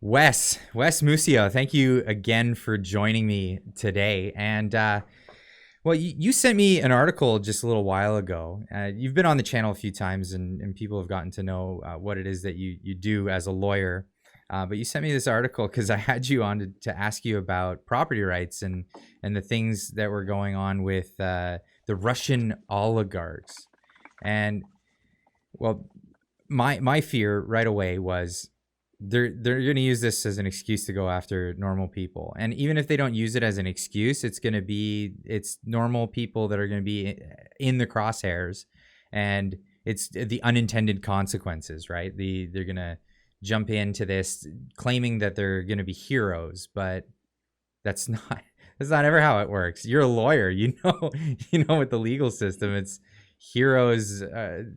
Wes Mussio, thank you again for joining me today. And you sent me an article just a little while ago. You've been on the channel a few times, and people have gotten to know what it is that you do as a lawyer. But you sent me this article because I had you on to ask you about property rights and the things that were going on with the Russian oligarchs. And well, my fear right away was they're going to use this as an excuse to go after normal people. And even if they don't use it as an excuse, it's normal people that are going to be in the crosshairs, and it's the unintended consequences, right? They're going to jump into this claiming that they're going to be heroes, but that's not that's not ever how it works. You're a lawyer, you know, with the legal system, it's heroes. The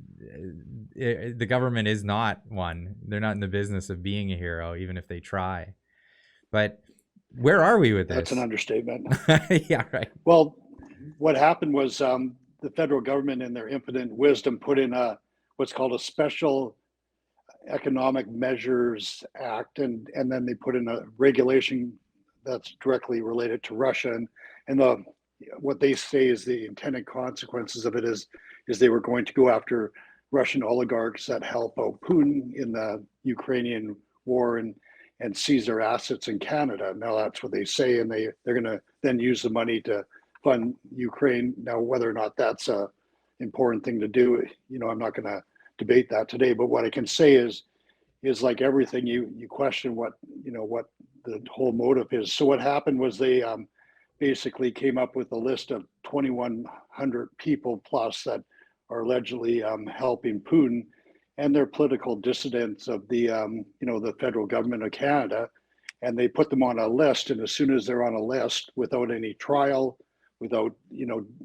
government is not one. They're not in the business of being a hero, even if they try. But where are we with That's an this? understatement. Yeah, right. Well, what happened was the federal government, in their infinite wisdom, put in what's called a Special Economic Measures Act, and then they put in a regulation that's directly related to Russia. And what they say is the intended consequences of it is they were going to go after Russian oligarchs that help out Putin in the Ukrainian war and seize their assets in Canada. Now that's what they say, and they're going to then use the money to fund Ukraine. Now whether or not that's a important thing to do, I'm not going to debate that today. But what I can say is like everything, you question what the whole motive is. So what happened was they basically came up with a list of 2,100 people plus that are allegedly helping Putin, and they're political dissidents of the federal government of Canada, and they put them on a list. And as soon as they're on a list, without any trial, without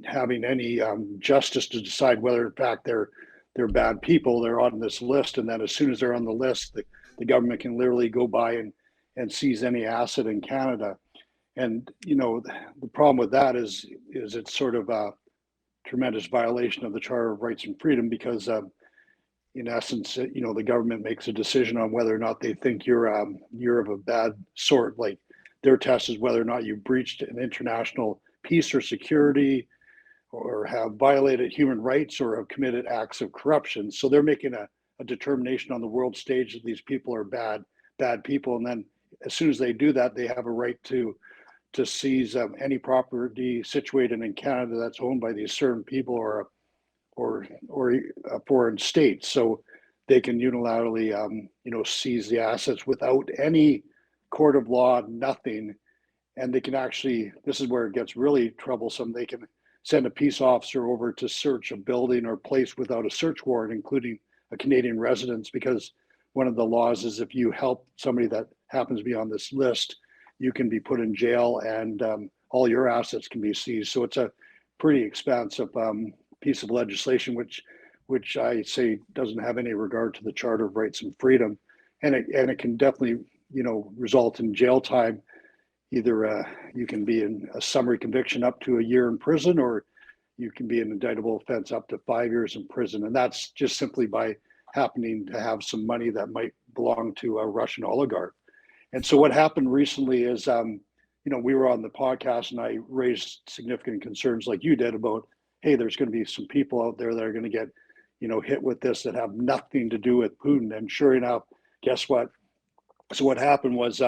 having any justice to decide whether in fact they're bad people, they're on this list. And then as soon as they're on the list, the government can literally go by and seize any asset in Canada. And the problem with that is it's sort of a tremendous violation of the Charter of Rights and Freedom, because in essence, the government makes a decision on whether or not they think you're of a bad sort. Like, their test is whether or not you've breached an international peace or security, or have violated human rights, or have committed acts of corruption. So they're making a determination on the world stage that these people are bad people. And then as soon as they do that, they have a right to seize any property situated in Canada that's owned by these certain people, or a foreign state. So they can unilaterally seize the assets without any court of law, nothing. And they can actually, this is where it gets really troublesome, they can send a peace officer over to search a building or place without a search warrant, including a Canadian residence, because one of the laws is if you help somebody that happens to be on this list, you can be put in jail, and all your assets can be seized. So it's a pretty expansive piece of legislation, which I say doesn't have any regard to the Charter of Rights and Freedom, and it can definitely result in jail time. Either you can be in a summary conviction up to a year in prison, or you can be an indictable offense up to 5 years in prison, and that's just simply by happening to have some money that might belong to a Russian oligarch. And so what happened recently is, we were on the podcast, and I raised significant concerns like you did about, hey, there's going to be some people out there that are going to get, hit with this that have nothing to do with Putin. And sure enough, guess what? So what happened was,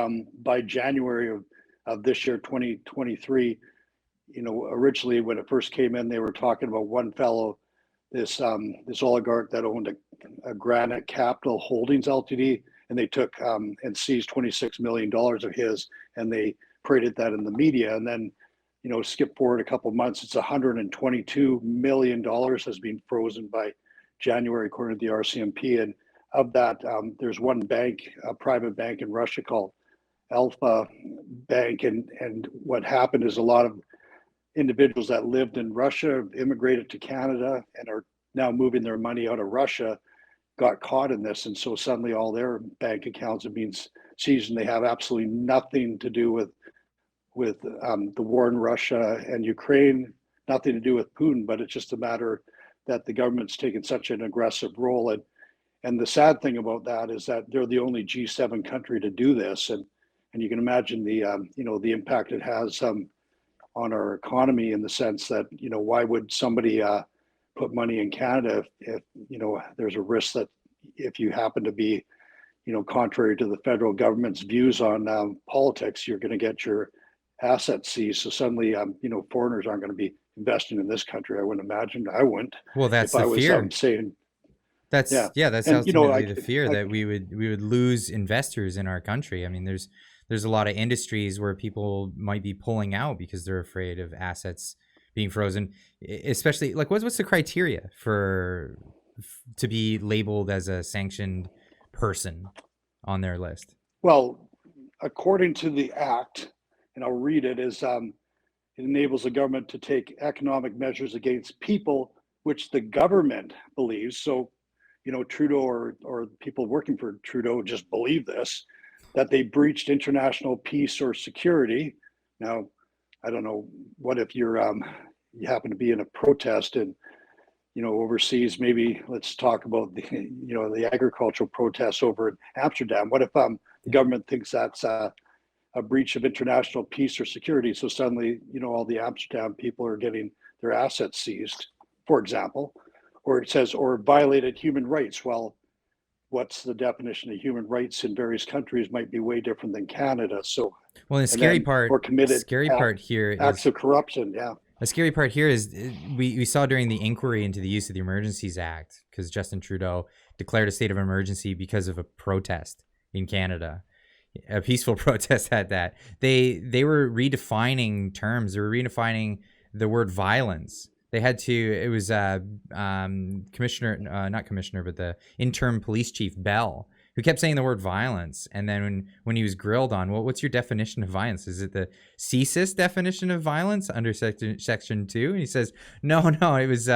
by January of this year, 2023, originally when it first came in, they were talking about one fellow, this oligarch that owned a Granite Capital Holdings Ltd, and they took and seized $26 million of his, and they paraded that in the media. And then, skip forward a couple of months, it's $122 million has been frozen by January, according to the RCMP. And of that, there's one bank, a private bank in Russia called Alpha Bank. And what happened is a lot of individuals that lived in Russia, immigrated to Canada, and are now moving their money out of Russia, got caught in this. And so suddenly all their bank accounts have been seized, and they have absolutely nothing to do with the war in Russia and Ukraine, nothing to do with Putin. But it's just a matter that the government's taken such an aggressive role. And the sad thing about that is that they're the only G7 country to do this, and you can imagine the the impact it has on our economy, in the sense that why would somebody put money in Canada if there's a risk that if you happen to be contrary to the federal government's views on politics, you're going to get your assets seized. So suddenly, foreigners aren't going to be investing in this country. I wouldn't imagine. I wouldn't Well, that's if the I was fear. saying, yeah. That's And ultimately the fear, that we would lose investors in our country. I mean, there's a lot of industries where people might be pulling out because they're afraid of assets being frozen. Especially, like, what's the criteria for to be labeled as a sanctioned person on their list? Well, according to the act, and I'll read it, is it enables the government to take economic measures against people which the government believes. So, Trudeau or people working for Trudeau just believe this, that they breached international peace or security. Now, I don't know, what if you happen to be in a protest and overseas? Maybe let's talk about the agricultural protests over in Amsterdam. What if the government thinks that's a breach of international peace or security? So suddenly, all the Amsterdam people are getting their assets seized, for example. Or it says, or violated human rights. Well, what's the definition of human rights in various countries might be way different than Canada. So, Well, the or committed scary part here acts is of corruption. Yeah. the scary part here is we saw during the inquiry into the use of the Emergencies Act, because Justin Trudeau declared a state of emergency because of a protest in Canada, a peaceful protest at that. They were redefining terms. They were redefining the word violence. They had to. It was commissioner, not commissioner, but the interim police chief Bell, who kept saying the word violence. And then when he was grilled on, well, what's your definition of violence? Is it the CSIS definition of violence under section 2? And he says, no, it was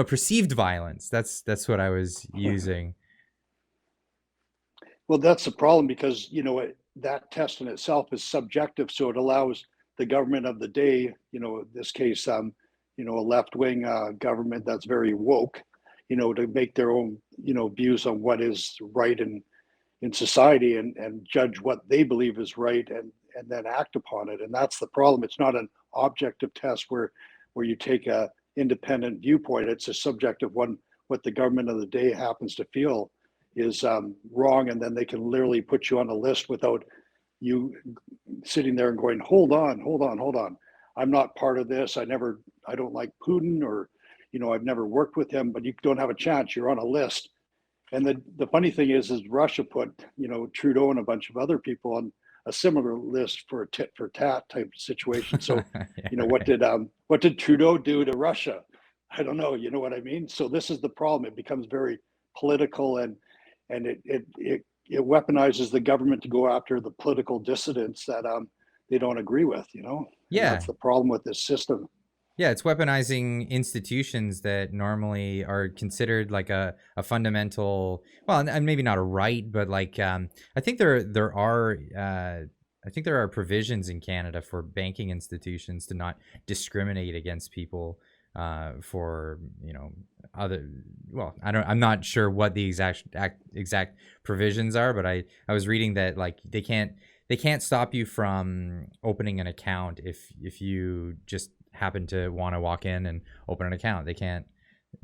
perceived violence. That's what I was using. Well, that's the problem, because that test in itself is subjective. So it allows the government of the day, in this case, a left-wing government that's very woke, to make their own, views on what is right in society, and judge what they believe is right, and then act upon it. And that's the problem. It's not an objective test where you take a independent viewpoint. It's a subjective one. What the government of the day happens to feel is wrong, and then they can literally put you on a list without you sitting there and going, hold on, I'm not part of this. I don't like Putin, or I've never worked with him. But you don't have a chance. You're on a list. And the funny thing is Russia put Trudeau and a bunch of other people on a similar list for a tit for tat type situation. So Yeah, what did Trudeau do to Russia? I don't know. You know what I mean? So this is the problem. It becomes very political, and it weaponizes the government to go after the political dissidents that they don't agree with. And Yeah. that's the problem with this system. Yeah, it's weaponizing institutions that normally are considered like a fundamental, well, and maybe not a right, but like I think there are provisions in Canada for banking institutions to not discriminate against people for other. Well, I'm not sure what the exact provisions are, but I was reading that like they can't stop you from opening an account if you just happen to want to walk in and open an account. They can't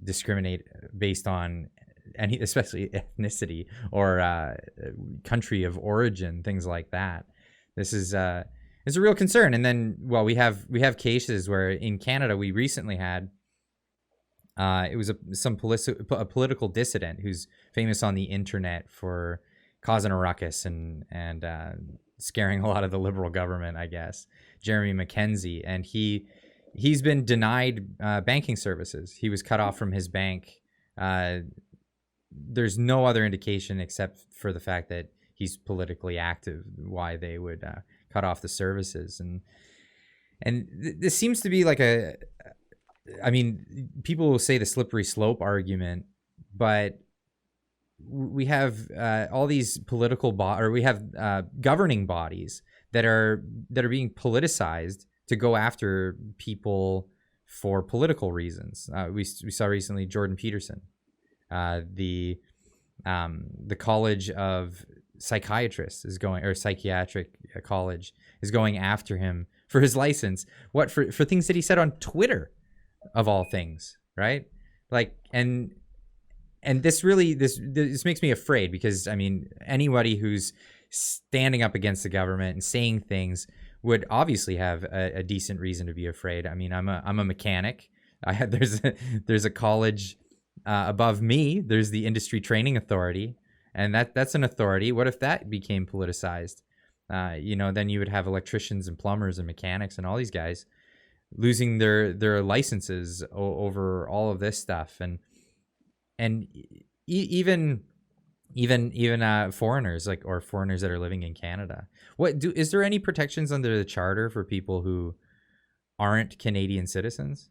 discriminate based on any, especially ethnicity or country of origin, things like that. This is it's a real concern. And then, well, we have cases where in Canada we recently had it was a political dissident who's famous on the internet for causing a ruckus and scaring a lot of the Liberal government, I guess, Jeremy Mackenzie, and he's been denied banking services. He was cut off from his bank. There's no other indication except for the fact that he's politically active why they would cut off the services. And this seems to be like I mean, people will say the slippery slope argument, but we have all these we have governing bodies that are being politicized to go after people for political reasons. We saw recently Jordan Peterson, the The College of Psychiatrists is going, or Psychiatric College is going after him for his license. What, for things that he said on Twitter, of all things, right? Like, and this really, this makes me afraid, because I mean, anybody who's standing up against the government and saying things would obviously have a decent reason to be afraid. I mean, I'm a mechanic. There's a college above me. There's the Industry Training Authority, and that's an authority. What if that became politicized? Then you would have electricians and plumbers and mechanics and all these guys losing their licenses over all of this stuff, and even foreigners, like, or foreigners that are living in Canada. Is there any protections under the charter for people who aren't Canadian citizens?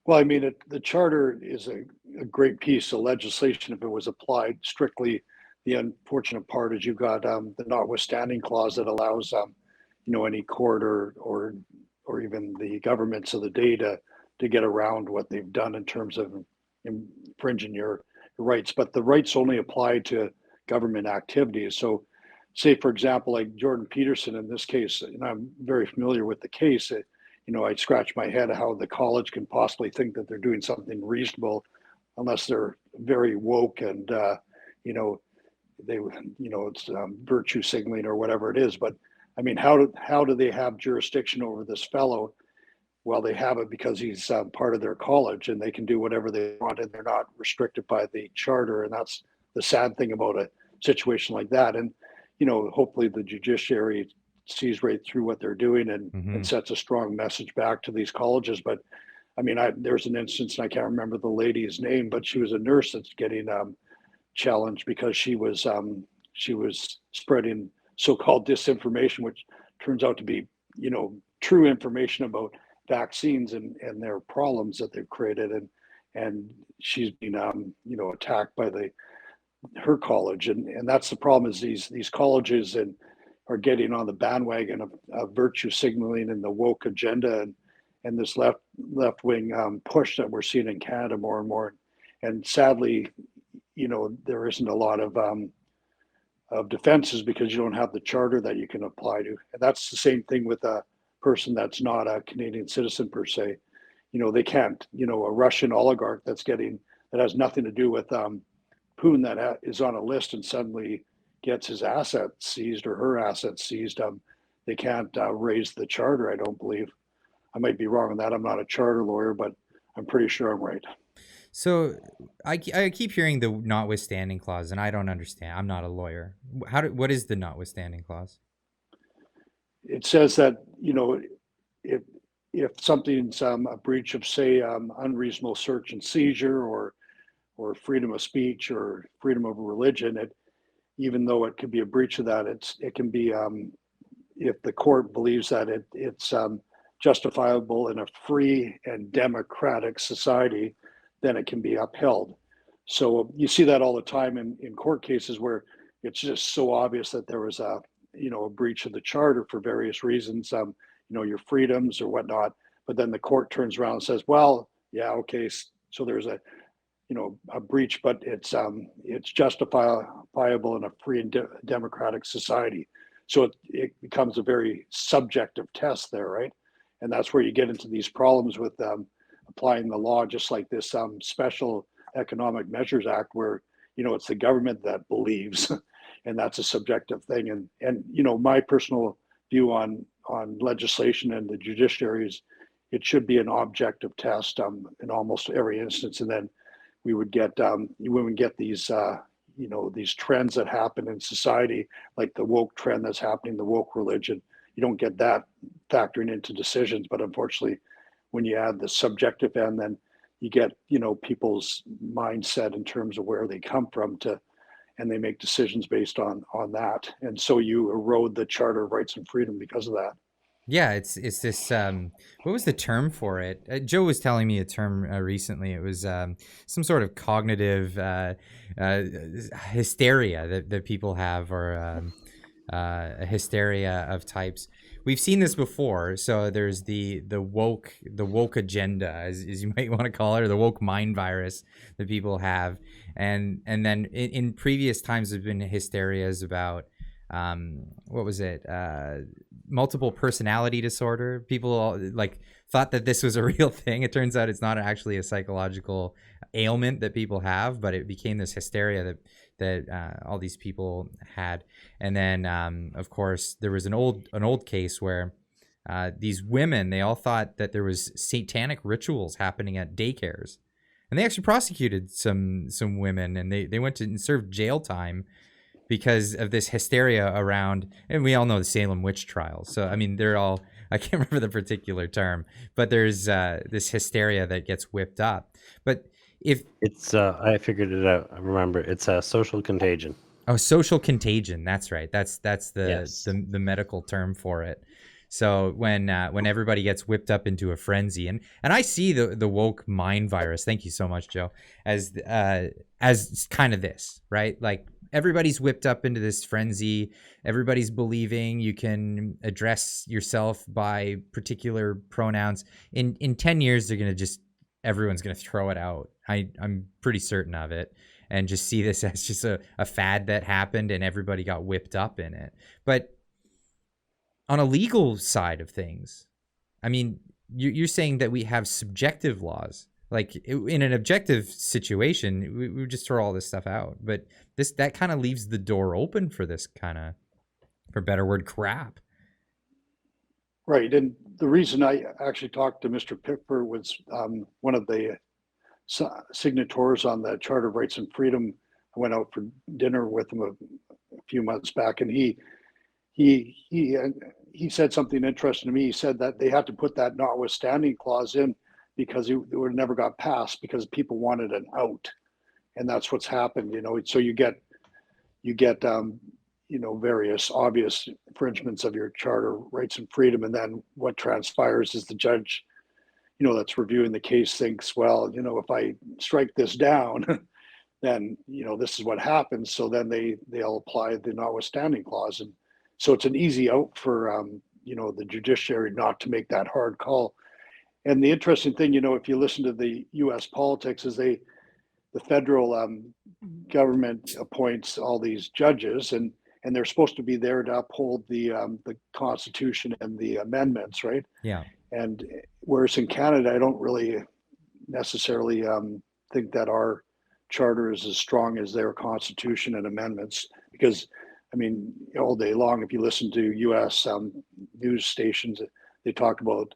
Well, I mean, the charter is a great piece of legislation if it was applied strictly. The unfortunate part is you've got the notwithstanding clause that allows any court or even the governments of the day to get around what they've done in terms of infringing your rights. But the rights only apply to government activities. So, say for example, like Jordan Peterson in this case, and I'm very familiar with the case. I scratch my head how the college can possibly think that they're doing something reasonable, unless they're very woke and it's virtue signaling or whatever it is. But I mean, how do they have jurisdiction over this fellow? Well, they have it because he's part of their college, and they can do whatever they want, and they're not restricted by the charter. And that's the sad thing about a situation like that. And hopefully the judiciary sees right through what they're doing and sets a strong message back to these colleges. But I mean, there's an instance, and I can't remember the lady's name, but she was a nurse that's getting challenged because she was spreading so-called disinformation, which turns out to be true information about vaccines and their problems that they've created, and she's been attacked by her college, and that's the problem, is these colleges are getting on the bandwagon of virtue signaling and the woke agenda, and this left wing push that we're seeing in Canada more and more. And sadly, there isn't a lot of defenses because you don't have the charter that you can apply to. And that's the same thing with a person that's not a Canadian citizen per se. They can't. A Russian oligarch that has nothing to do with Poon, that is on a list and suddenly gets his assets seized or her assets seized. They can't raise the charter, I don't believe. I might be wrong on that. I'm not a charter lawyer, but I'm pretty sure I'm right. So I keep hearing the notwithstanding clause, and I don't understand. I'm not a lawyer. What is the notwithstanding clause? It says that if something's a breach of, say, unreasonable search and seizure or freedom of speech or freedom of religion, even though it could be a breach of that, it can be, if the court believes that it's justifiable in a free and democratic society, then it can be upheld. So you see that all the time in court cases where it's just so obvious that there was a breach of the charter for various reasons, your freedoms or whatnot. But then the court turns around and says, well, yeah, okay, so there's a breach, but it's justifiable in a free and democratic society. So it becomes a very subjective test there, right? And that's where you get into these problems with applying the law, just like this Special Economic Measures Act, where it's the government that believes, and that's a subjective thing. And my personal view on legislation and the judiciary is it should be an objective test in almost every instance, and then we would get these these trends that happen in society, like the woke trend that's happening, the woke religion. You don't get that factoring into decisions, but unfortunately, when you add the subjective end, then you get people's mindset in terms of where they come from and they make decisions based on that, and so you erode the Charter of Rights and Freedom because of that. Yeah, it's this. What was the term for it? Joe was telling me a term recently. It was some sort of cognitive hysteria that people have, or a hysteria of types. We've seen this before. So there's the woke agenda, as you might want to call it, or the woke mind virus that people have, and then in previous times there's been hysterias about what was it, multiple personality disorder. People like thought that this was a real thing. It turns out it's not actually a psychological ailment that people have, but it became this hysteria that all these people had. And then, of course, there was an old case where these women, they all thought that there was satanic rituals happening at daycares, and they actually prosecuted some women, and they went to and served jail time because of this hysteria around. And we all know the Salem witch trials. So I mean, they're all, I can't remember the particular term, but there's this hysteria that gets whipped up. But if It's I figured it out. I remember it's a social contagion. Oh, social contagion. That's right. That's Yes. the medical term for it. So when everybody gets whipped up into a frenzy, and I see the woke mind virus. Thank you so much, Joe. As kind of this, right? Like everybody's whipped up into this frenzy. Everybody's believing you can address yourself by particular pronouns. In 10 years, they're gonna just everyone's gonna throw it out. I'm pretty certain of it, and just see this as just a fad that happened and everybody got whipped up in it. But on a legal side of things, I mean, you're saying that we have subjective laws. Like in an objective situation, we would just throw all this stuff out. But that kind of leaves the door open for this kind of, for better word, crap. Right. And the reason I actually talked to Mr. Pipper was one of the signatories on the Charter of Rights and Freedom. I went out for dinner with him a few months back, and he said something interesting to me. He said that they had to put that notwithstanding clause in because it would never got passed because people wanted an out, and that's what's happened. You know, so you get various obvious infringements of your charter rights and freedom, and then what transpires is the judge, that's reviewing the case thinks, well, if I strike this down, then this is what happens. So then they'll apply the notwithstanding clause, and so it's an easy out for the judiciary not to make that hard call. And the interesting thing, if you listen to the U.S. politics, is the federal government appoints all these judges, and they're supposed to be there to uphold the Constitution and the amendments, right? Yeah. And whereas in Canada, I don't really necessarily think that our charter is as strong as their Constitution and amendments, because I mean, all day long, if you listen to U.S. News stations, they talk about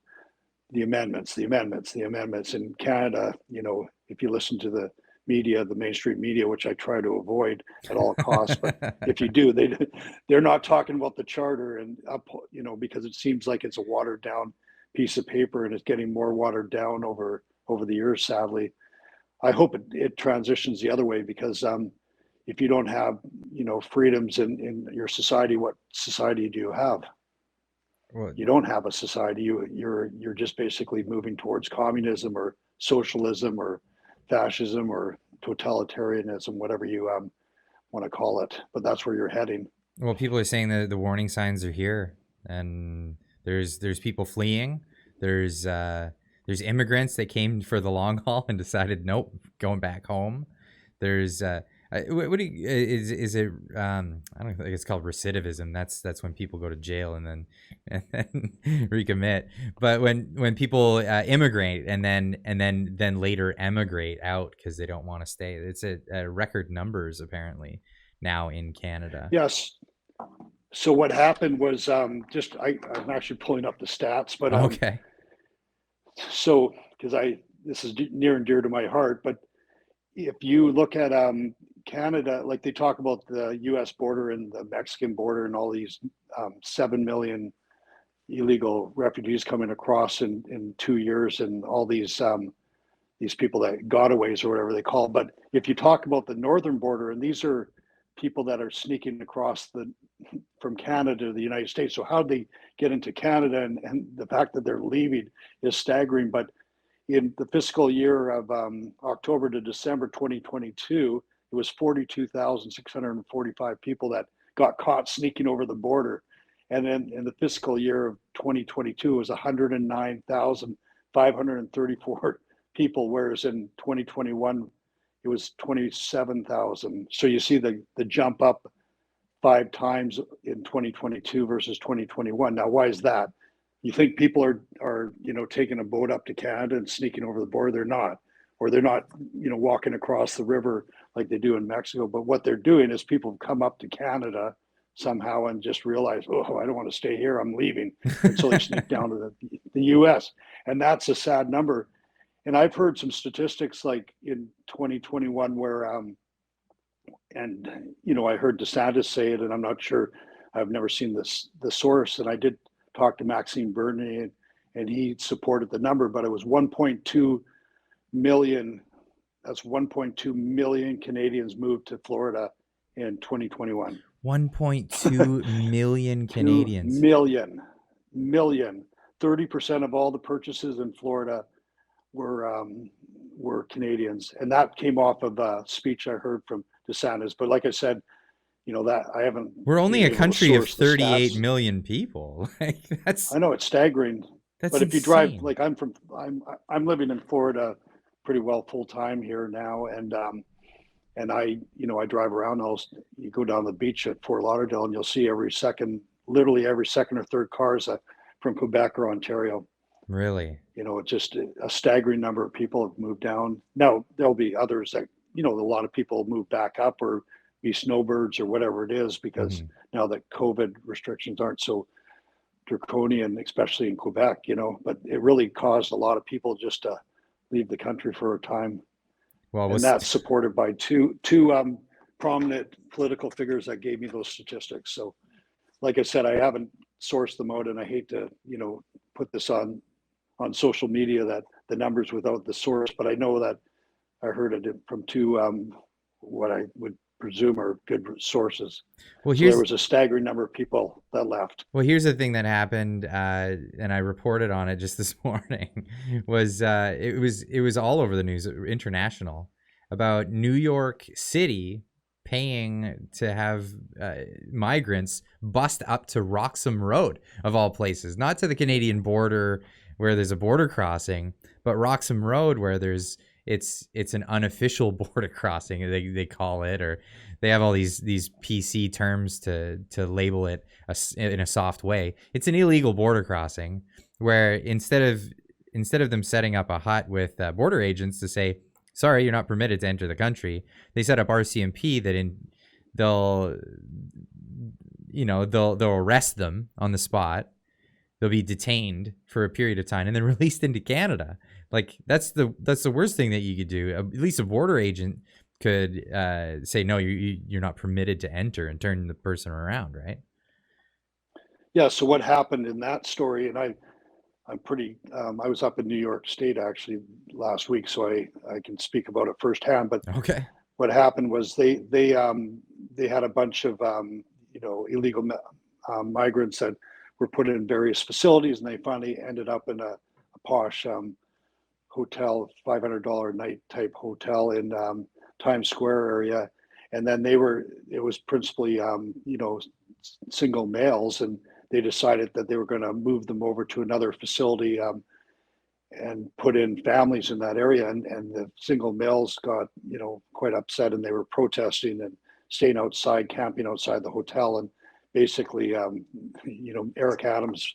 the amendments, the amendments, the amendments. In Canada, if you listen to the media, the mainstream media, which I try to avoid at all costs, but if you do, they're not talking about the charter, and because it seems like it's a watered down piece of paper, and it's getting more watered down over the years. Sadly, I hope it transitions the other way, because if you don't have freedoms in your society, what society do you have? Well, You don't have a society. You're just basically moving towards communism or socialism or fascism or totalitarianism, whatever you want to call it. But that's where you're heading. well, people are saying that the warning signs are here, and there's people fleeing. There's immigrants that came for the long haul and decided nope, going back home. There's what do you, is it I don't think it's called recidivism. That's when people go to jail and then recommit. But when people immigrate and then later emigrate out because they don't want to stay, it's a record numbers apparently now in Canada. Yes. So what happened was I'm actually pulling up the stats, but Okay. so because this is near and dear to my heart, but if you look at Canada, like they talk about the U.S. border and the Mexican border and all these 7 million illegal refugees coming across in 2 years, and all these people that gotaways or whatever they call. But if you talk about the northern border, and these are people that are sneaking across from Canada to the United States. So how they get into Canada, and the fact that they're leaving is staggering. But in the fiscal year of October to December 2022, it was 42,645 people that got caught sneaking over the border. And then in the fiscal year of 2022, it was 109,534 people, whereas in 2021, it was 27,000. So you see the jump up 5 times in 2022 versus 2021. Now, why is that? You think people are taking a boat up to Canada and sneaking over the border? They're not, or they're not walking across the river like they do in Mexico. But what they're doing is people have come up to Canada somehow and just realize, oh, I don't want to stay here, I'm leaving, and so they sneak down to the U.S. And that's a sad number. And I've heard some statistics like in 2021 where and I heard DeSantis say it, and I'm not sure, I've never seen the source, and I did talk to Maxime Bernier, and he supported the number, but it was 1.2 million. That's 1.2 million Canadians moved to Florida in 2021. 1.2 million Canadians. 2 million. 30% of all the purchases in Florida were Canadians, and that came off of a speech I heard from DeSantis. But like I said, that I haven't. We're only a country of 38 million people. Like that's. I know it's staggering. That's but insane. If you drive, like I'm living in Florida pretty well full time here now, and I drive around. You go down the beach at Fort Lauderdale, and you'll see literally every second or third car is from Quebec or Ontario. Really? It's just a staggering number of people have moved down. Now there'll be others that a lot of people move back up or be snowbirds or whatever it is, because now that COVID restrictions aren't so draconian, especially in Quebec, but it really caused a lot of people just to leave the country for a time. Well, and that's supported by two prominent political figures that gave me those statistics. So, like I said, I haven't sourced them out, and I hate to, put this on social media, that the numbers without the source, but I know that I heard it from two, what I would presume are good sources. Well, so there was a staggering number of people that left. Well, here's the thing that happened, and I reported on it just this morning. Was it was all over the news, international, about New York City paying to have migrants bust up to Roxham Road, of all places, not to the Canadian border where there's a border crossing, but Roxham Road where it's an unofficial border crossing, they call it, or they have all these PC terms to label it in a soft way. It's an illegal border crossing where instead of them setting up a hut with border agents to say, sorry, you're not permitted to enter the country, they set up RCMP that they'll arrest them on the spot. They'll be detained for a period of time and then released into Canada. Like that's the worst thing that you could do. At least a border agent could say, no, you're not permitted to enter, and turn the person around, right? Yeah. So what happened in that story, and I'm pretty. I was up in New York State actually last week, so I can speak about it firsthand. But okay, what happened was they had a bunch of illegal migrants that were put in various facilities, and they finally ended up in a posh hotel, $500 a night type hotel in Times Square area. And then it was principally single males, and they decided that they were going to move them over to another facility and put in families in that area. And the single males got quite upset, and they were protesting and staying outside, camping outside the hotel. And basically, Eric Adams,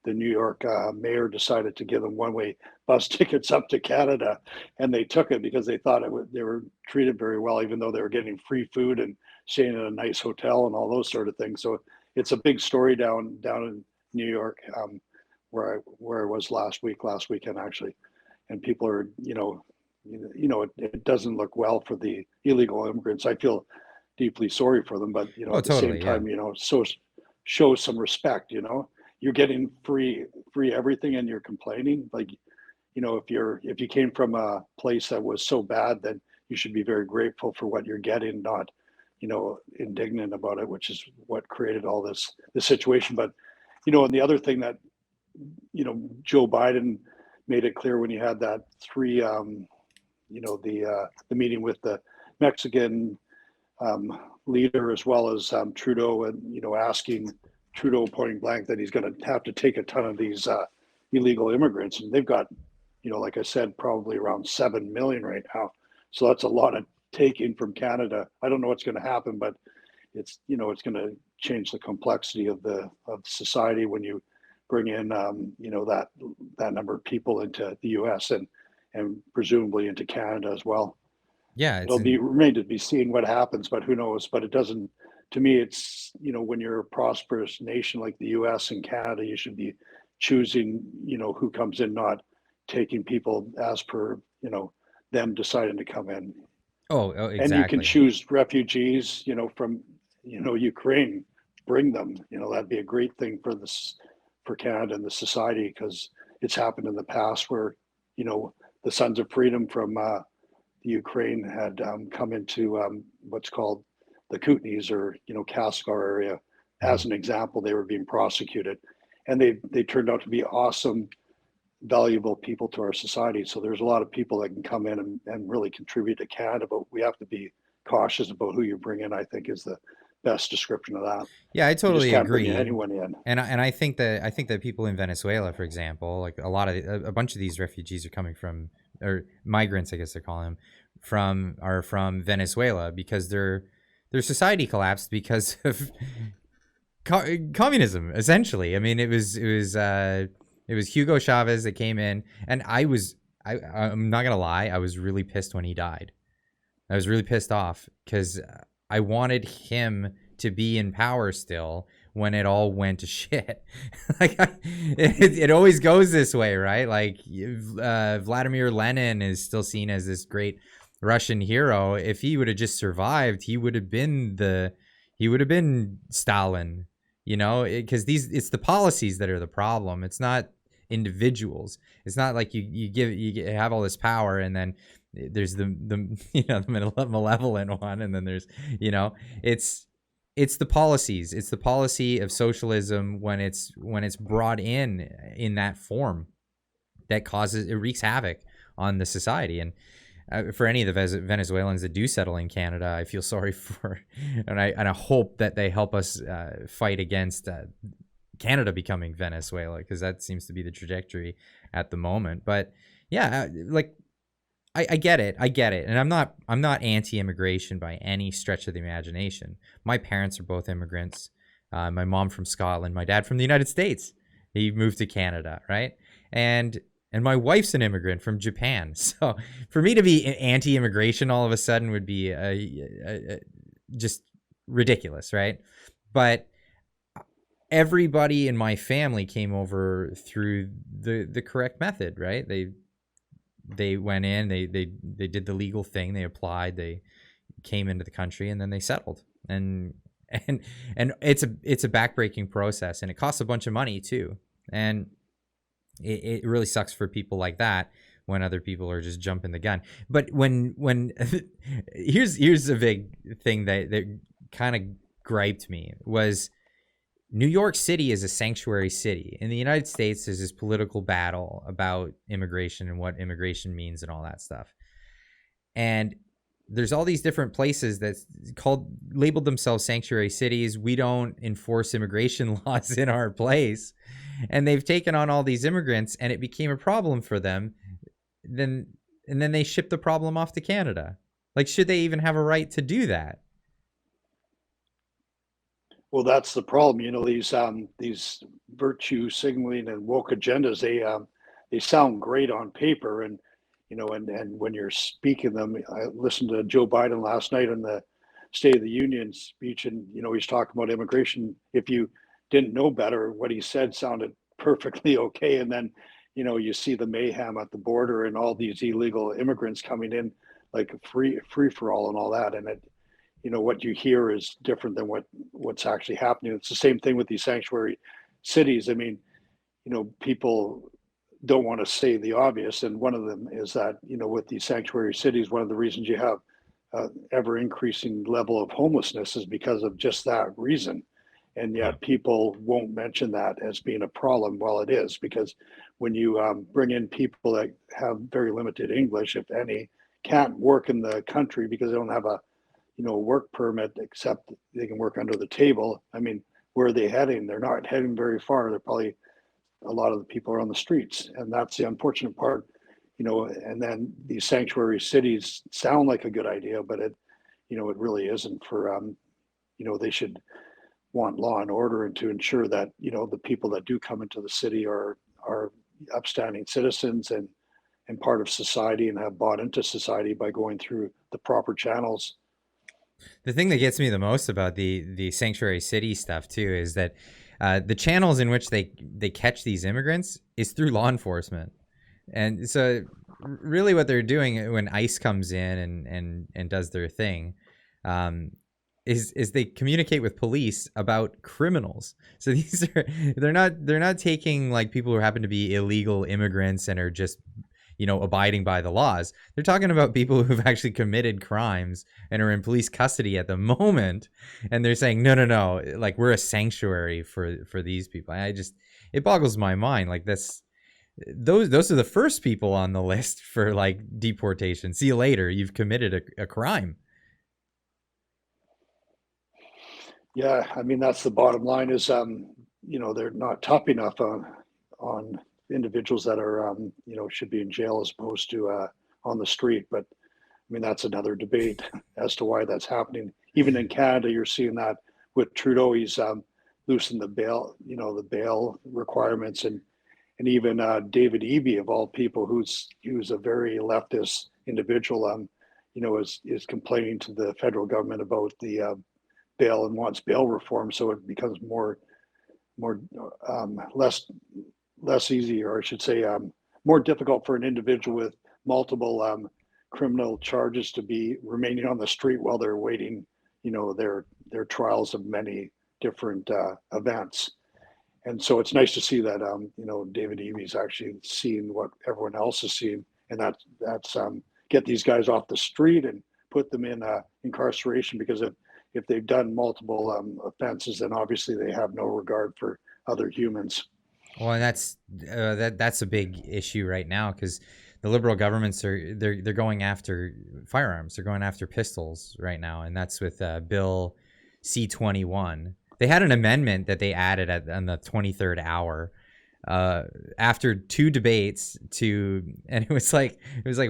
the New York mayor, decided to give them one-way bus tickets up to Canada, and they took it because they thought they were treated very well, even though they were getting free food and staying in a nice hotel and all those sort of things. So it's a big story down in New York, where I was last weekend actually, and people are it doesn't look well for the illegal immigrants. I feel deeply sorry for them, but at the same time, so show some respect. You're getting free everything, and you're complaining. Like, if you came from a place that was so bad, then you should be very grateful for what you're getting, not indignant about it, which is what created all this situation. But and the other thing that Joe Biden made it clear when he had that the meeting with the Mexican leader, as well as Trudeau, and asking Trudeau point blank that he's going to have to take a ton of these illegal immigrants, and they've got, like I said, probably around 7 million right now. So that's a lot of taking from Canada. I don't know what's going to happen, but it's going to change the complexity of society when you bring in that number of people into the U.S. and presumably into Canada as well. Yeah, It'll remain to be seen what happens, but who knows? But it doesn't. To me, it's when you're a prosperous nation like the U.S. and Canada, you should be choosing who comes in, not taking people as per them deciding to come in. Oh, And you can exactly. choose refugees, from Ukraine, bring them. That'd be a great thing for Canada and the society, because it's happened in the past where the Sons of Freedom from the Ukraine had come into what's called the Kootenays, or Castlegar area. As an example, they were being prosecuted, and they turned out to be awesome, valuable people to our society. So there's a lot of people that can come in and really contribute to Canada, but we have to be cautious about who you bring in, I think, is the best description of that. Yeah, I You just totally can't bring agree. anyone in. And I think that people in Venezuela, for example, like a bunch of these refugees are coming from, or migrants, I guess they're calling them, are from Venezuela, because their society collapsed because of communism. Essentially, I mean, it was Hugo Chavez that came in, and I'm not gonna lie, I was really pissed when he died. I was really pissed off because I wanted him to be in power still when it all went to shit. It always goes this way, right? Like Vladimir Lenin is still seen as this great Russian hero. If he would have just survived, he would have been Stalin, because it's the policies that are the problem. It's not individuals. It's not like you have all this power and then there's the malevolent one, and then there's it's the policies. It's the policy of socialism when it's brought in that form that it wreaks havoc on the society. And for any of the Venezuelans that do settle in Canada, I feel sorry for, and I hope that they help us fight against Canada becoming Venezuela, because that seems to be the trajectory at the moment. But yeah, I get it, and I'm not anti-immigration by any stretch of the imagination. My parents are both immigrants. My mom from Scotland, my dad from the United States. He moved to Canada, right? And my wife's an immigrant from Japan. So for me to be anti-immigration all of a sudden would be just ridiculous, right? But everybody in my family came over through the correct method, right? They went in, they did the legal thing, they applied, they came into the country, and then they settled. And it's a backbreaking process, and it costs a bunch of money too. And it really sucks for people like that when other people are just jumping the gun. But when here's a big thing that kind of griped me was New York City is a sanctuary city. In the United States, there's this political battle about immigration and what immigration means and all that stuff. And there's all these different places that labeled themselves sanctuary cities. We don't enforce immigration laws in our place. And they've taken on all these immigrants, and it became a problem for them. And then they ship the problem off to Canada. Like, should they even have a right to do that? Well, that's the problem. These virtue signaling and woke agendas, they sound great on paper, and when you're speaking them. I listened to Joe Biden last night on the State of the Union speech, and he's talking about immigration. If you didn't know better, what he said sounded perfectly okay, and then you see the mayhem at the border and all these illegal immigrants coming in like free for all and all that, and what you hear is different than what's actually happening. It's the same thing with these sanctuary cities. I mean, people don't want to say the obvious, and one of them is that with these sanctuary cities, one of the reasons you have ever increasing level of homelessness is because of just that reason. And yet people won't mention that as being a problem. Well, it is, because when you bring in people that have very limited English, if any, can't work in the country because they don't have a work permit, except they can work under the table. I mean, where are they heading? They're not heading very far. They're probably, a lot of the people are on the streets, and that's the unfortunate part. And then these sanctuary cities sound like a good idea, but it really isn't. They should want law and order, and to ensure that the people that do come into the city are upstanding citizens and part of society, and have bought into society by going through the proper channels. The thing that gets me the most about the sanctuary city stuff too is that the channels in which they catch these immigrants is through law enforcement, and so really what they're doing when ICE comes in and does their thing, is they communicate with police about criminals. So they're not taking like people who happen to be illegal immigrants and are just abiding by the laws. They're talking about people who've actually committed crimes and are in police custody at the moment. And they're saying, no, like we're a sanctuary for these people. It boggles my mind. Like those are the first people on the list for like deportation. See you later. You've committed a crime. Yeah, I mean, that's the bottom line is, they're not tough enough on individuals that are, should be in jail as opposed to on the street. But I mean, that's another debate as to why that's happening. Even in Canada, you're seeing that with Trudeau. He's loosened the bail requirements, and even David Eby, of all people, who's a very leftist individual, is complaining to the federal government about the bail and wants bail reform, so it becomes more less easy, or I should say, more difficult for an individual with multiple criminal charges to be remaining on the street while they're waiting, their trials of many different events. And so it's nice to see that David Eby's actually seeing what everyone else is seeing, and that's get these guys off the street and put them in incarceration, because if they've done multiple offenses, then obviously they have no regard for other humans. Well, and that's a big issue right now, because the Liberal governments they're going after firearms. They're going after pistols right now, and that's with Bill C-21. They had an amendment that they added on the 23rd hour after two debates and it was like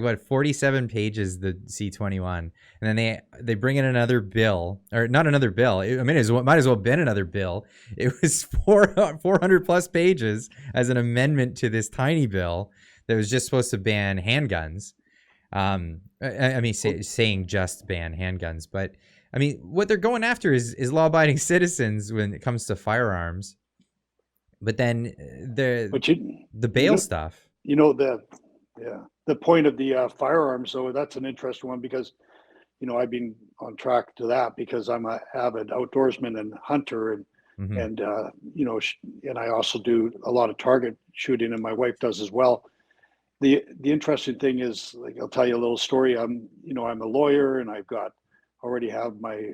what, 47 pages, the C-21, and then they bring in another bill, or not another bill. It might as well been another bill. It was 400 plus pages as an amendment to this tiny bill that was just supposed to ban handguns. Saying just ban handguns, but I mean, what they're going after is law-abiding citizens when it comes to firearms. But then the bail stuff. The point of the firearms, so that's an interesting one, because I've been on track to that because I'm an avid outdoorsman and hunter, and Mm-hmm. and I also do a lot of target shooting, and my wife does as well. The interesting thing is, like, I'll tell you a little story. I'm a lawyer, and I've already have my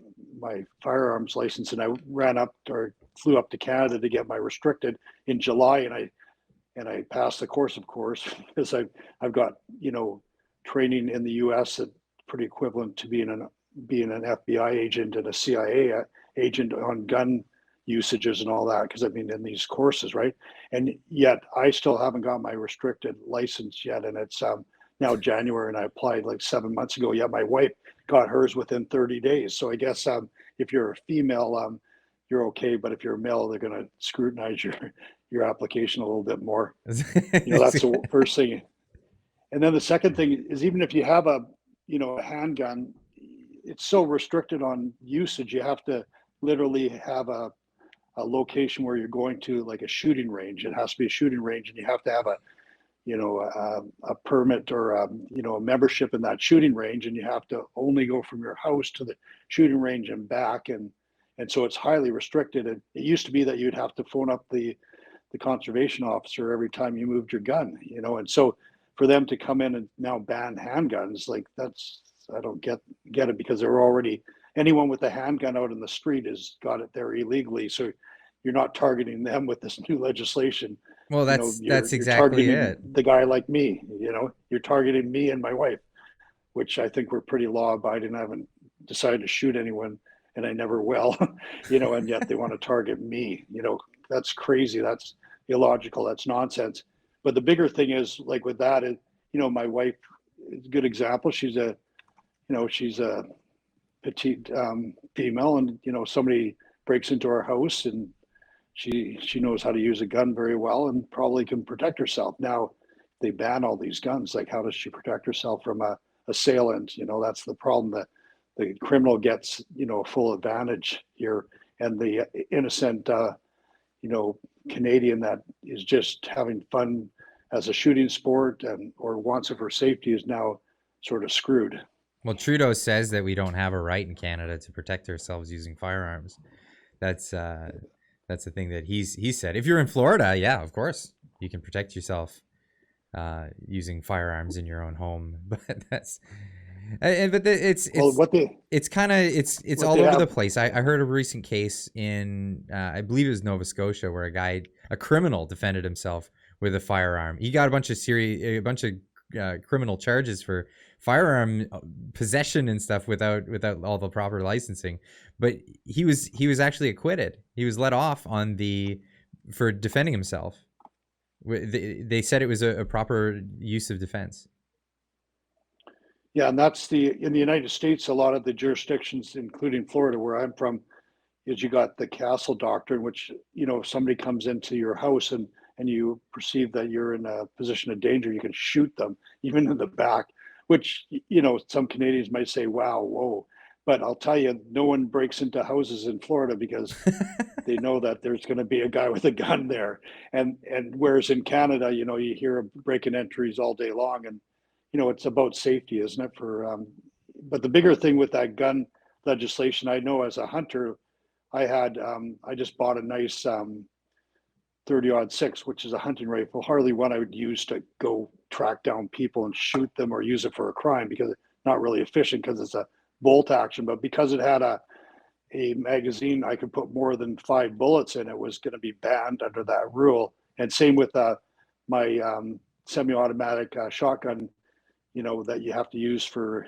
firearms license, and I flew up to Canada to get my restricted in July, and I passed the course, of course, because I've got training in the U.S. that's pretty equivalent to being an FBI agent and a CIA agent on gun usages and all that, because I've been in these courses, right? And yet I still haven't got my restricted license yet, and it's now January, and I applied like 7 months ago. Yet my wife got hers within 30 days. So I guess if you're a female, you're okay, but if you're a male, they're going to scrutinize your application a little bit more. That's the first thing. And then the second thing is, even if you have a handgun, it's so restricted on usage. You have to literally have a location where you're going to, like a shooting range. It has to be a shooting range, and you have to have a permit or a membership in that shooting range, and you have to only go from your house to the shooting range and back, and so it's highly restricted. And it used to be that you'd have to phone up the conservation officer every time you moved your gun, and so for them to come in and now ban handguns, like, that's, I don't get it, because they're already, anyone with a handgun out in the street has got it there illegally, so you're not targeting them with this new legislation. Well, that's exactly it. The guy like me, you're targeting me and my wife, which I think we're pretty law abiding. I haven't decided to shoot anyone, and I never will, you know, and yet they want to target me. You know, that's crazy. That's illogical. That's nonsense. But the bigger thing is, like with that, is, you know, my wife is a good example. She's a, you know, she's a petite female, and you know, somebody breaks into our house, and she knows how to use a gun very well, and probably can protect herself. Now, they ban all these guns. Like, how does she protect herself from a assailant? You know, that's the problem. That the criminal gets, you know, full advantage here, and the innocent, you know, Canadian that is just having fun as a shooting sport and or wants it for safety is now sort of screwed. Well, Trudeau says that we don't have a right in Canada to protect ourselves using firearms. That's the thing that he said. If you're in Florida, yeah, of course you can protect yourself using firearms in your own home. But that's it's Well, what they it's kind of it's what all they over have, the place. I heard a recent case in I believe it was Nova Scotia where a criminal defended himself with a firearm. He got a bunch of criminal charges for firearm possession and stuff without all the proper licensing, but he was actually acquitted. He was let off for defending himself. They said it was a proper use of defense. yeah, and that's in the United States, a lot of the jurisdictions, including Florida, where I'm from, is you got the castle doctrine, which, you know, if somebody comes into your house and you perceive that you're in a position of danger, you can shoot them even in the back, which, you know, some Canadians might say, wow, whoa. But I'll tell you, no one breaks into houses in Florida because they know that there's going to be a guy with a gun there. And whereas in Canada, you know, you hear of break-in entries all day long, and you know, it's about safety, isn't it? But the bigger thing with that gun legislation, I know as a hunter, I just bought a nice 30-06, which is a hunting rifle, hardly one I would use to go track down people and shoot them or use it for a crime, because it's not really efficient because it's a bolt action. But because it had a magazine, I could put more than 5 bullets in, it was going to be banned under that rule. And same with my semi-automatic shotgun, you know, that you have to use for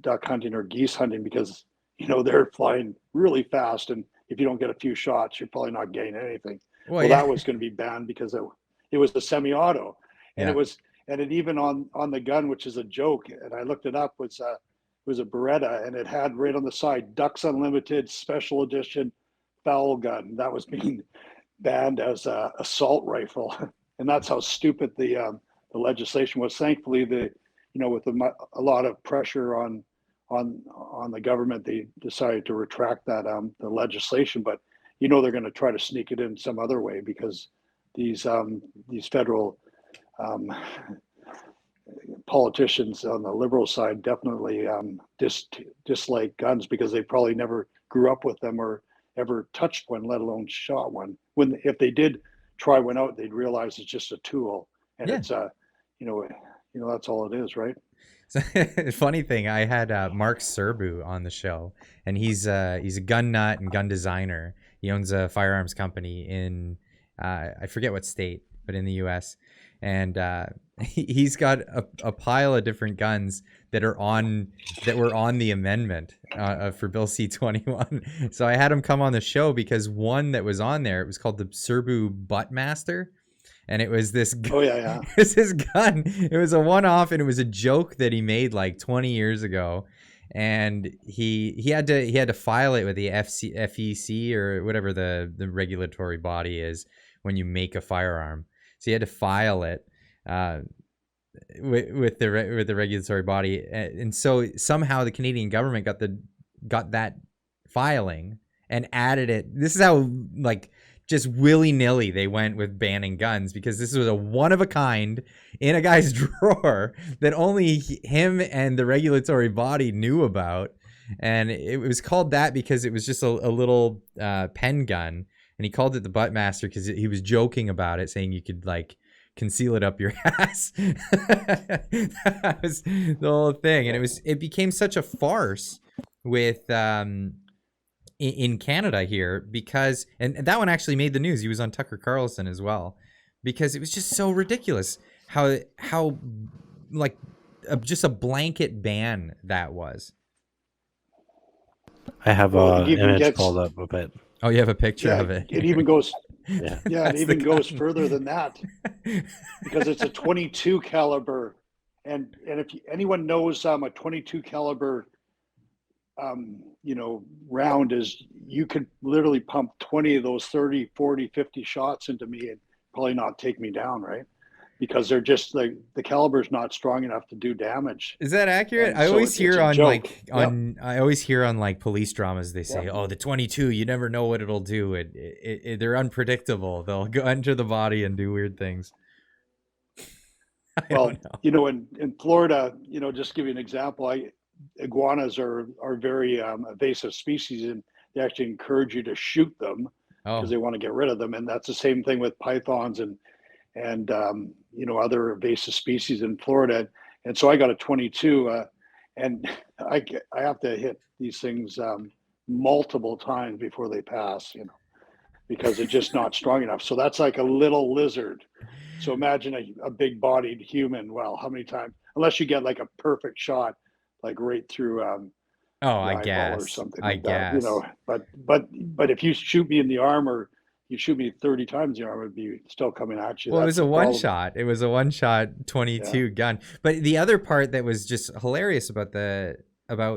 duck hunting or geese hunting, because, you know, they're flying really fast. And if you don't get a few shots, you're probably not getting anything. Well, yeah. that was going to be banned because it was a semi-auto, and it even on the gun, which is a joke. And I looked it up, was a Beretta, and it had right on the side, Ducks Unlimited Special Edition foul gun. That was being banned as a assault rifle. And that's how stupid the legislation was. Thankfully, you know, with a lot of pressure on the government, they decided to retract that the legislation. But you know, they're going to try to sneak it in some other way, because these federal politicians on the liberal side definitely dislike guns, because they probably never grew up with them or ever touched one, let alone shot one. If they did try one out, they'd realize it's just a tool, and it's you know, that's all it is, right? So, funny thing, I had Mark Serbu on the show, and he's a gun nut and gun designer. He owns a firearms company in I forget what state, but in the U.S. And he's got a pile of different guns that were on the amendment for Bill C-21. So I had him come on the show because one that was on there, it was called the Serbu Buttmaster. And it was this gun. Oh, yeah. It was his gun. It was a one-off, and it was a joke that he made like 20 years ago. And he had to file it with the FEC or whatever the regulatory body is when you make a firearm. So he had to file it with the regulatory body, and so somehow the Canadian government got that filing and added it. This is how, like, just willy-nilly they went with banning guns, because this was a one-of-a-kind in a guy's drawer that only him and the regulatory body knew about. And it was called that because it was just a little pen gun, and he called it the Buttmaster because he was joking about it, saying you could, like, conceal it up your ass. That was the whole thing. And it became such a farce with in Canada here, because and that one actually made the news. He was on Tucker Carlson as well, because it was just so ridiculous how like just a blanket ban that was. I have Well, it a even image gets, pulled up of it. Oh, you have a picture yeah, of it it here. even goes, Yeah. yeah, it That's the even goes gun. further than that because it's a 22 caliber. And if anyone knows a 22 caliber, round is, you could literally pump 20 of those 30, 40, 50 shots into me and probably not take me down, right? Because they're just like, the caliber's not strong enough to do damage. Is that accurate? And so it's a joke. Yep. I always hear on like police dramas they say, Yep. "Oh, the 22, you never know what it'll do. They're unpredictable. They'll go enter the body and do weird things." I don't Well, know. in Florida, just to give you an example, iguanas are very invasive species, and they actually encourage you to shoot them because Oh, they want to get rid of them. And that's the same thing with pythons and other invasive species in Florida. And so I got a 22, and I have to hit these things multiple times before they pass, because they're just not strong enough. So that's like a little lizard. So imagine a big bodied human. Well, how many times, unless you get like a perfect shot, like right through oh, the I eyeball or guess. something I like that, guess. but if you shoot me in the arm, or you shoot me 30 times in the arm, it'd be still coming at you. Well, it That's was a the one problem. shot. It was a one shot Yeah. 22 gun. But the other part that was just hilarious about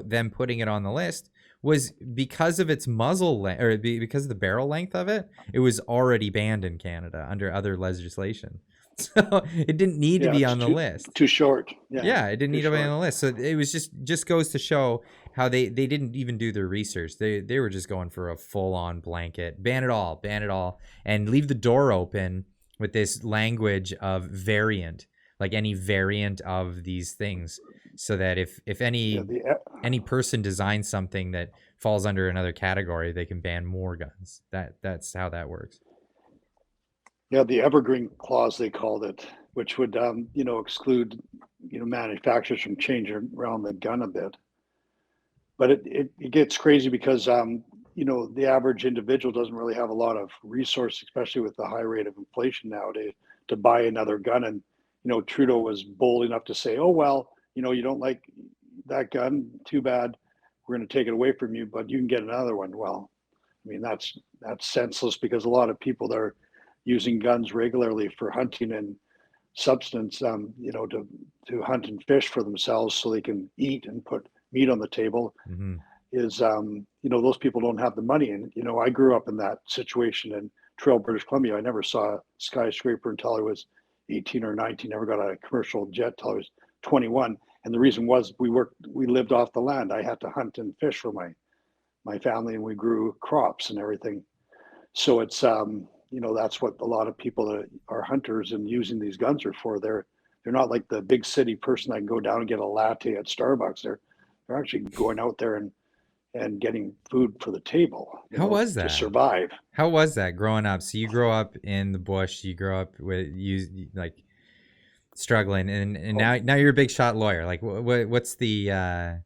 them putting it on the list was because of its muzzle length, or because of the barrel length of it. It was already banned in Canada under other legislation, so it didn't need to Yeah. be It's on the list. too short. Yeah. Yeah, it didn't Too need to be on short. the list. So it was just goes to show how they didn't even do their research. They were just going for a full on blanket, ban it all, and leave the door open with this language of variant, like any variant of these things, so that if Yeah. any person designs something that falls under another category, they can ban more guns. That's how that works. The evergreen clause, they called it, which would exclude manufacturers from changing around the gun a bit. But it gets crazy because the average individual doesn't really have a lot of resources, especially with the high rate of inflation nowadays, to buy another gun. And Trudeau was bold enough to say, "Oh well, you don't like that gun, too bad. We're going to take it away from you, but you can get another one." Well, I mean, that's senseless, because a lot of people that are using guns regularly for hunting and substance, to hunt and fish for themselves so they can eat and put meat on the table, Mm-hmm. is those people don't have the money. And I grew up in that situation in Trail, British Columbia. I never saw a skyscraper until I was 18 or 19. Never got a commercial jet till I was 21. And the reason was we lived off the land. I had to hunt and fish for my family, and we grew crops and everything. So it's that's what a lot of people that are hunters and using these guns are for. They're not like the big city person that can go down and get a latte at Starbucks. They're actually going out there and getting food for the table, How was to that? survive. How was that growing up? So you grow up in the bush. You grow up with you like struggling, and Oh, now you're a big shot lawyer. Like what's the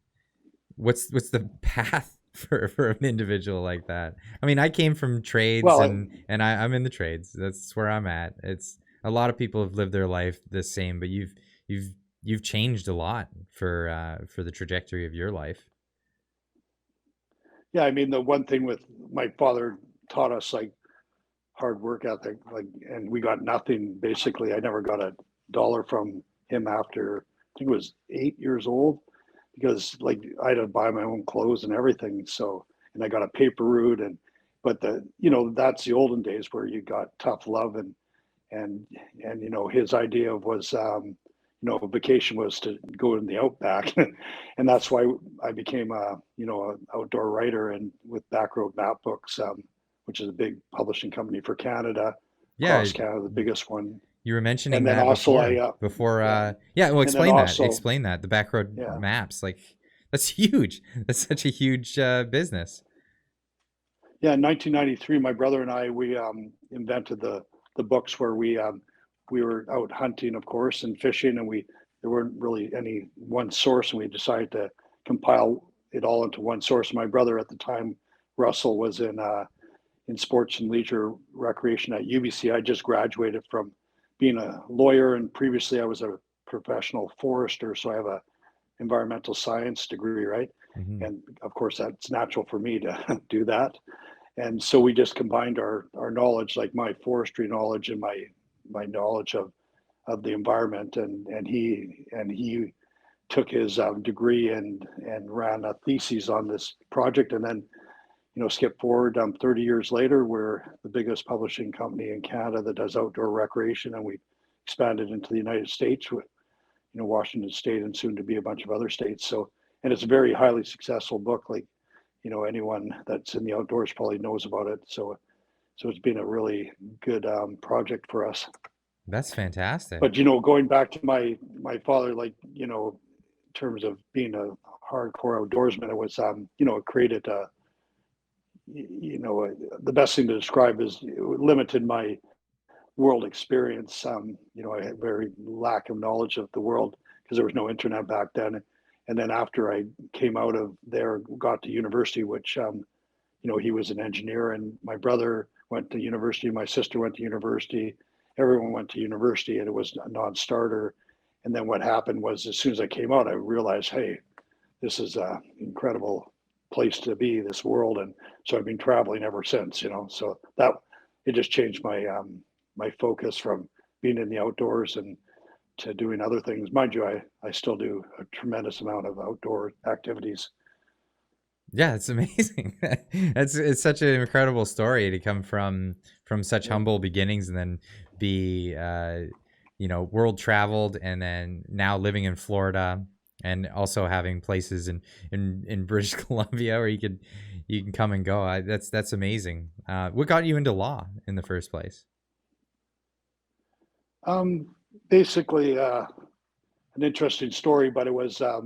what's the path for an individual like that? I mean, I came from trades, well, and I'm in the trades. That's where I'm at. It's a lot of people have lived their life the same, but you've changed a lot for the trajectory of your life. yeah. I mean, the one thing with my father taught us, like, hard work ethic, like, and we got nothing basically. I never got a dollar from him after, I think it was 8 years old, because like I had to buy my own clothes and everything. So, and I got a paper route, but that's the olden days where you got tough love, and his idea was vacation was to go in the outback, and that's why I became an outdoor writer, and with Backroad Map Books, which is a big publishing company for Canada, Yeah, across Canada, the biggest one. you were mentioning And then that also before yeah, yeah, well, and then also explain that, the backroad yeah, maps, like that's huge. That's such a huge business. yeah. In 1993, my brother and I, we invented the books where we were out hunting, of course, and fishing, and there weren't really any one source, and we decided to compile it all into one source. My brother at the time, Russell, was in sports and leisure recreation at UBC. I just graduated from being a lawyer, and previously I was a professional forester, so I have a environmental science degree, right? Hmm. and of course that's natural for me to do that. And so we just combined our knowledge, like my forestry knowledge and my knowledge of the environment, and he took his degree and ran a thesis on this project, and then skip forward 30 years later, we're the biggest publishing company in Canada that does outdoor recreation, and we expanded into the United States with Washington State and soon to be a bunch of other states. So, and it's a very highly successful book. Like anyone that's in the outdoors probably knows about it. So it's been a really good project for us. That's fantastic. But going back to my father, like in terms of being a hardcore outdoorsman, it was it created the best thing to describe is it limited my world experience. I had very lack of knowledge of the world because there was no internet back then. And then after I came out of there, got to university, which he was an engineer, and my brother went to university, my sister went to university, everyone went to university, and it was a non-starter. And then what happened was, as soon as I came out, I realized, hey, this is an incredible place to be, this world. And so I've been traveling ever since. So that it just changed my focus from being in the outdoors and to doing other things. Mind you, I still do a tremendous amount of outdoor activities. Yeah, it's amazing. It's such an incredible story to come from such Yeah. humble beginnings and then be world traveled, and then now living in Florida, and also having places in British Columbia where you can come and go. That's amazing. What got you into law in the first place? Basically, an interesting story, but it was, I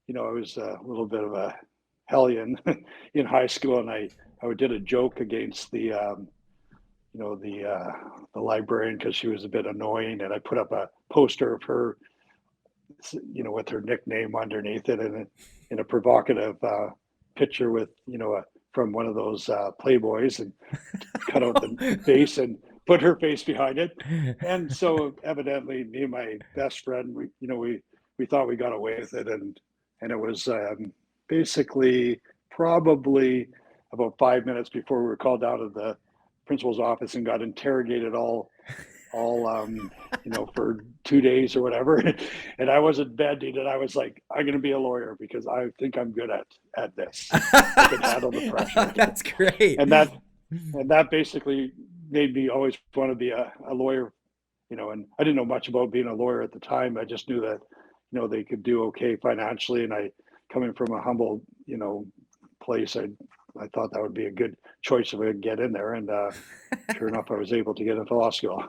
was a little bit of a hellion in high school, and I did a joke against the librarian because she was a bit annoying, and I put up a poster of her, with her nickname underneath it, and in a provocative picture with, from one of those Playboys, and cut out the face and put her face behind it. And so evidently, me and my best friend, we thought we got away with it, and it was basically probably about 5 minutes before we were called out of the principal's office and got interrogated all for 2 days or whatever. And I wasn't bending, and I was like, I'm going to be a lawyer because I think I'm good at this. I can handle the pressure. That's great. And that basically made me always want to be a lawyer, and I didn't know much about being a lawyer at the time. I just knew that, they could do okay financially. And coming from a humble, place, I thought that would be a good choice if I could get in there. And sure enough, I was able to get into law school.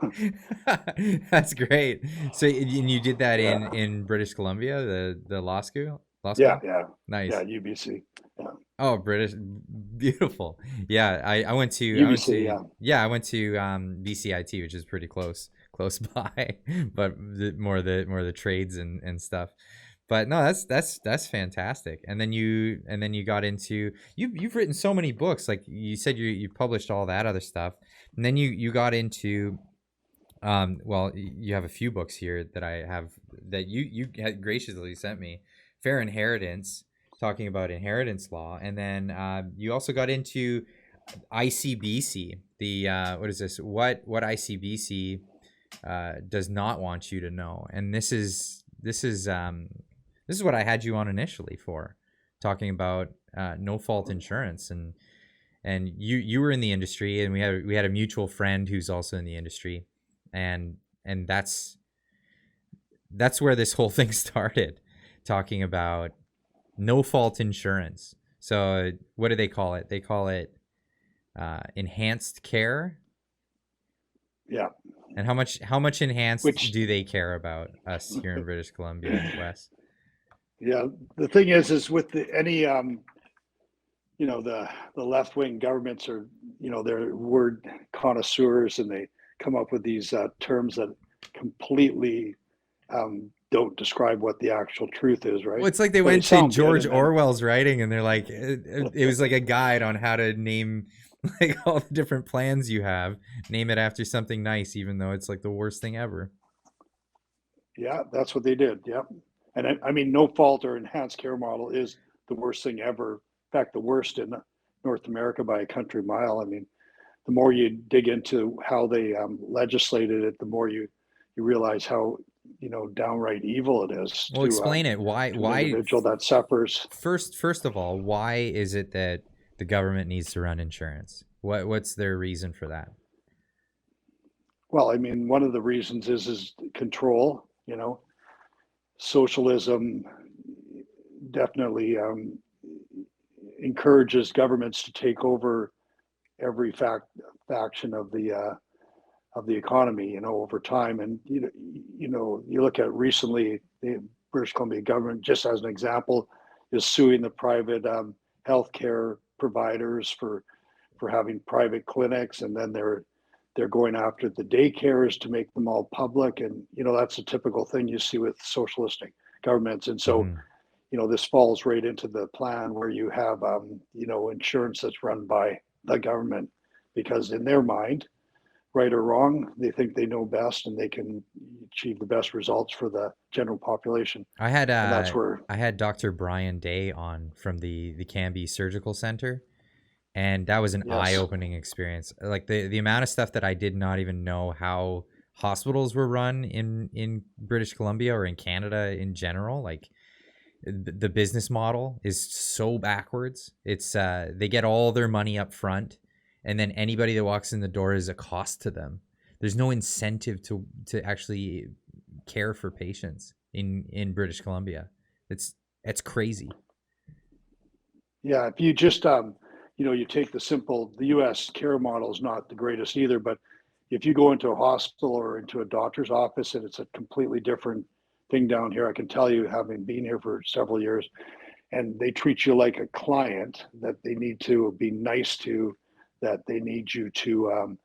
That's great. So, and you did that Yeah. in British Columbia, the law school? Law Yeah, school? yeah, Nice. yeah, UBC. Yeah. Oh, British, beautiful. Yeah, I went to UBC, I went to BCIT, which is pretty close by, but more the trades and stuff. But no, that's fantastic. And then you got into you've written so many books. Like you said, you published all that other stuff, and then you got into well, you have a few books here that I have that you had graciously sent me. Fair Inheritance, talking about inheritance law, and then you also got into ICBC. The what is this? What ICBC does not want you to know, and this is what I had you on initially for, talking about no fault insurance, and you were in the industry, and we had a mutual friend who's also in the industry, and that's where this whole thing started, talking about no fault insurance. So what do they call it? They call it enhanced care. yeah. And how much enhanced Which, do they care about us here in British Columbia, Wes? yeah, the thing is with any the left wing governments are, they're word connoisseurs, and they come up with these terms that completely don't describe what the actual truth is, right? Well, it's like they But went to sound good, George and then Orwell's writing, and they're like, it was like a guide on how to name like all the different plans you have. Name it after something nice, even though it's like the worst thing ever. yeah, that's what they did. Yep. And I mean, no fault or enhanced care model is the worst thing ever. In fact, the worst in North America by a country mile. I mean, the more you dig into how they legislated it, the more you realize how downright evil it is Well, explain it. to an individual that suffers. First of all, why is it that the government needs to run insurance? What's their reason for that? Well, I mean, one of the reasons is control. Socialism definitely encourages governments to take over every faction of the economy, over time. And you look at recently, the British Columbia government, just as an example, is suing the private healthcare providers for having private clinics, and then they're going after the daycares to make them all public. And that's a typical thing you see with socialistic governments. And so this falls right into the plan where you have insurance that's run by the government, because in their mind, right or wrong, they think they know best and they can achieve the best results for the general population. I had and that's where I had Dr. Brian Day on from the Canby Surgical Center, and that was an eye-opening experience. Like the amount of stuff that I did not even know how hospitals were run in British Columbia or in Canada in general. Like the business model is so backwards. It's they get all their money up front, and then anybody that walks in the door is a cost to them. There's no incentive to actually care for patients in British Columbia. It's crazy. Yeah, if you just you take the U.S. care model is not the greatest either, but if you go into a hospital or into a doctor's office, and it's a completely different thing down here, I can tell you, having been here for several years, and they treat you like a client that they need to be nice to, that they need you to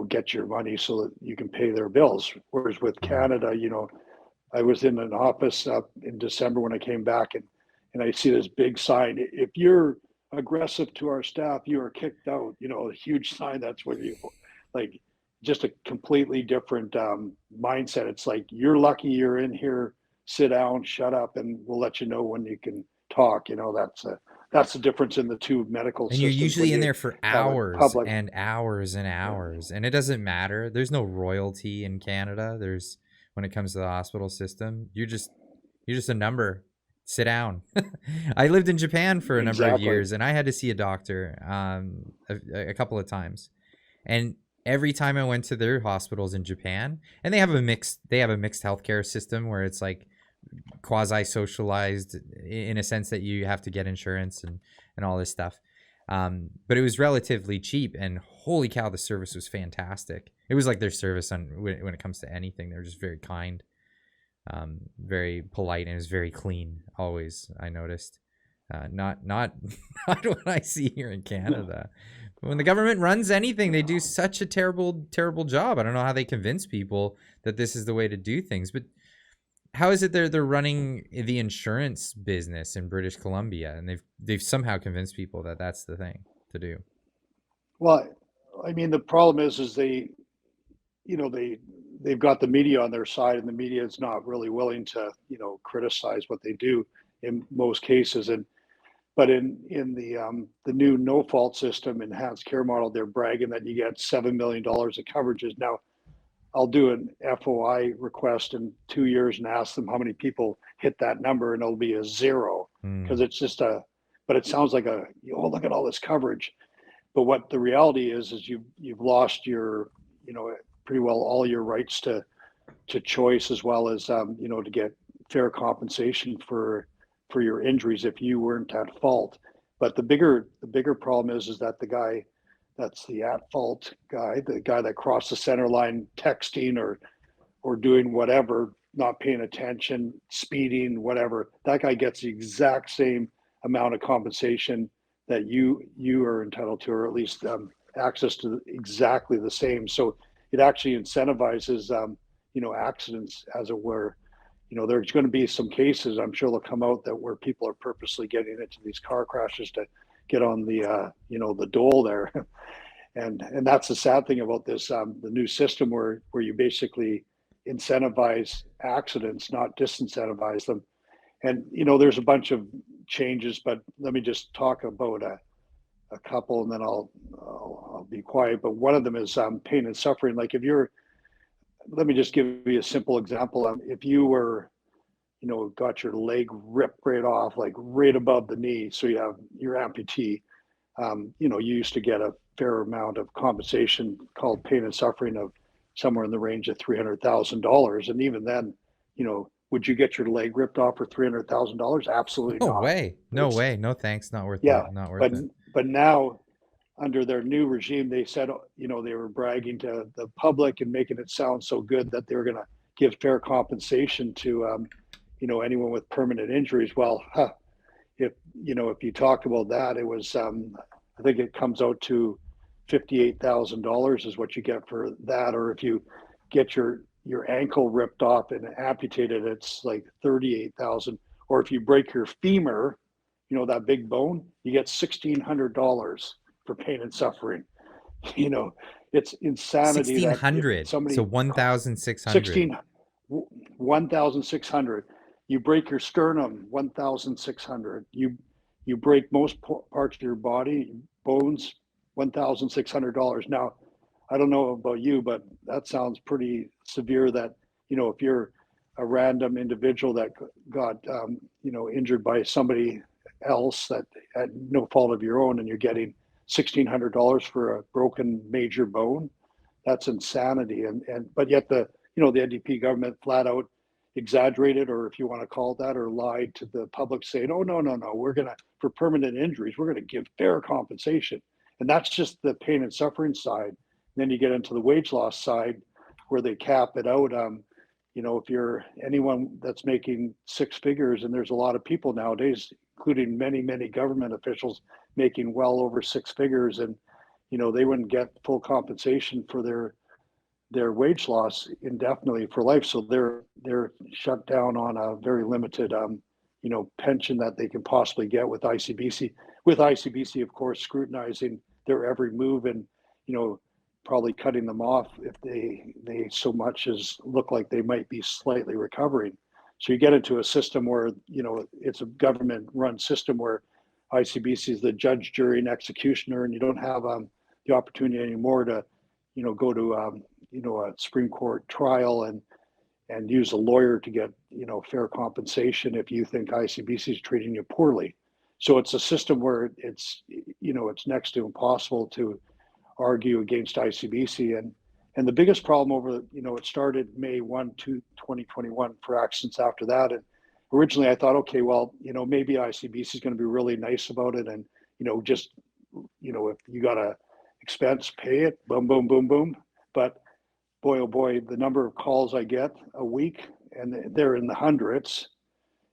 get your money so that you can pay their bills. Whereas with Canada, I was in an office in December when I came back, and I see this big sign: if you're aggressive to our staff, you are kicked out. A huge sign. That's what you like. Just a completely different mindset. It's like, you're lucky you're in here. Sit down, shut up, and we'll let you know when you can talk. That's the difference in the two medical systems. And you're usually in there for hours and hours and hours, and it doesn't matter. There's no royalty in Canada. When it comes to the hospital system, you're just a number. Sit down. I lived in Japan for a number of years, and I had to see a doctor a couple of times. And every time I went to their hospitals in Japan, and they have a mixed healthcare system where it's like quasi-socialized in a sense that you have to get insurance and all this stuff. But it was relatively cheap, and holy cow, the service was fantastic. It was like their service when it comes to anything. They're just very kind. Very polite, and it was very clean always. I noticed, not what I see here in Canada. When the government runs anything, they do such a terrible job. I don't know how they convince people that this is the way to do things. But how is it they're running the insurance business in British Columbia, and they've somehow convinced people that that's the thing to do? Well, I mean, the problem is they they've got the media on their side, and the media is not really willing to criticize what they do in most cases. But in the new no fault system enhanced care model, they're bragging that you get $7 million of coverages. Now, I'll do an FOI request in 2 years and ask them how many people hit that number, and it'll be a zero, because it's just but it sounds like look at all this coverage. But what the reality is you've lost your pretty well all your rights to choice, as well as to get fair compensation for your injuries if you weren't at fault. But the bigger problem is that the guy that's the at fault guy, the guy that crossed the center line texting or doing whatever, not paying attention, speeding, whatever, that guy gets the exact same amount of compensation that you are entitled to, or at least access to exactly the same. So it actually incentivizes accidents, as it were. There's going to be some cases, I'm sure they'll come out, that where people are purposely getting into these car crashes to get on the the dole there. and that's the sad thing about this the new system, where you basically incentivize accidents, not disincentivize them. And there's a bunch of changes, but let me just talk about a couple, and then I'll be quiet. But one of them is pain and suffering. Like if you're, let me just give you a simple example. If you were, got your leg ripped right off, like right above the knee, so you have your amputee. You used to get a fair amount of compensation called pain and suffering of somewhere in the range of $300,000, and even then, would you get your leg ripped off for $300,000? Absolutely No not. way. No way. No thanks. Not worth Yeah, it. Not worth but it. but now under their new regime, they said, they were bragging to the public and making it sound so good that they were going to give fair compensation to, anyone with permanent injuries. Well, if you talk about that, it was, I think it comes out to $58,000 is what you get for that. Or if you get your ankle ripped off and amputated, it's like 38,000. Or if you break your femur, that big bone, you get $1,600 for pain and suffering. It's insanity that if 1,600. So somebody 1,600. 16 1,600, you break your sternum, 1,600, you break most parts of your body, bones, $1,600. Now, I don't know about you, but that sounds pretty severe. That if you're a random individual that got injured by somebody else that had no fault of your own, and you're getting $1,600 for a broken major bone, that's insanity. And but yet the NDP government flat out exaggerated, or if you want to call it that, or lied to the public, saying, "Oh no, we're gonna, for permanent injuries, we're gonna give fair compensation," and that's just the pain and suffering side. And then you get into the wage loss side, where they cap it out. If you're anyone that's making six figures, and there's a lot of people nowadays, including many government officials, making well over six figures, and they wouldn't get full compensation for their wage loss indefinitely for life. So they're shut down on a very limited pension that they can possibly get with ICBC. With ICBC, of course, scrutinizing their every move, and probably cutting them off if they so much as look like they might be slightly recovering. So you get into a system where it's a government run system where ICBC is the judge, jury, and executioner, and you don't have the opportunity anymore to go to a Supreme Court trial and use a lawyer to get fair compensation if you think ICBC is treating you poorly. So it's a system where it's next to impossible to argue against ICBC. And the biggest problem over, it started May 1, 2021 for actions after that. And originally I thought, okay, well, maybe ICBC is going to be really nice about it. And, just, if you got a expense, pay it, boom, boom, boom, boom. But boy, oh boy, the number of calls I get a week, and they're in the hundreds,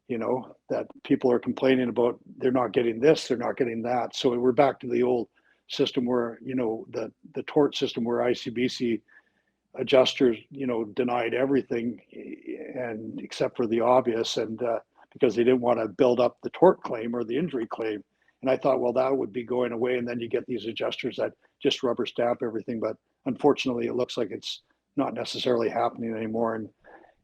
that people are complaining about, they're not getting this, they're not getting that. So we're back to the old system where, the tort system where ICBC adjusters, denied everything, and except for the obvious, and because they didn't want to build up the tort claim or the injury claim. And I thought, well, that would be going away, and then you get these adjusters that just rubber stamp everything. But unfortunately, it looks like it's not necessarily happening anymore.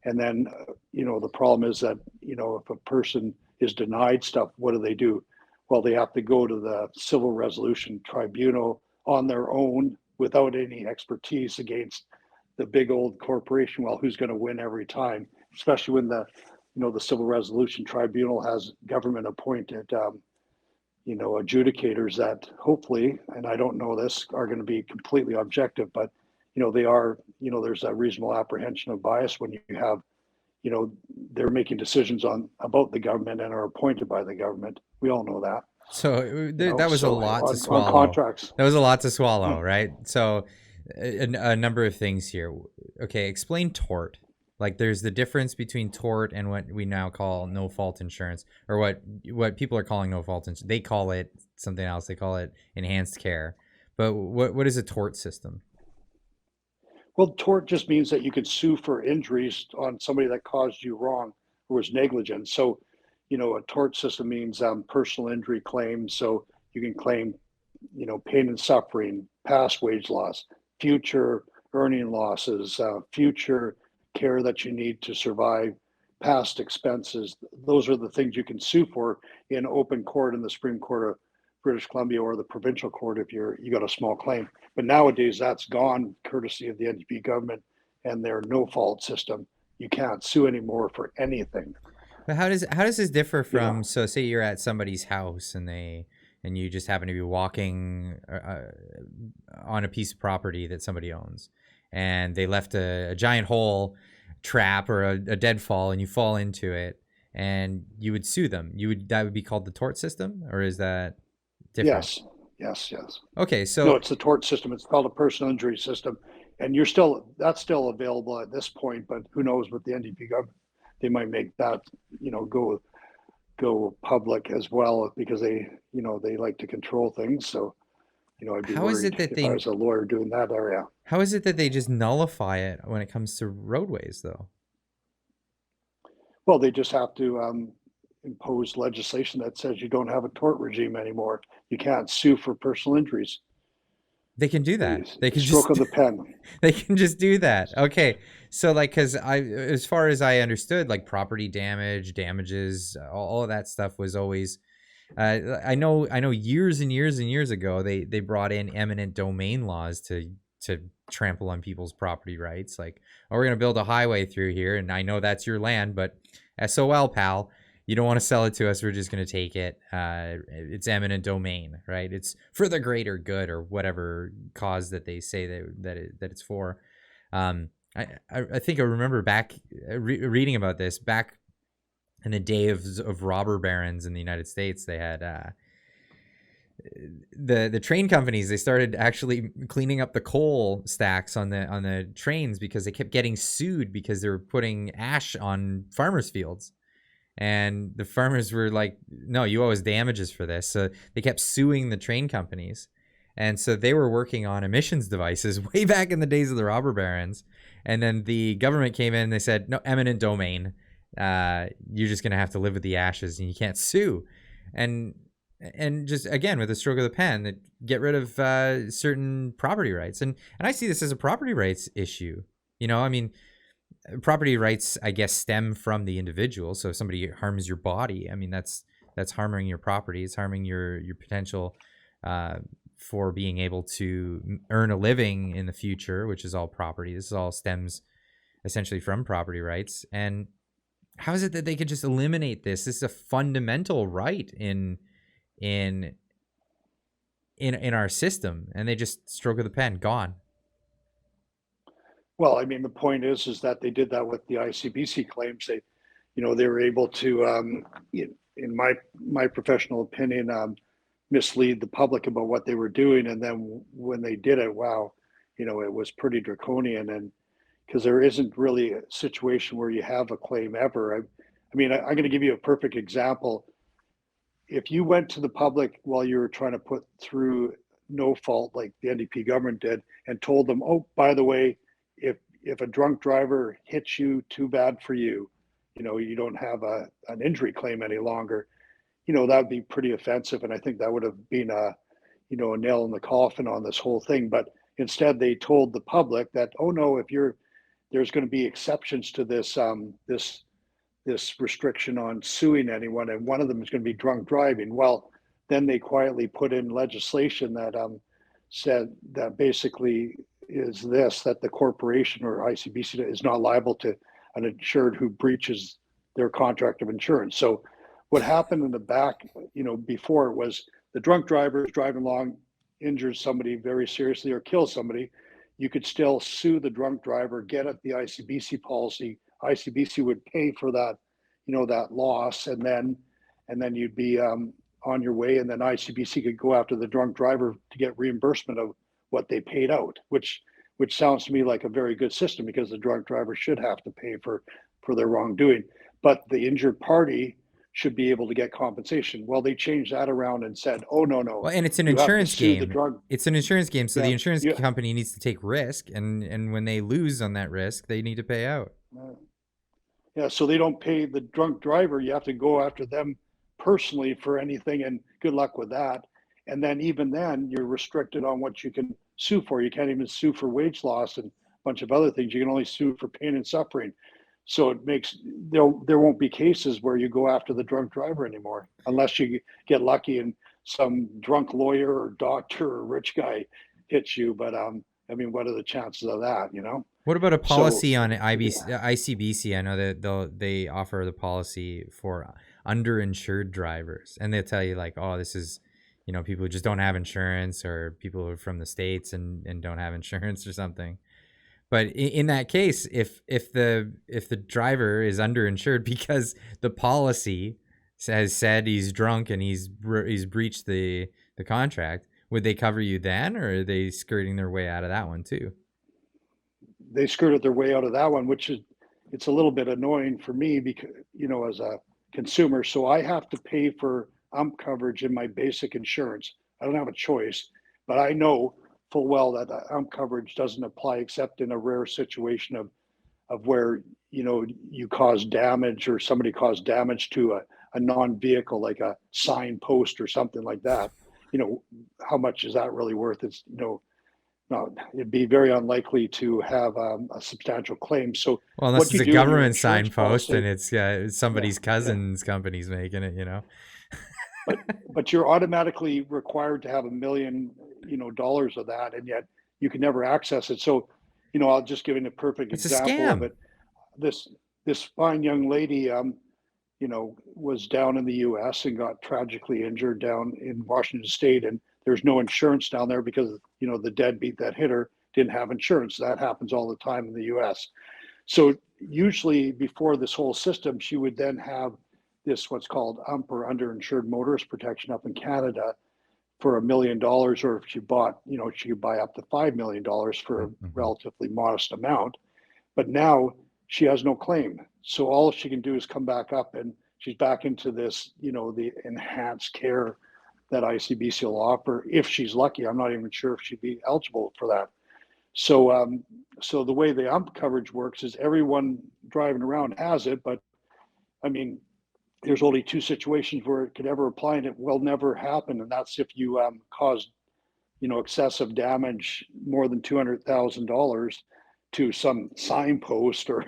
And then, the problem is that, if a person is denied stuff, what do? Well, they have to go to the Civil Resolution Tribunal on their own without any expertise against the big old corporation. Well, who's going to win every time? Especially when the Civil Resolution Tribunal has government appointed, adjudicators that hopefully, and I don't know this, are going to be completely objective, but they are, there's a reasonable apprehension of bias when you have, they're making decisions about the government and are appointed by the government. We all know that. So that was a lot to on swallow. contracts. That was a lot to swallow, right? So a number of things here. Okay, explain tort. Like there's the difference between tort and what we now call no fault insurance, or what people are calling no fault insurance. They call it something else. They call it enhanced care. But what is a tort system? Well, tort just means that you could sue for injuries on somebody that caused you wrong or was negligent. So, a tort system means personal injury claims. So you can claim, pain and suffering, past wage loss, future earning losses, future care that you need to survive, past expenses. Those are the things you can sue for in open court in the Supreme Court of British Columbia or the provincial court if you got a small claim. But nowadays that's gone, courtesy of the NDP government and their no fault system. You can't sue anymore for anything. But how does this differ You know, from, so say you're at somebody's house and you just happen to be walking on a piece of property that somebody owns, and they left a giant hole trap or a deadfall, and you fall into it, and you would sue them. That would be called the tort system, or is that different? yes. Okay, No, so it's the tort system. It's called a personal injury system, and that's still available at this point. But who knows with the NDP government, they might make that go public as well because they like to control things. So I'd be how is worried it that if I was a lawyer doing that area. how is it that they just nullify it when it comes to roadways, though? Well, they just have to impose legislation that says you don't have a tort regime anymore. You can't sue for personal injuries. They can do that. They can Stroke just of the pen. they can just do that. Okay. So like, cause as far as I understood, like property damages, all of that stuff was always, I know years and years and years ago, they brought in eminent domain laws to trample on people's property rights. Like, oh, we're going to build a highway through here. And I know that's your land, but SOL, pal, you don't want to sell it to us. We're just going to take it. It's eminent domain, right? It's for the greater good or whatever cause that they say that it's for. I think I remember back reading about this back in the day of robber barons in the United States. They had the train companies. They started actually cleaning up the coal stacks on the trains because they kept getting sued because they were putting ash on farmers' fields. And the farmers were like, no, you owe us damages for this. So they kept suing the train companies. And so they were working on emissions devices way back in the days of the robber barons. And then the government came in and they said, no, eminent domain. You're just going to have to live with the ashes and you can't sue. And just, again, with a stroke of the pen, that get rid of certain property rights. And I see this as a property rights issue. I mean, property rights, I guess, stem from the individual. So if somebody harms your body, I mean, that's harming your property. It's harming your potential for being able to earn a living in the future, which is all property. This all stems essentially from property rights. And how is it that they could just eliminate this? This is a fundamental right in our system, and they just stroke of the pen, gone. Well, I mean, the point is that they did that with the ICBC claims. They were able to, in my professional opinion, mislead the public about what they were doing. And then when they did it, wow, it was pretty draconian. And because there isn't really a situation where you have a claim ever. I mean, I'm going to give you a perfect example. If you went to the public while you were trying to put through no fault, like the NDP government did, and told them, oh, by the way, if a drunk driver hits you, too bad for you. You don't have an injury claim any longer. That would be pretty offensive, and I think that would have been a nail in the coffin on this whole thing. But instead, they told the public that, oh no, there's going to be exceptions to this this restriction on suing anyone, and one of them is going to be drunk driving. Well, then they quietly put in legislation that said that basically is that the corporation or ICBC is not liable to an insured who breaches their contract of insurance. So what happened in the back, before, was the drunk driver is driving along, injures somebody very seriously or kills somebody. You could still sue the drunk driver, get at the ICBC policy. ICBC would pay for that, that loss, and then you'd be on your way, and then ICBC could go after the drunk driver to get reimbursement of what they paid out, which sounds to me like a very good system, because the drunk driver should have to pay for their wrongdoing, but the injured party should be able to get compensation. Well, they changed that around and said, oh no. Well, and it's an insurance game. It's an insurance game, so Yeah, the insurance company needs to take risk, and when they lose on that risk, they need to pay out. Yeah, so they don't pay the drunk driver. You have to go after them personally for anything, and good luck with that. And then even then, you're restricted on what you can sue for. You can't even sue for wage loss and a bunch of other things. You can only sue for pain and suffering. So it makes there won't be cases where you go after the drunk driver anymore, unless you get lucky and some drunk lawyer or doctor or rich guy hits you. But I mean, what are the chances of that? You know. What about a So policy on yeah, ICBC? I know that they offer the policy for underinsured drivers, and they tell you like, oh, this is, people who just don't have insurance, or people who are from the States and don't have insurance or something. But in that case, if the driver is underinsured because the policy has said he's drunk and he's breached the contract, would they cover you then, or are they skirting their way out of that one too? they skirted their way out of that one, which is it's a little bit annoying for me because as a consumer, so I have to pay for coverage in my basic insurance. I don't have a choice, but I know full well that coverage doesn't apply except in a rare situation of where you cause damage or somebody caused damage to a non-vehicle like a signpost or something like that. How much is that really worth? It's no, it'd be very unlikely to have a substantial claim. So Well, unless what it's you a do in your government insurance signpost and policy, it's yeah, somebody's yeah, cousin's company's making it. but you're automatically required to have $1 million dollars of that, and yet you can never access it. So I'll just give you a perfect It's a example of scam. it. This fine young lady was down in the US and got tragically injured down in Washington State. And there's no insurance down there because, the deadbeat that hit her didn't have insurance. That happens all the time in the US. So usually before this whole system, she would then have this what's called or underinsured motorist protection up in Canada for $1 million, or if she bought, she could buy up to $5 million for a Mm-hmm. relatively modest amount. But now she has no claim. So all she can do is come back up and she's back into this, the enhanced care that ICBC will offer if she's lucky. I'm not even sure if she'd be eligible for that. So, so the way the coverage works is everyone driving around has it, but I mean, there's only two situations where it could ever apply, and it will never happen, and that's if you cause excessive damage more than $200,000 to some signpost or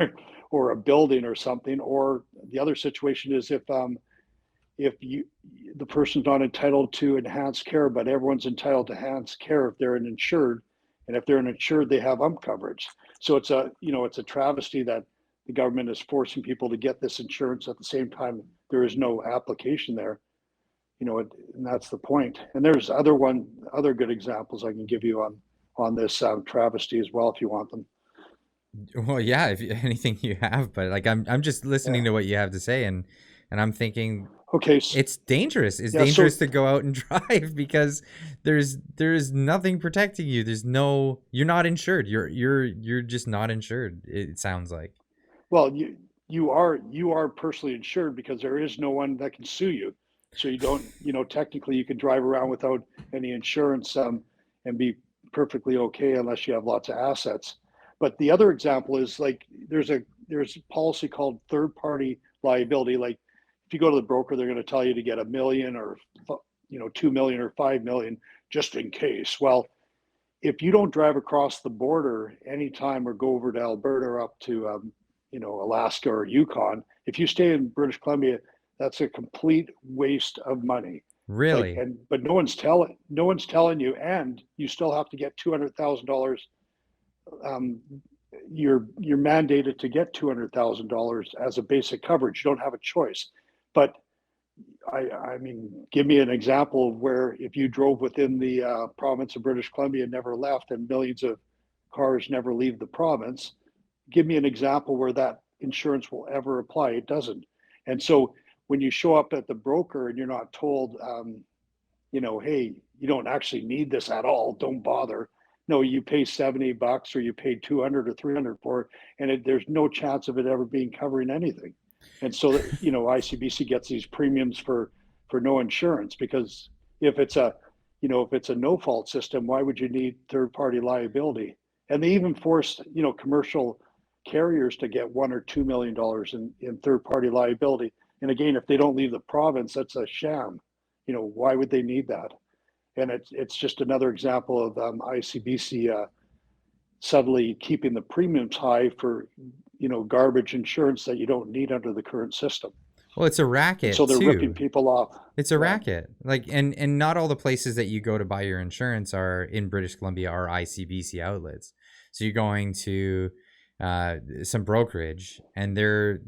or a building or something. Or the other situation is if the person's not entitled to enhanced care, but everyone's entitled to enhanced care if they're an insured, and if they're an insured, they have coverage. So it's a travesty that the government is forcing people to get this insurance at the same time there is no application there. And that's the point. And there's other good examples I can give you on this travesty as well if you want them. Well, yeah, if anything you have, but like I'm just listening Yeah. to what you have to say, and I'm thinking Okay. it's dangerous. It's Yeah. dangerous So to go out and drive because there's nothing protecting you. You're not insured. You're just not insured. It sounds like. well, you are personally insured because there is no one that can sue you. So you don't technically you can drive around without any insurance and be perfectly okay unless you have lots of assets. But the other example is like there's a policy called third party liability. Like if you go to the broker, they're going to tell you to get $1 million or 2 million or 5 million just in case. Well, if you don't drive across the border anytime or go over to Alberta or up to Alaska or Yukon, if you stay in British Columbia, that's a complete waste of money. Really? But no one's telling you, and you still have to get $200,000. Um, you're mandated to get $200,000 as a basic coverage. You don't have a choice. But I mean, give me an example of where if you drove within the province of British Columbia and never left, and millions of cars never leave the province. Give me an example where that insurance will ever apply. It doesn't. And so when you show up at the broker and you're not told, hey, you don't actually need this at all, don't bother. No, you pay $70 or you pay 200 or 300 for it, and there's no chance of it ever being covering anything. And so ICBC gets these premiums for no insurance because if it's a no fault system, why would you need third party liability? And they even force commercial carriers to get $1 or $2 million in third party liability. And again, if they don't leave the province, that's a sham. Why would they need that? And it's just another example of ICBC suddenly keeping the premiums high for, garbage insurance that you don't need under the current system. Well, it's a And so racket they're ripping too. people off. It's a Yeah. racket. Like, and not all the places that you go to buy your insurance are in British Columbia are ICBC outlets. So you're going to some brokerage, and they're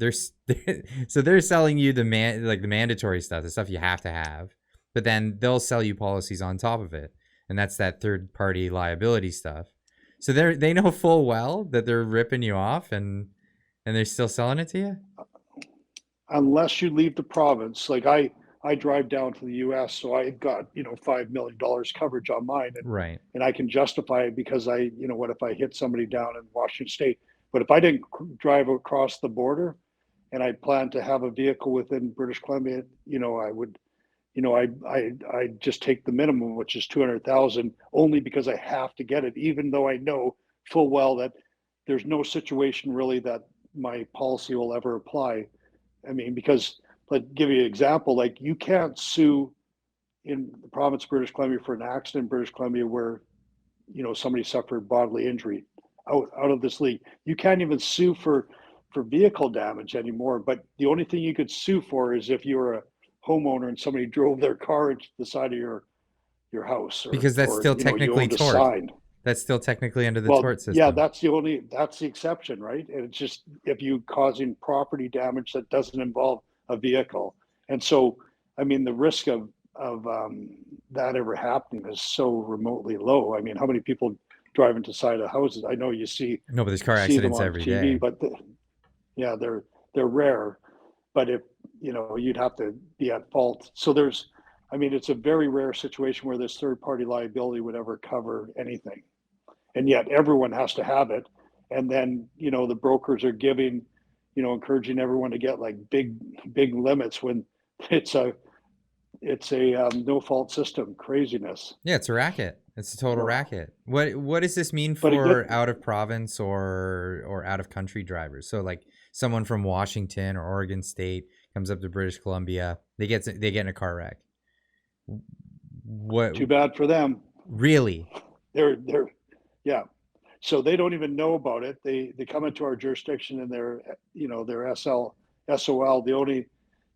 so they're selling you the mandatory stuff, the stuff you have to have, but then they'll sell you policies on top of it, and that's that third party liability stuff. So they know full well that they're ripping you off, and they're still selling it to you. Unless you leave the province, like I drive down to the US, so I got, $5 million coverage on mine, Right. and I can justify it because what if I hit somebody down in Washington State? But if I didn't drive across the border and I plan to have a vehicle within British Columbia, I would, I just take the minimum, which is 200,000, only because I have to get it, even though I know full well that there's no situation really that my policy will ever apply. I mean, because like give you an example, like you can't sue in the province of British Columbia for an accident in British Columbia where, somebody suffered bodily injury out of this league. You can't even sue for vehicle damage anymore. But the only thing you could sue for is if you were a homeowner and somebody drove their car into the side of your house, Because that's still you technically owned a tort. sign. That's still technically under the Well, tort system. yeah, that's the exception, right? And it's just if you causing property damage that doesn't involve a vehicle. And so, I mean, the risk of that ever happening is so remotely low. I mean, how many people drive into side of houses? I know you see No, but there's car them accidents on every TV, day. but yeah, they're rare. But if you'd have to be at fault. So it's a very rare situation where this third party liability would ever cover anything. And yet everyone has to have it. And then, the brokers are giving, encouraging everyone to get like big limits when it's a no fault system. Craziness. Yeah, it's a racket. It's a total racket. What does this mean But for out of province or out of country drivers? So like someone from Washington or Oregon State comes up to British Columbia, they get in a car wreck. What? Too bad for them. Really? They're yeah. So they don't even know about it. They come into our jurisdiction and they're SOL. The only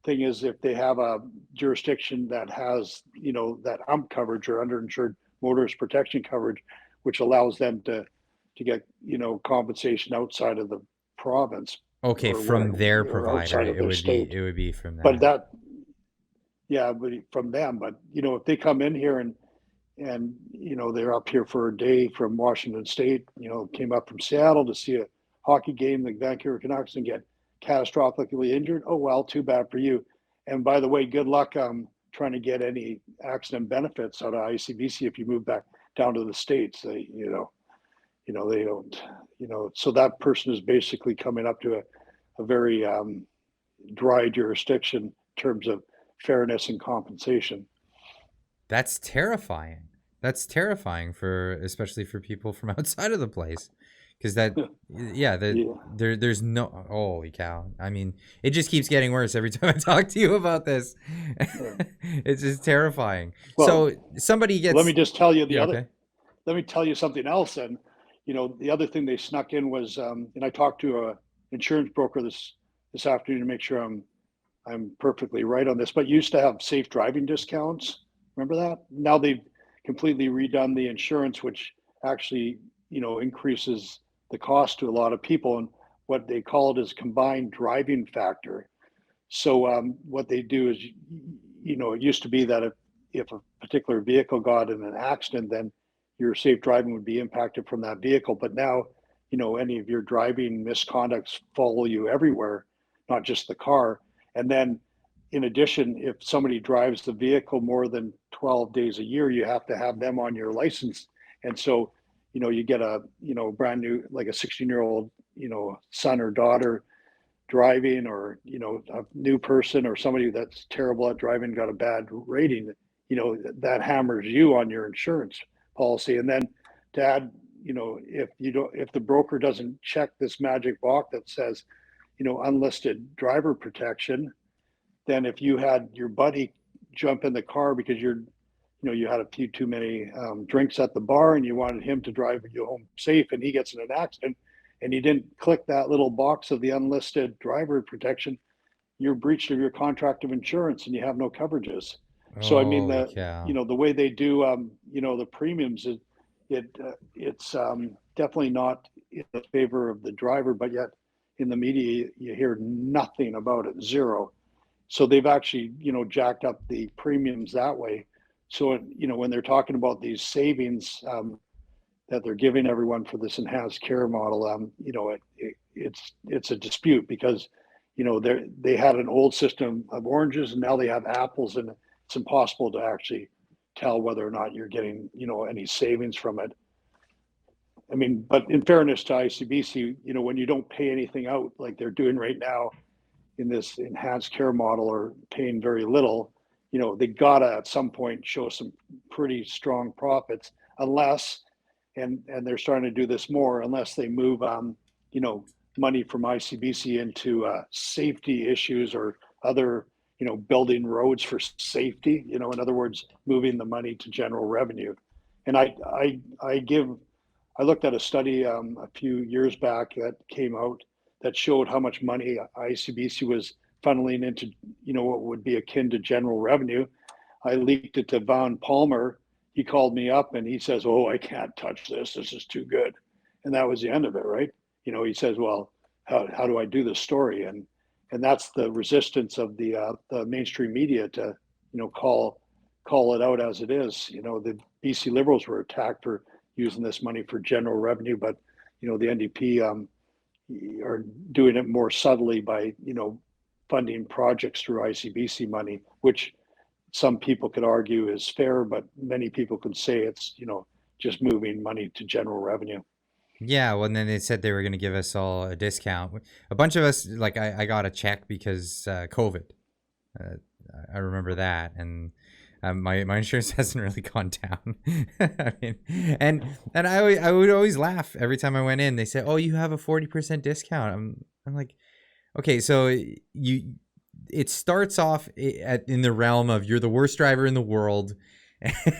thing is if they have a jurisdiction that has, that hump coverage or underinsured motorist protection coverage, which allows them to get, compensation outside of the province. Okay, from their provider, it would be from that. that. But from them. But if they come in here and they're up here for a day from Washington State, came up from Seattle to see a hockey game, the Vancouver Canucks, and get catastrophically injured. Oh, well, too bad for you. And by the way, good luck trying to get any accident benefits out of ICBC if you move back down to the States. They don't, so that person is basically coming up to a very dry jurisdiction in terms of fairness and compensation. That's terrifying. That's terrifying especially for people from outside of the place, because there's no, holy cow. I mean, it just keeps getting worse every time I talk to you about this. It's just terrifying. Well, so somebody gets. Let me just tell you okay. Let me tell you something else. And the other thing they snuck in was, and I talked to a insurance broker this afternoon to make sure I'm perfectly right on this, but used to have safe driving discounts. Remember that? Now they've completely redone the insurance, which actually, increases the cost to a lot of people. And what they call it is combined driving factor. So what they do is, it used to be that if a particular vehicle got in an accident, then your safe driving would be impacted from that vehicle. But now, any of your driving misconducts follow you everywhere, not just the car. And then in addition, if somebody drives the vehicle more than 12 days a year, you have to have them on your license. And so, you get a, brand new, like a 16-year-old, son or daughter driving, or, a new person or somebody that's terrible at driving, got a bad rating, that hammers you on your insurance policy. And then to add, if the broker doesn't check this magic box that says, unlisted driver protection, then if you had your buddy jump in the car because you're you had a few too many drinks at the bar and you wanted him to drive you home safe, and he gets in an accident and you didn't click that little box of the unlisted driver protection, you're breached of your contract of insurance and you have no coverages. So I mean, Holy cow. the way they do the premiums, it's definitely not in the favor of the driver, but yet in the media you hear nothing about it, zero. So they've actually jacked up the premiums that way. So when they're talking about these savings that they're giving everyone for this enhanced care model, it's a dispute because they had an old system of oranges and now they have apples, and it's impossible to actually tell whether or not you're getting any savings from it. I mean, but in fairness to ICBC, when you don't pay anything out like they're doing right now in this enhanced care model, or paying very little, they gotta at some point show some pretty strong profits, unless, and they're starting to do this more, unless they move money from ICBC into safety issues or other, building roads for safety, in other words, moving the money to general revenue. And I looked at a study a few years back that came out that showed how much money ICBC was funneling into, what would be akin to general revenue. I leaked it to Von Palmer. He called me up and he says, "Oh, I can't touch this. This is too good." And that was the end of it, right? He says, "Well, how do I do this story?" And that's the resistance of the mainstream media to, call it out as it is. The BC Liberals were attacked for using this money for general revenue, but the NDP are doing it more subtly by funding projects through ICBC money, which some people could argue is fair, but many people could say it's just moving money to general revenue. Yeah, well, and then they said they were going to give us all a discount. A bunch of us, like I got a check because COVID. I remember that, and my insurance hasn't really gone down. I mean, and I would always laugh every time I went in. They said, "Oh, you have a 40% discount." I'm like, okay, so it starts off in the realm of you're the worst driver in the world.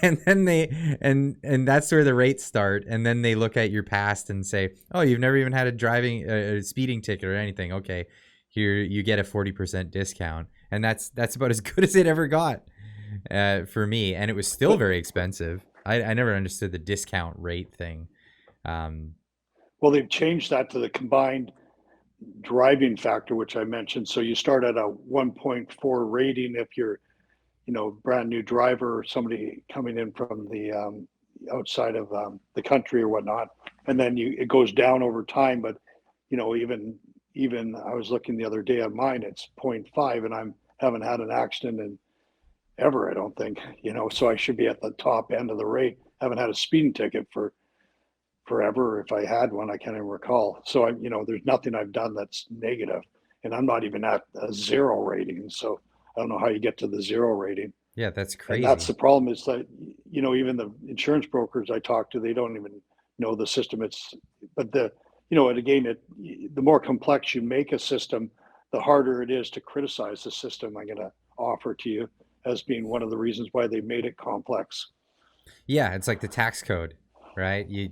And then and that's where the rates start, and then they look at your past and say, "Oh, you've never even had a speeding ticket or anything. Okay, here you get a 40% discount," and that's about as good as it ever got for me, and it was still very expensive. I never understood the discount rate thing. Well, they've changed that to the combined driving factor, which I mentioned. So you start at a 1.4 rating if you're brand new driver or somebody coming in from the outside of the country or whatnot, and then it goes down over time. But even I was looking the other day at mine, it's 0.5, and I haven't had an accident in ever, I don't think. So I should be at the top end of the rate. Haven't had a speeding ticket for forever. If I had one, I can't even recall. So there's nothing I've done that's negative, and I'm not even at a zero rating. So I don't know how you get to the zero rating. Yeah, that's crazy. And that's the problem, is that, even the insurance brokers I talk to, they don't even know the system. But and again, the more complex you make a system, the harder it is to criticize the system. I'm going to offer to you as being one of the reasons why they made it complex. Yeah, it's like the tax code, right? You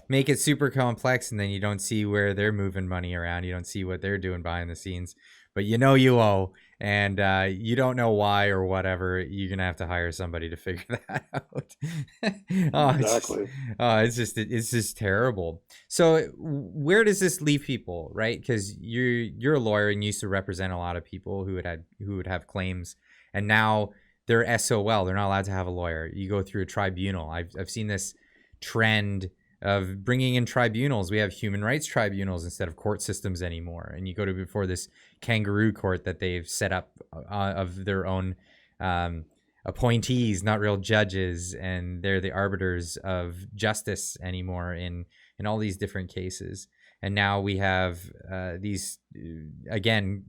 make it super complex, and then you don't see where they're moving money around. You don't see what they're doing behind the scenes, but you owe, and you don't know why or whatever. You're gonna have to hire somebody to figure that out. Exactly. It's just terrible. So where does this leave people, right? Because you're a lawyer and used to represent a lot of people who would have claims, and now they're SOL. They're not allowed to have a lawyer. You go through a tribunal. I've seen this trend of bringing in tribunals. We have human rights tribunals instead of court systems anymore. And you go to before this kangaroo court that they've set up of their own appointees, not real judges, and they're the arbiters of justice anymore in all these different cases. And now we have these, again,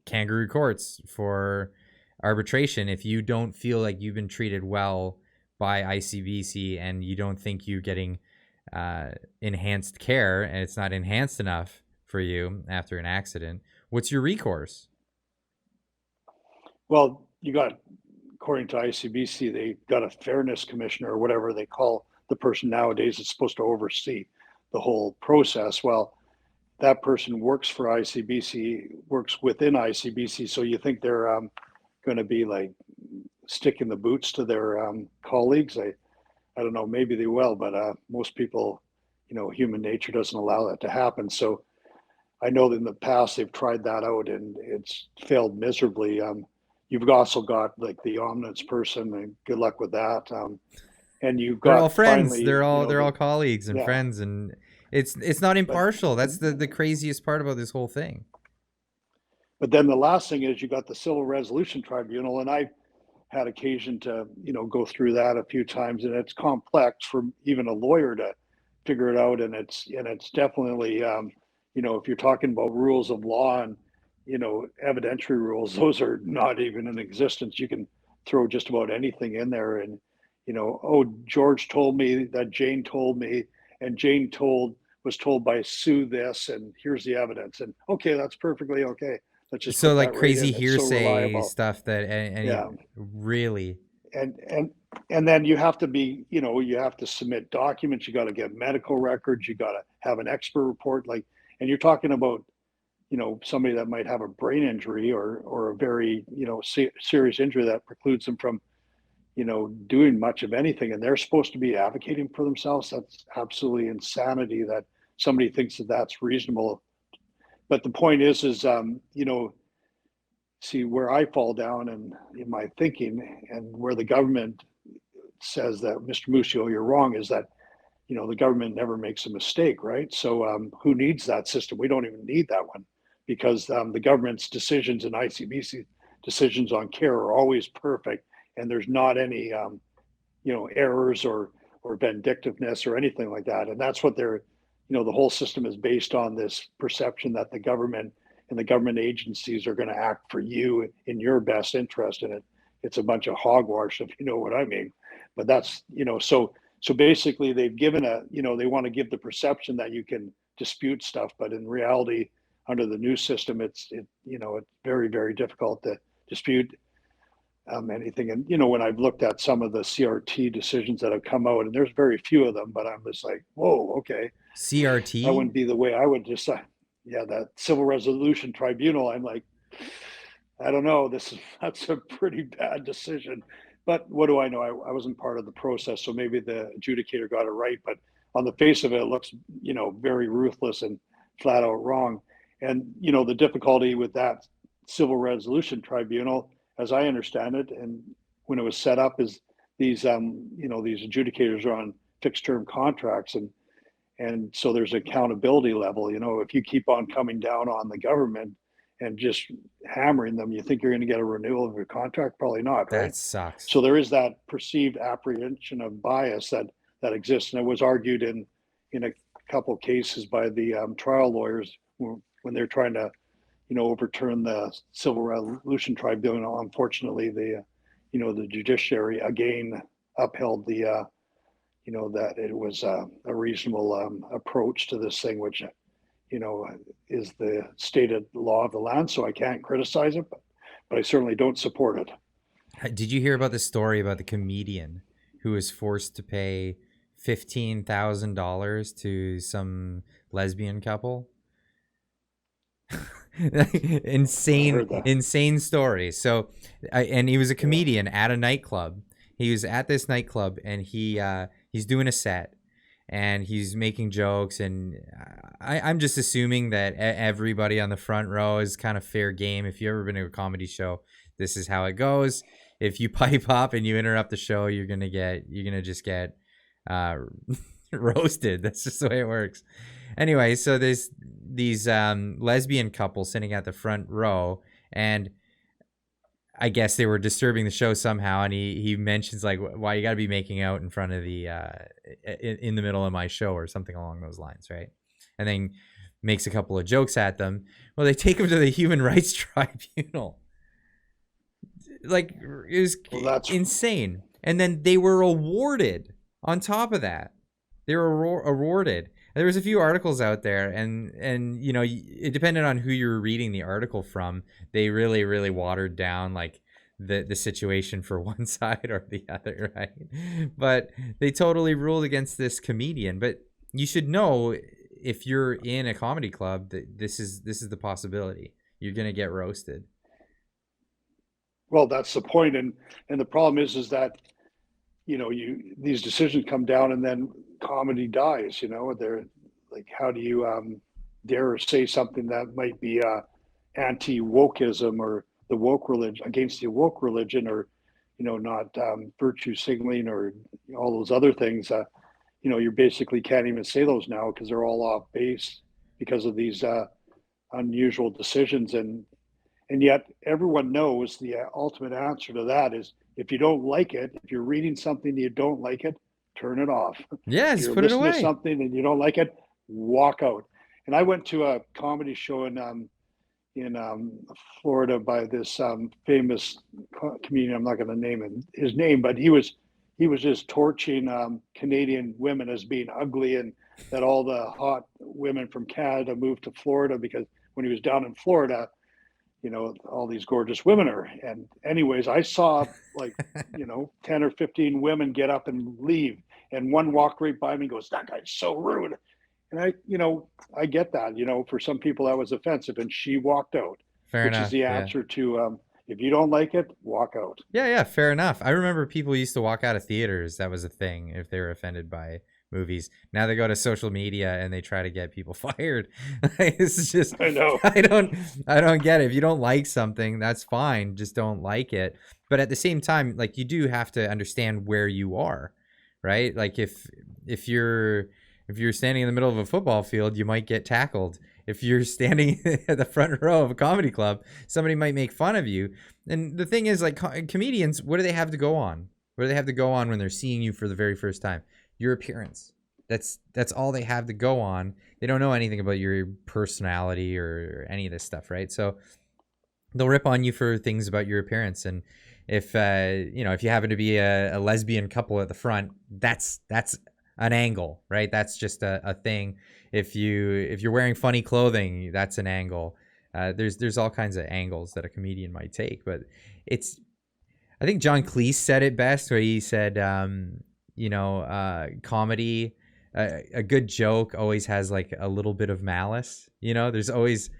kangaroo courts for arbitration. If you don't feel like you've been treated well by ICBC and you don't think you're getting enhanced care, and it's not enhanced enough for you after an accident, what's your recourse? Well, you got according to ICBC, they got a fairness commissioner or whatever they call the person nowadays that's supposed to oversee the whole process. Well, that person works for ICBC, works within ICBC. So you think they're going to be like sticking the boots to their colleagues? I don't know, maybe they will, but most people, human nature doesn't allow that to happen. So I know that in the past they've tried that out and it's failed miserably. You've also got like the ombuds person, and good luck with that. And you've got They're all friends. finally, They're all colleagues and yeah, friends, and it's not impartial. That's the craziest part about this whole thing. but then the last thing is you got the Civil Resolution Tribunal, and I had occasion to go through that a few times, and it's complex for even a lawyer to figure it out, and it's definitely if you're talking about rules of law and evidentiary rules, those are not even in existence. You can throw just about anything in there, and oh, George told me that Jane told me, and Jane was told by Sue this, and here's the evidence, and okay, that's perfectly okay. Let's just So put like that right crazy in. It's so hearsay reliable. stuff that Yeah. really. And then you have to be, you have to submit documents. You got to get medical records. You got to have an expert report. And you're talking about, somebody that might have a brain injury or a very, serious injury that precludes them from, doing much of anything. And they're supposed to be advocating for themselves. That's absolutely insanity that somebody thinks that that's reasonable. But the point is, see where I fall down in my thinking, and where the government says that, Mr. Mussio, you're wrong, is that the government never makes a mistake, right? So who needs that system? We don't even need that one, because the government's decisions and ICBC decisions on care are always perfect, and there's not any errors or vindictiveness or anything like that. And that's what they're the whole system is based on, this perception that the government and the government agencies are going to act for you in your best interest. And it's a bunch of hogwash, if you know what I mean. But that's, so basically they've given they want to give the perception that you can dispute stuff, but in reality, under the new system, it's very, very difficult to dispute anything. And, when I've looked at some of the CRT decisions that have come out, and there's very few of them, but I'm just like, whoa, okay. CRT? That wouldn't be the way I would decide. Yeah, that Civil Resolution Tribunal, I'm like, I don't know, that's a pretty bad decision. But what do I know? I wasn't part of the process, so maybe the adjudicator got it right. But on the face of it, it looks, very ruthless and flat out wrong. And, the difficulty with that Civil Resolution Tribunal, as I understand it, and when it was set up, is these, these adjudicators are on fixed term contracts, and so there's accountability level. If you keep on coming down on the government and just hammering them, you think you're going to get a renewal of your contract? Probably not, right? That sucks. So there is that perceived apprehension of bias that exists, and it was argued in a couple cases by the trial lawyers when they're trying to, overturn the Civil Resolution Tribunal. Unfortunately, the judiciary again upheld the that it was a reasonable approach to this thing, which is the stated law of the land. So I can't criticize it, but I certainly don't support it. Did you hear about the story about the comedian who was forced to pay $15,000 to some lesbian couple? Insane story. So, and he was a comedian at a nightclub. He was at this nightclub, and he's doing a set, and he's making jokes, and I'm just assuming that everybody on the front row is kind of fair game. If you've ever been to a comedy show, this is how it goes. If you pipe up and you interrupt the show, you're gonna just get roasted. That's just the way it works. Anyway, so there's these lesbian couples sitting at the front row, and I guess they were disturbing the show somehow, and he mentions like, why you got to be making out in front of the in the middle of my show or something along those lines, right? And then makes a couple of jokes at them. Well, they take him to the Human Rights Tribunal. Like, it was insane. And then they were awarded on top of that. They were awarded. There was a few articles out there, and it depended on who you were reading the article from. They really, really watered down like the situation for one side or the other, right? But they totally ruled against this comedian. But you should know, if you're in a comedy club, that this is the possibility. You're gonna get roasted. Well, that's the point, and the problem is that these decisions come down, and then comedy dies. They're like, how do you dare say something that might be anti-wokeism or the woke religion, against the woke religion, or not virtue signaling, or all those other things. You basically can't even say those now because they're all off base because of these unusual decisions, and yet everyone knows the ultimate answer to that is, if you don't like it, if you're reading something and you don't like it, turn it off. Yeah, If just you're put it listening to away. something and you don't like it, walk out. And I went to a comedy show in Florida by this famous comedian. I'm not going to name his name, but he was just torching Canadian women as being ugly, and that all the hot women from Canada moved to Florida because when he was down in Florida, all these gorgeous women are. And anyways, I saw like 10 or 15 women get up and leave, and one walked right by me and goes, "That guy's so rude." And I get that, for some people that was offensive, and she walked out, Fair which is enough. the Yeah. answer to, if you don't like it, walk out. Yeah, fair enough. I remember people used to walk out of theaters. That was a thing if they were offended by movies. Now they go to social media and they try to get people fired. It's just, I know. I don't get it. If you don't like something, that's fine. Just don't like it. But at the same time, like, you do have to understand where you are, right? Like, if you're standing in the middle of a football field, you might get tackled. If you're standing at the front row of a comedy club, somebody might make fun of you. And the thing is, like, comedians, what do they have to go on? What do they have to go on when they're seeing you for the very first time? Your appearance. That's all they have to go on. They don't know anything about your personality or any of this stuff, right? So they'll rip on you for things about your appearance. And if if you happen to be a lesbian couple at the front, that's an angle, right? That's just a thing. If you're wearing funny clothing, that's an angle. There's all kinds of angles that a comedian might take, but I think John Cleese said it best, where he said, comedy, a good joke always has like a little bit of malice. It's always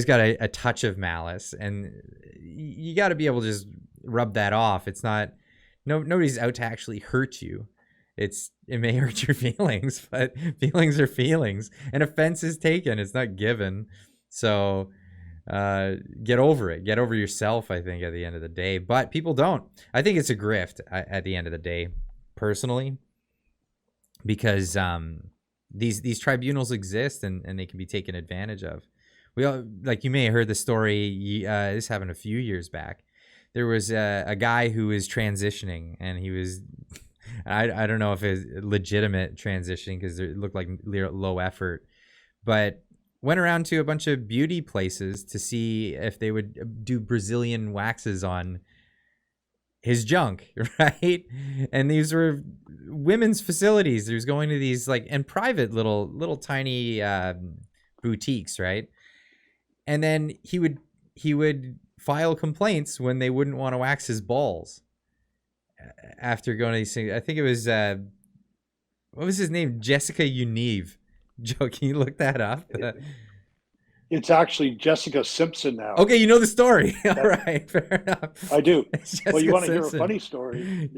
got a touch of malice, and you got to be able to just rub that off. It's not, nobody's out to actually hurt you. It may hurt your feelings, but feelings are feelings, and offense is taken. It's not given. So get over it. Get over yourself, I think, at the end of the day. But people don't. I think it's a grift at the end of the day, personally, because these tribunals exist, and they can be taken advantage of. Like, you may have heard the story. This happened a few years back. There was a guy who was transitioning, and he was, I don't know if it's legitimate transitioning because it looked like low effort, but went around to a bunch of beauty places to see if they would do Brazilian waxes on his junk, right? And these were women's facilities. He was going to these, like, and private little tiny boutiques, right? And then he would file complaints when they wouldn't want to wax his balls after going to these things. I think it was what was his name? Jessica Unive. Joe, can you look that up? It's actually Jessica Simpson now. Okay, you know the story. All right, fair enough. I do. Jessica Well, you want to Simpson. hear a funny story?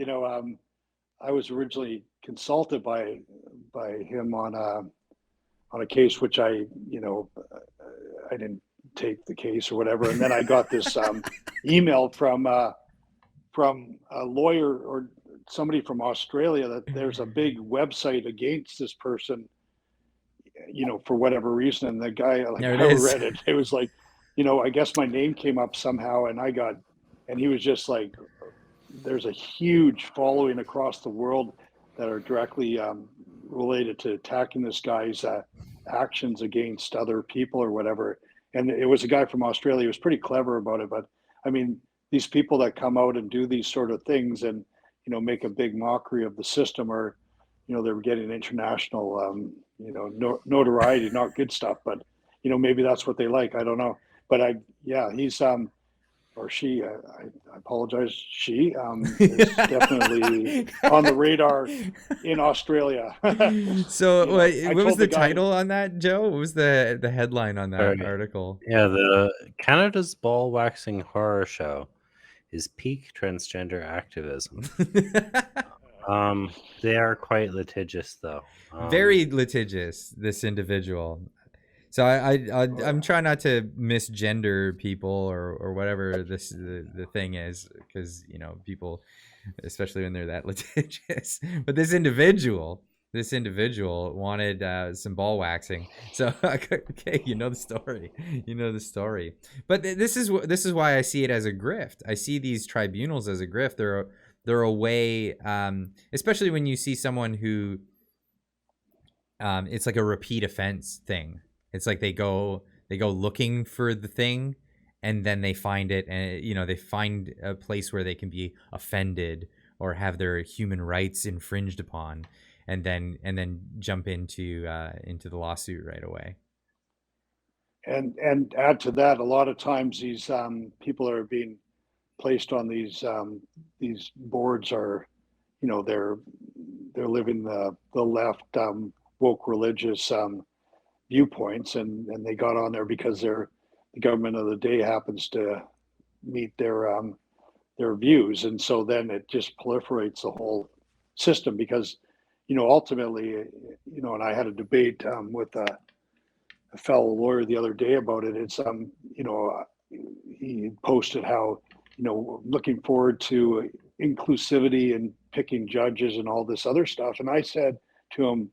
I was originally consulted by him on a case which I didn't take the case or whatever, and then I got this email from a lawyer or somebody from Australia that there's a big website against this person, for whatever reason. And the guy, like, I read it. It was like, I guess my name came up somehow, and and he was just like, there's a huge following across the world that are directly related to attacking this guy's actions against other people or whatever. And it was a guy from Australia. He was pretty clever about it. But I mean, these people that come out and do these sort of things and, make a big mockery of the system, or, they're getting international, notoriety, not good stuff, but, maybe that's what they like. I don't know. But he's, or she, I apologize, she is definitely on the radar in Australia. So You know, I what was told the the guy, title on that, Joe? What was the headline on that Sorry. article? Yeah, the Canada's ball waxing horror show is peak transgender activism. They are quite litigious, though. Very litigious, this individual. So I'm trying not to misgender people or whatever the thing is, because you know people, especially when they're that litigious. But this individual wanted some ball waxing. So okay, you know the story. You know the story. But this is why I see it as a grift. I see these tribunals as a grift. They're a way, especially when you see someone who, it's like a repeat offense thing. It's like they go looking for the thing, and then they find it, and you know they find a place where they can be offended or have their human rights infringed upon, and then jump into the lawsuit right away. and add to that, a lot of times these people that are being placed on these boards are, you know, they're living the left woke religious viewpoints, and they got on there because the government of the day happens to meet their views, and so then it just proliferates the whole system because, you know, ultimately, you know, and I had a debate with a fellow lawyer the other day about it. It's you know, he posted how, you know, looking forward to inclusivity and picking judges and all this other stuff, and I said to him,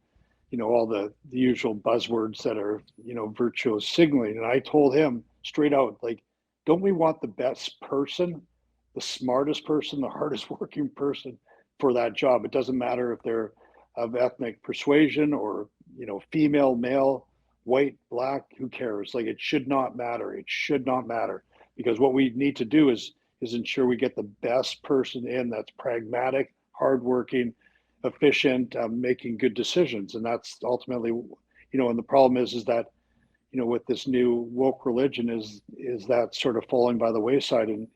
you know, all the usual buzzwords that are, you know, virtuous signaling. And I told him straight out, like, don't we want the best person, the smartest person, the hardest working person for that job? It doesn't matter if they're of ethnic persuasion or, you know, female, male, white, black, who cares? Like, it should not matter. It should not matter, because what we need to do is ensure we get the best person in that's pragmatic, hardworking, efficient, making good decisions, and that's ultimately, you know. And the problem is that, you know, with this new woke religion, is that sort of falling by the wayside in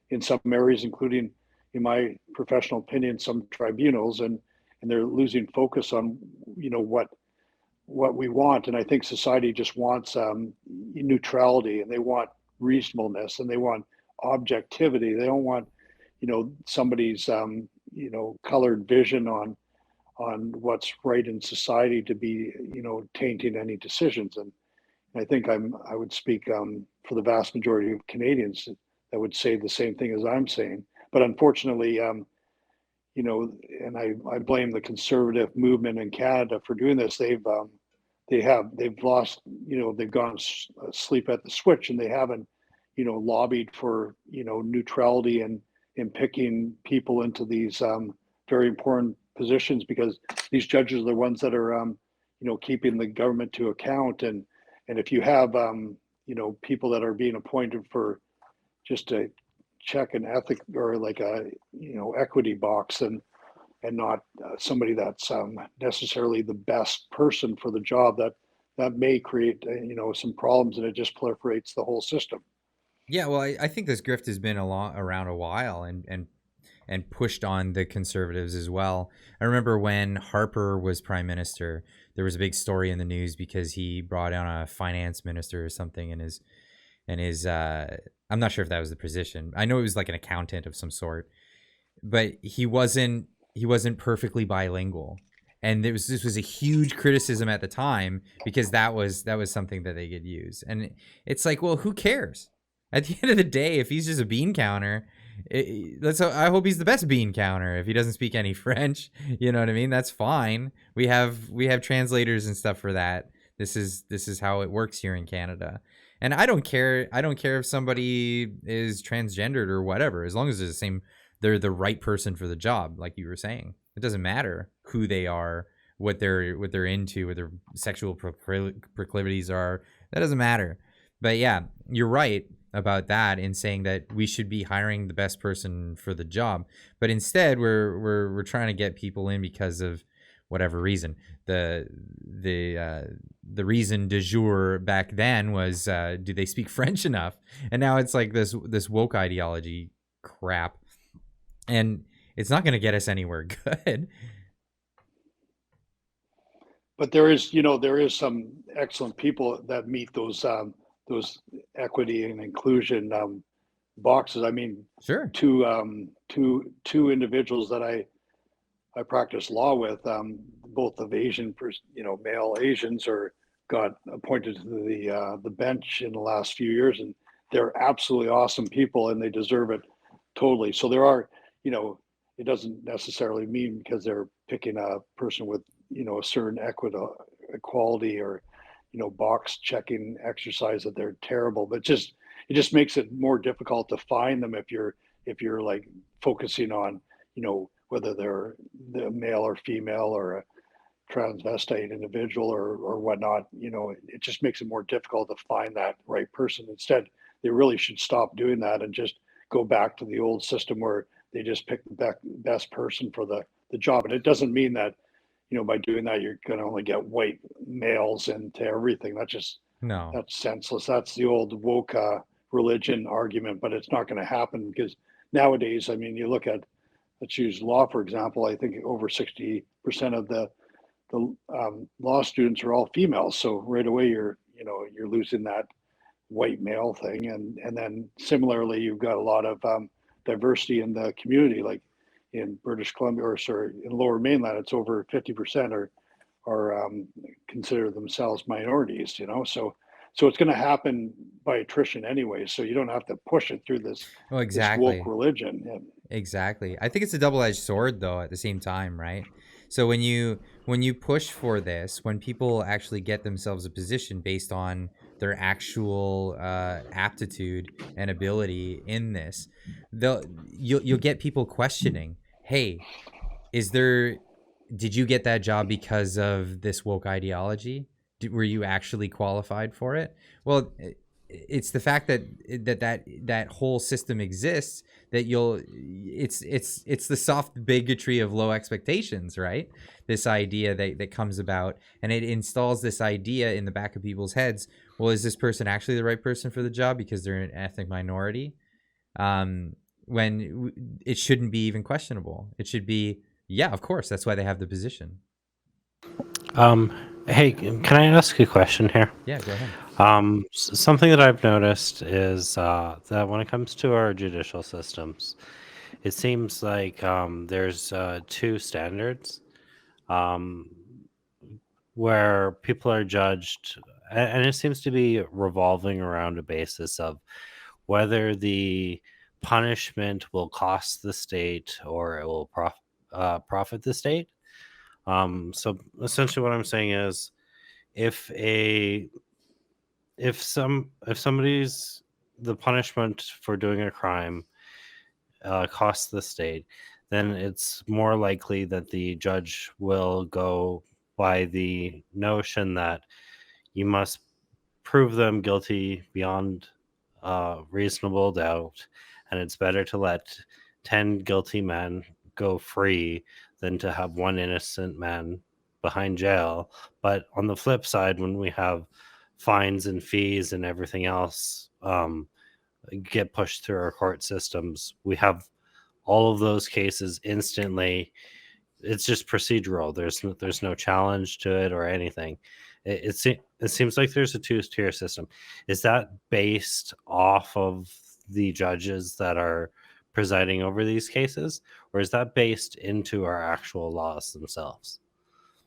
in some areas, including, in my professional opinion, some tribunals, and they're losing focus on, you know, what we want. And I think society just wants neutrality, and they want reasonableness, and they want objectivity. They don't want, you know, somebody's you know, colored vision on what's right in society to be, you know, tainting any decisions. And I think I would speak for the vast majority of Canadians that would say the same thing as I'm saying. But unfortunately, you know, and I blame the conservative movement in Canada for doing this. They've lost, you know, they've gone asleep at the switch, and they haven't, you know, lobbied for, you know, neutrality and in picking people into these very important positions, because these judges are the ones that are, you know, keeping the government to account. And if you have, you know, people that are being appointed for just to check an ethic or like a, you know, equity box, and not somebody that's necessarily the best person for the job, that may create, you know, some problems, and it just proliferates the whole system. Yeah, well, I think this grift has been around a while, and pushed on the conservatives as well. I remember when Harper was prime minister, there was a big story in the news because he brought on a finance minister or something, and his I'm not sure if that was the position. I know it was like an accountant of some sort, but he wasn't perfectly bilingual. And this was a huge criticism at the time, because that was something that they could use. And it's like, well, who cares? At the end of the day, if he's just a bean counter, I hope he's the best bean counter. If he doesn't speak any French, you know what I mean? That's fine. We have translators and stuff for that. This is how it works here in Canada. And I don't care if somebody is transgendered or whatever, as long as they're the right person for the job, like you were saying. It doesn't matter who they are, what they're into, what their sexual proclivities are. That doesn't matter. But yeah, you're right about that in saying that we should be hiring the best person for the job. But instead, we're trying to get people in because of whatever reason. The reason du jour back then was, do they speak French enough? And now it's like this woke ideology crap, and it's not going to get us anywhere good. But there is some excellent people that meet those equity and inclusion boxes. I mean, Sure. two individuals that I practice law with, both of Asian, male Asians, or got appointed to the bench in the last few years, and they're absolutely awesome people, and they deserve it totally. So there are, it doesn't necessarily mean because they're picking a person with, a certain equality or, box checking exercise that they're terrible, but it just makes it more difficult to find them if you're like focusing on, whether they're the male or female or a transvestite individual or whatnot. It just makes it more difficult to find that right person. Instead, they really should stop doing that and just go back to the old system where they just pick the best person for the job. And it doesn't mean that, by doing that, you're going to only get white males into everything. No. That's senseless. That's the old woke religion argument, but it's not going to happen because nowadays, I mean, you look at, let's use law, for example. I think over 60% of the law students are all females. So right away, you're losing that white male thing. And then similarly, you've got a lot of diversity in the community, like in British Columbia, or sorry, in Lower Mainland, it's over 50% are consider themselves minorities. So it's going to happen by attrition anyway. So you don't have to push it through this Well, this woke exactly. religion. Exactly. I think it's a double-edged sword though at the same time, right? So when you push for this, when people actually get themselves a position based on their actual aptitude and ability in this, you'll get people questioning, "Hey, is there did you get that job because of this woke ideology? Were you actually qualified for it?" Well, it's the fact that whole system exists that it's the soft bigotry of low expectations, right? This idea that comes about, and it installs this idea in the back of people's heads. Well, is this person actually the right person for the job because they're an ethnic minority? When it shouldn't be even questionable. It should be, yeah, of course, that's why they have the position. Hey, can I ask a question here? Yeah, go ahead. Something that I've noticed is that when it comes to our judicial systems, it seems like there's two standards um, where people are judged, and it seems to be revolving around a basis of whether the punishment will cost the state or it will profit the state. So essentially, what I'm saying is, if a if somebody's the punishment for doing a crime costs the state, then it's more likely that the judge will go by the notion that you must prove them guilty beyond reasonable doubt, and it's better to let 10 guilty men go free than to have one innocent man behind jail. But on the flip side, when we have fines and fees and everything else get pushed through our court systems, we have all of those cases instantly. It's just procedural. There's no challenge to it or anything. It seems like there's a two-tier system. Is that based off of the judges that are presiding over these cases, or is that based into our actual laws themselves?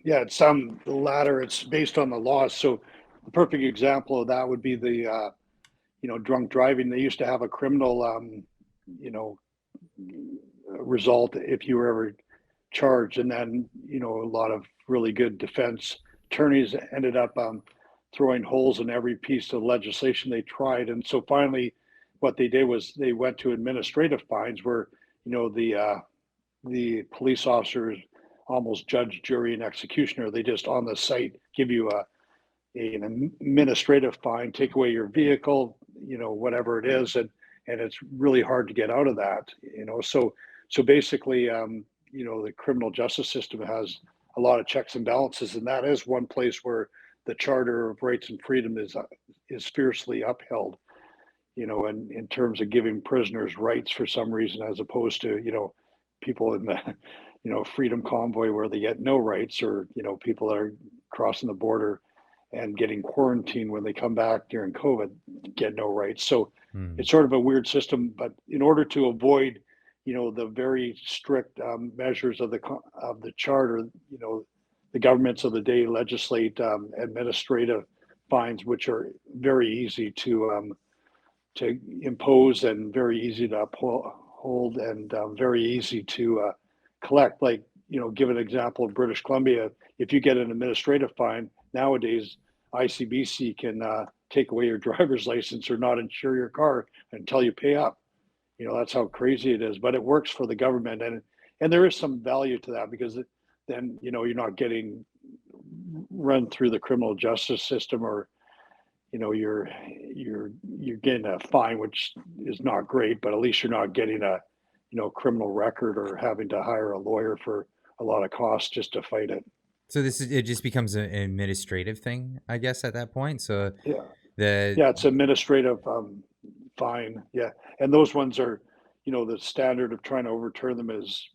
Yeah, it's the latter. It's based on the laws. So the perfect example of that would be the drunk driving. They used to have a criminal you know result if you were ever charged, and then a lot of really good defense attorneys ended up throwing holes in every piece of legislation they tried. And so finally, what they did was they went to administrative fines, where the police officers, almost judge, jury, and executioner, they just on the site give you an administrative fine, take away your vehicle, whatever it is, and it's really hard to get out of that. So basically, the criminal justice system has a lot of checks and balances, and that is one place where the Charter of Rights and Freedom is fiercely upheld. In terms of giving prisoners rights for some reason, as opposed to people in the freedom convoy where they get no rights, or people that are crossing the border and getting quarantined when they come back during COVID get no rights. So it's sort of a weird system. But in order to avoid the very strict measures of the charter, the governments of the day legislate administrative fines, which are very easy to impose and very easy to uphold, and very easy to collect. Like, give an example of British Columbia. If you get an administrative fine nowadays, ICBC can take away your driver's license or not insure your car until you pay up. That's how crazy it is, but it works for the government, and there is some value to that, because then you're not getting run through the criminal justice system, or you're getting a fine, which is not great, but at least you're not getting a criminal record or having to hire a lawyer for a lot of costs just to fight it. So it just becomes an administrative thing, I guess, at that point. So Yeah, the it's administrative fine. Yeah, and those ones are, the standard of trying to overturn them is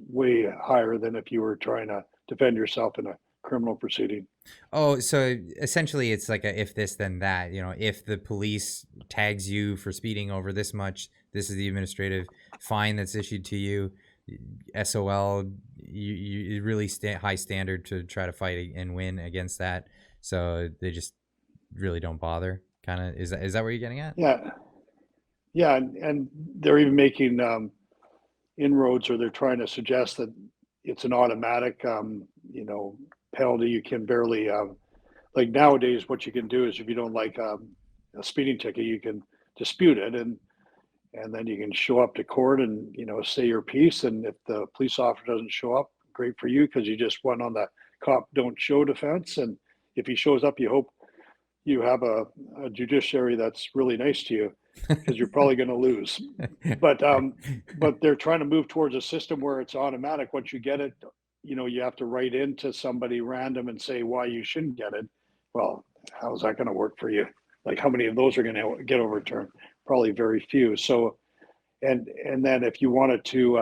way higher than if you were trying to defend yourself in a criminal proceeding. Oh, so essentially it's like a if this then that, if the police tags you for speeding over this much, this is the administrative fine that's issued to you. SOL, you really high standard to try to fight and win against that. So they just really don't bother. Kind of is that what you're getting at? Yeah, and they're even making inroads, or they're trying to suggest that it's an automatic penalty. You can barely like nowadays. What you can do is, if you don't like a speeding ticket, you can dispute it, and then you can show up to court and say your piece. And if the police officer doesn't show up, great for you, because you just won on the cop don't show defense. And if he shows up, you hope you have a judiciary that's really nice to you, because you're probably going to lose. But they're trying to move towards a system where it's automatic. Once you get it, you have to write into somebody random and say why you shouldn't get it. Well, how's that going to work for you? Like, how many of those are going to get overturned? Probably very few. So, and then if you wanted to,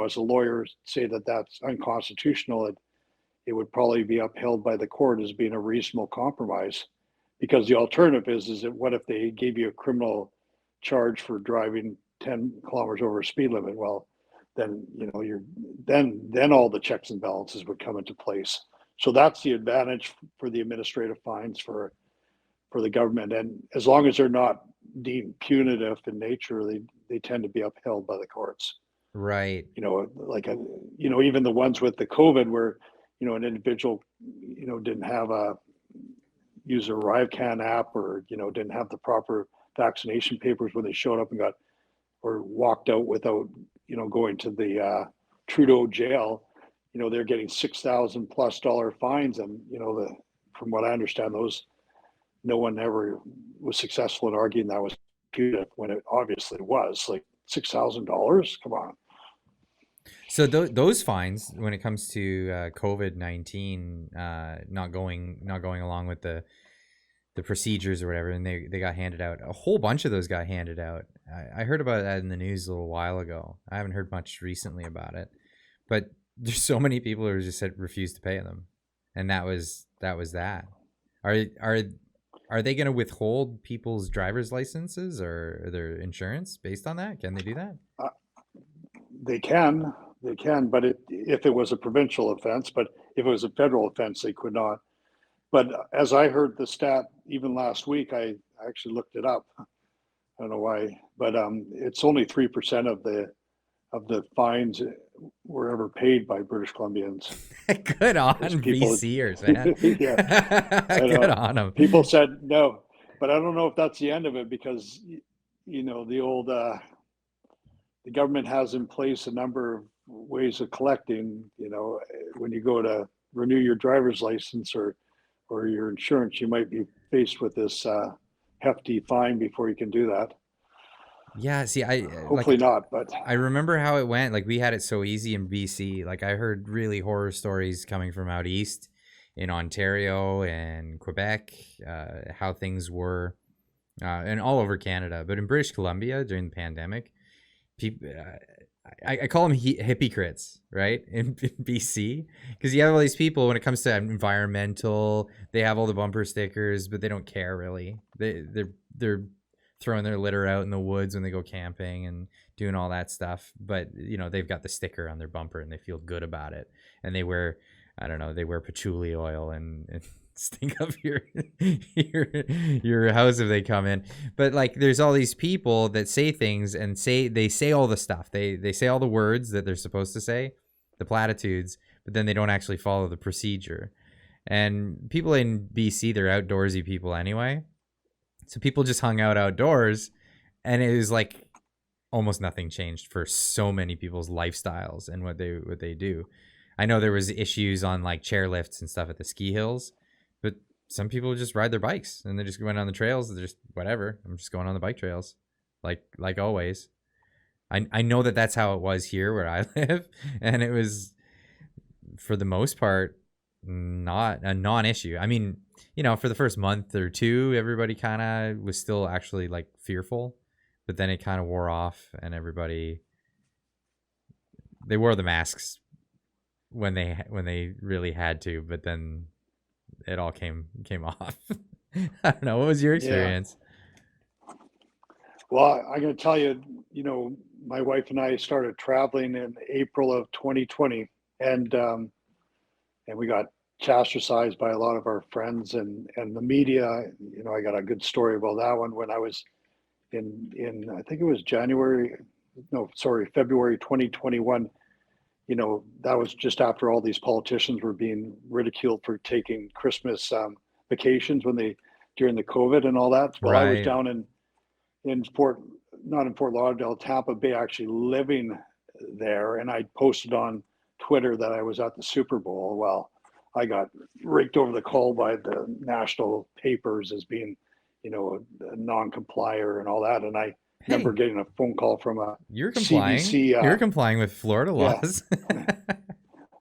as a lawyer, say that that's unconstitutional, it would probably be upheld by the court as being a reasonable compromise, because the alternative is that what if they gave you a criminal charge for driving 10 kilometers over a speed limit? Well, then then all the checks and balances would come into place. So that's the advantage for the administrative fines for the government. And as long as they're not deemed punitive in nature, they tend to be upheld by the courts. Right. Even the ones with the COVID where, an individual, didn't have use a ArriveCan app, or, didn't have the proper vaccination papers when they showed up and or walked out without, going to the Trudeau jail, they're getting $6,000+ fines. And, from what I understand, those, no one ever was successful in arguing that was punitive, when it obviously was. Like, $6,000, come on. So those fines, when it comes to COVID-19 not going along with the procedures or whatever, and they got handed out, a whole bunch of those got handed out. I heard about that in the news a little while ago. I haven't heard much recently about it, but there's so many people who just refused to pay them, and that was that. Are they going to withhold people's driver's licenses or their insurance based on that? Can they do that? They can, but if it was a provincial offense. But if it was a federal offense, they could not. But as I heard the stat even last week, I actually looked it up. I don't know why, but it's only 3% of the fines were ever paid by British Columbians. Good on BCers, man. Yeah, good on them. People said no, but I don't know if that's the end of it, because the old the government has in place a number of ways of collecting. When you go to renew your driver's license or your insurance, you might be faced with this hefty fine before you can do that. Yeah, see, I Hopefully not, but I remember how it went. Like, we had it so easy in BC. Like, I heard really horror stories coming from out east in Ontario and Quebec, how things were, and all over Canada. But in British Columbia during the pandemic, people, I call them hypocrites, right? In BC, because you have all these people when it comes to environmental, they have all the bumper stickers, but they don't care really. They're throwing their litter out in the woods when they go camping and doing all that stuff. But they've got the sticker on their bumper and they feel good about it. And they wear, I don't know, they wear patchouli oil and stink up your house if they come in. But like, there's all these people that say things and they say all the stuff. They say all the words that they're supposed to say, the platitudes, but then they don't actually follow the procedure. And people in BC, they're outdoorsy people anyway. So people just hung out outdoors, and it was like almost nothing changed for so many people's lifestyles and what they do. I know there was issues on like chairlifts and stuff at the ski hills, but some people just ride their bikes and they just went on the trails. They're just whatever. I'm just going on the bike trails, like always. I know that's how it was here where I live, and it was for the most part not a non-issue. I mean, for the first month or two, everybody kind of was still actually like fearful, but then it kind of wore off, and they wore the masks when they really had to, but then it all came off. I don't know. What was your experience? Yeah. Well, I'm going to tell you, my wife and I started traveling in April of 2020, and we got ostracized by a lot of our friends and the media. I got a good story about that one when I was in I think it was February 2021. That was just after all these politicians were being ridiculed for taking Christmas vacations during the COVID and all that. Well, I was down in not in Fort Lauderdale, Tampa Bay, actually living there, and I posted on Twitter that I was at the Super Bowl. Well, I got raked over the coal by the national papers as being, a non-complier and all that. And I remember getting a phone call from a CBC. You're complying with Florida laws. Yeah,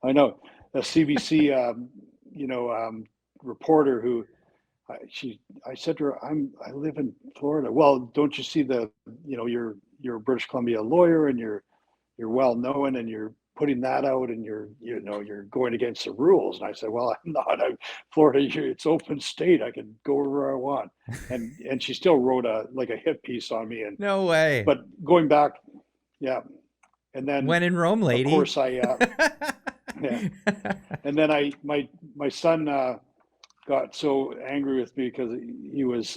I know, a CBC, reporter who I said to her, I live in Florida. Well, don't you see you're a British Columbia lawyer and you're well known and you're putting that out and you're going against the rules. And I said, well, I'm not. Florida, it's open state. I can go wherever I want. And she still wrote a hit piece on me. And no way. But going back, yeah. And then when in Rome, lady. Of course, yeah. And then my son got so angry with me because he was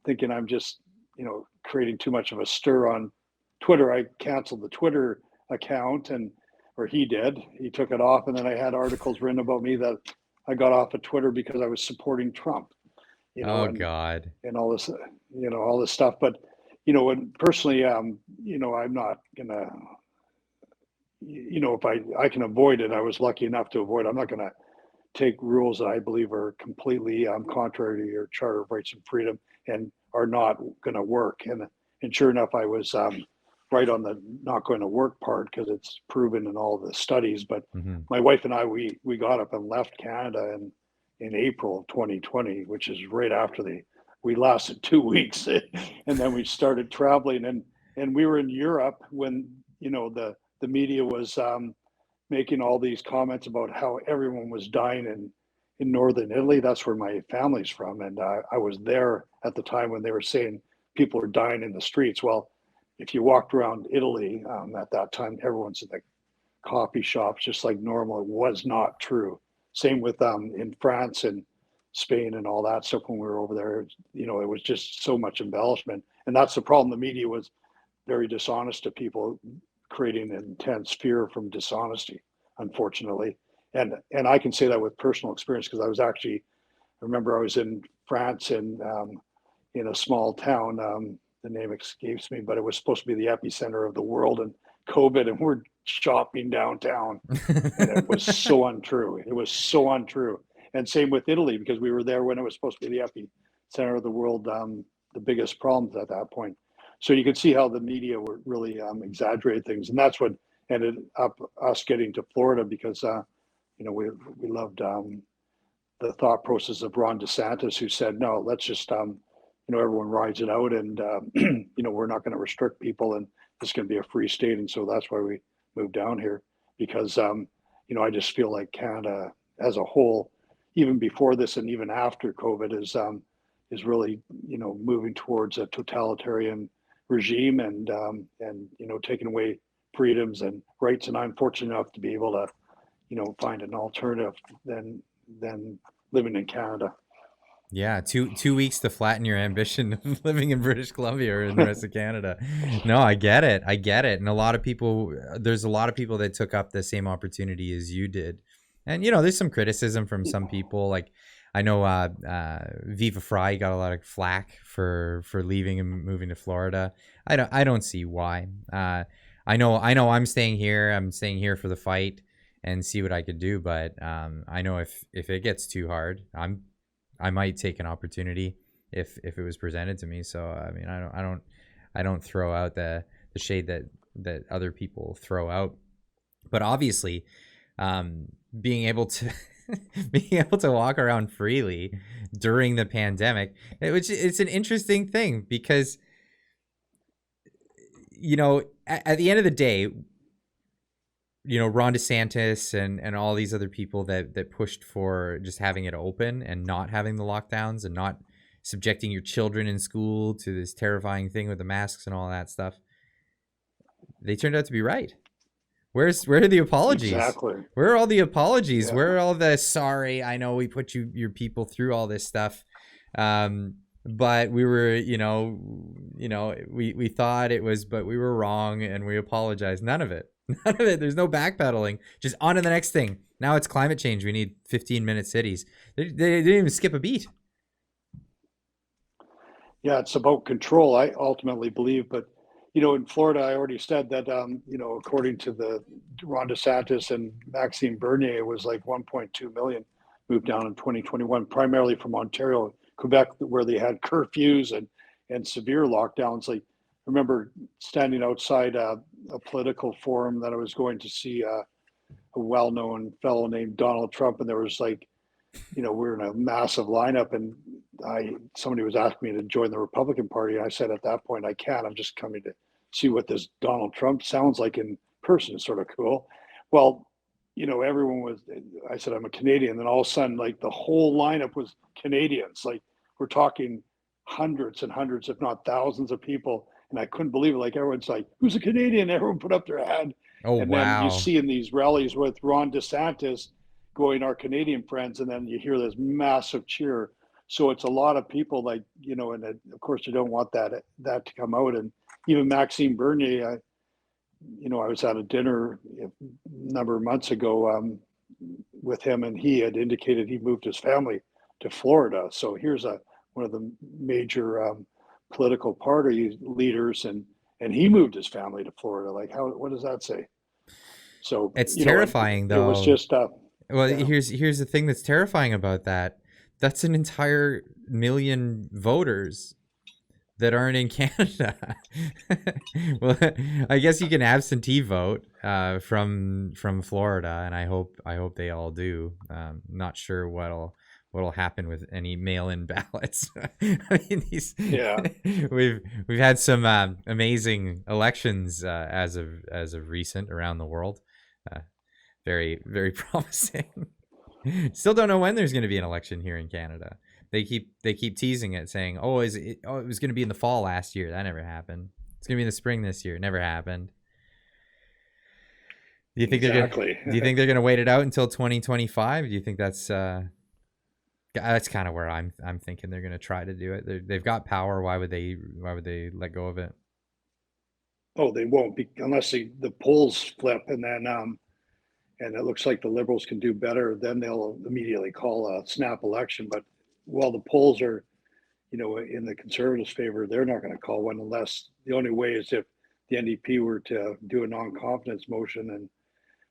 thinking I'm just creating too much of a stir on Twitter. I canceled the Twitter account or he did. He took it off, and then I had articles written about me that I got off of Twitter because I was supporting Trump. God, and all this, all this stuff. But and personally, I'm not gonna, if I can avoid it, I was lucky enough to avoid. I'm not gonna take rules that I believe are completely contrary to your Charter of Rights and Freedom and are not going to work. And sure enough, I was right on the not going to work part because it's proven in all the studies. But my wife and I, we got up and left Canada in April of 2020, which is right after we lasted 2 weeks, and then we started traveling. And we were in Europe when the media was making all these comments about how everyone was dying in northern Italy. That's where my family's from. And I was there at the time when they were saying people are dying in the streets. Well, if you walked around Italy at that time, everyone's in the coffee shops just like normal. It was not true. Same with in France and Spain and all that stuff when we were over there. It was just so much embellishment. And that's the problem. The media was very dishonest to people, creating intense fear from dishonesty, unfortunately. And I can say that with personal experience because I remember I was in France and in a small town, the name escapes me, but it was supposed to be the epicenter of the world and COVID, and we're shopping downtown. And it was so untrue. It was so untrue. And same with Italy, because we were there when it was supposed to be the epicenter of the world, the biggest problems at that point. So you could see how the media were really exaggerated things, and that's what ended up us getting to Florida because we loved the thought process of Ron DeSantis, who said, no, let's just everyone rides it out, and we're not going to restrict people, and it's going to be a free state, and so that's why we moved down here because I just feel like Canada as a whole, even before this and even after COVID, is really moving towards a totalitarian regime and taking away freedoms and rights. And I'm fortunate enough to be able to find an alternative than living in Canada. Yeah, two weeks to flatten your ambition of living in British Columbia or in the rest of Canada. No, I get it. And there's a lot of people that took up the same opportunity as you did. And, there's some criticism from some people. Like, I know Viva Frei got a lot of flack for leaving and moving to Florida. I don't see why. I know I'm staying here. I'm staying here for the fight and see what I could do. But I know if it gets too hard, I might take an opportunity if it was presented to me. So I mean, I don't throw out the shade that other people throw out. But obviously, being able to walk around freely during the pandemic, which it's an interesting thing because at the end of the day, Ron DeSantis and all these other people that pushed for just having it open and not having the lockdowns and not subjecting your children in school to this terrifying thing with the masks and all that stuff, they turned out to be right. Where are the apologies? Exactly. Where are all the apologies? Yeah. Where are all the sorry, I know we put your people through all this stuff. But we were, we thought it was, but we were wrong and we apologize. None of it. None of it. There's no backpedaling. Just on to the next thing. Now it's climate change. We need 15-minute cities. They didn't even skip a beat. Yeah, it's about control, I ultimately believe. But, in Florida, I already said that, according to the Ron DeSantis and Maxime Bernier, it was like 1.2 million moved down in 2021, primarily from Ontario, Quebec, where they had curfews and severe lockdowns. Like, I remember standing outside a political forum that I was going to see a well-known fellow named Donald Trump, and there was we were in a massive lineup, and somebody was asking me to join the Republican Party, and I said at that point, I can't. I'm just coming to see what this Donald Trump sounds like in person. It's sort of cool. Well, everyone was. I said I'm a Canadian, and then all of a sudden, like the whole lineup was Canadians. Like we're talking hundreds and hundreds, if not thousands, of people. And I couldn't believe it. Like everyone's like, "Who's a Canadian?" Everyone put up their hand. Oh, and wow. then you see in these rallies with Ron DeSantis going, "Our Canadian friends," and then you hear this massive cheer. So it's a lot of people, and of course you don't want that to come out. And even Maxime Bernier, I was at a dinner a number of months ago with him, and he had indicated he moved his family to Florida. So here's one of the major political party leaders, and he moved his family to Florida. Like, what does that say? So it's terrifying, though. It was just well, yeah. Here's the thing that's terrifying about that. That's an entire million voters that aren't in Canada. Well, I guess you can absentee vote from Florida, and I hope they all do. Not sure what'll happen with any mail-in ballots. I mean, we've had some amazing elections as of recent around the world. Very, very promising. Still don't know when there's going to be an election here in Canada. They keep teasing it, saying, "Oh, it was going to be in the fall last year. That never happened. It's going to be in the spring this year. It never happened." Do you think exactly. Do you think they're going to wait it out until 2025? Do you think that's kind of where I'm thinking they're going to try to do it? They've got power. Why would they let go of it? Oh, they won't be unless the polls flip, and then and it looks like the Liberals can do better. Then they'll immediately call a snap election. But while the polls are, in the Conservatives' favor, they're not going to call one unless the only way is if the NDP were to do a non-confidence motion.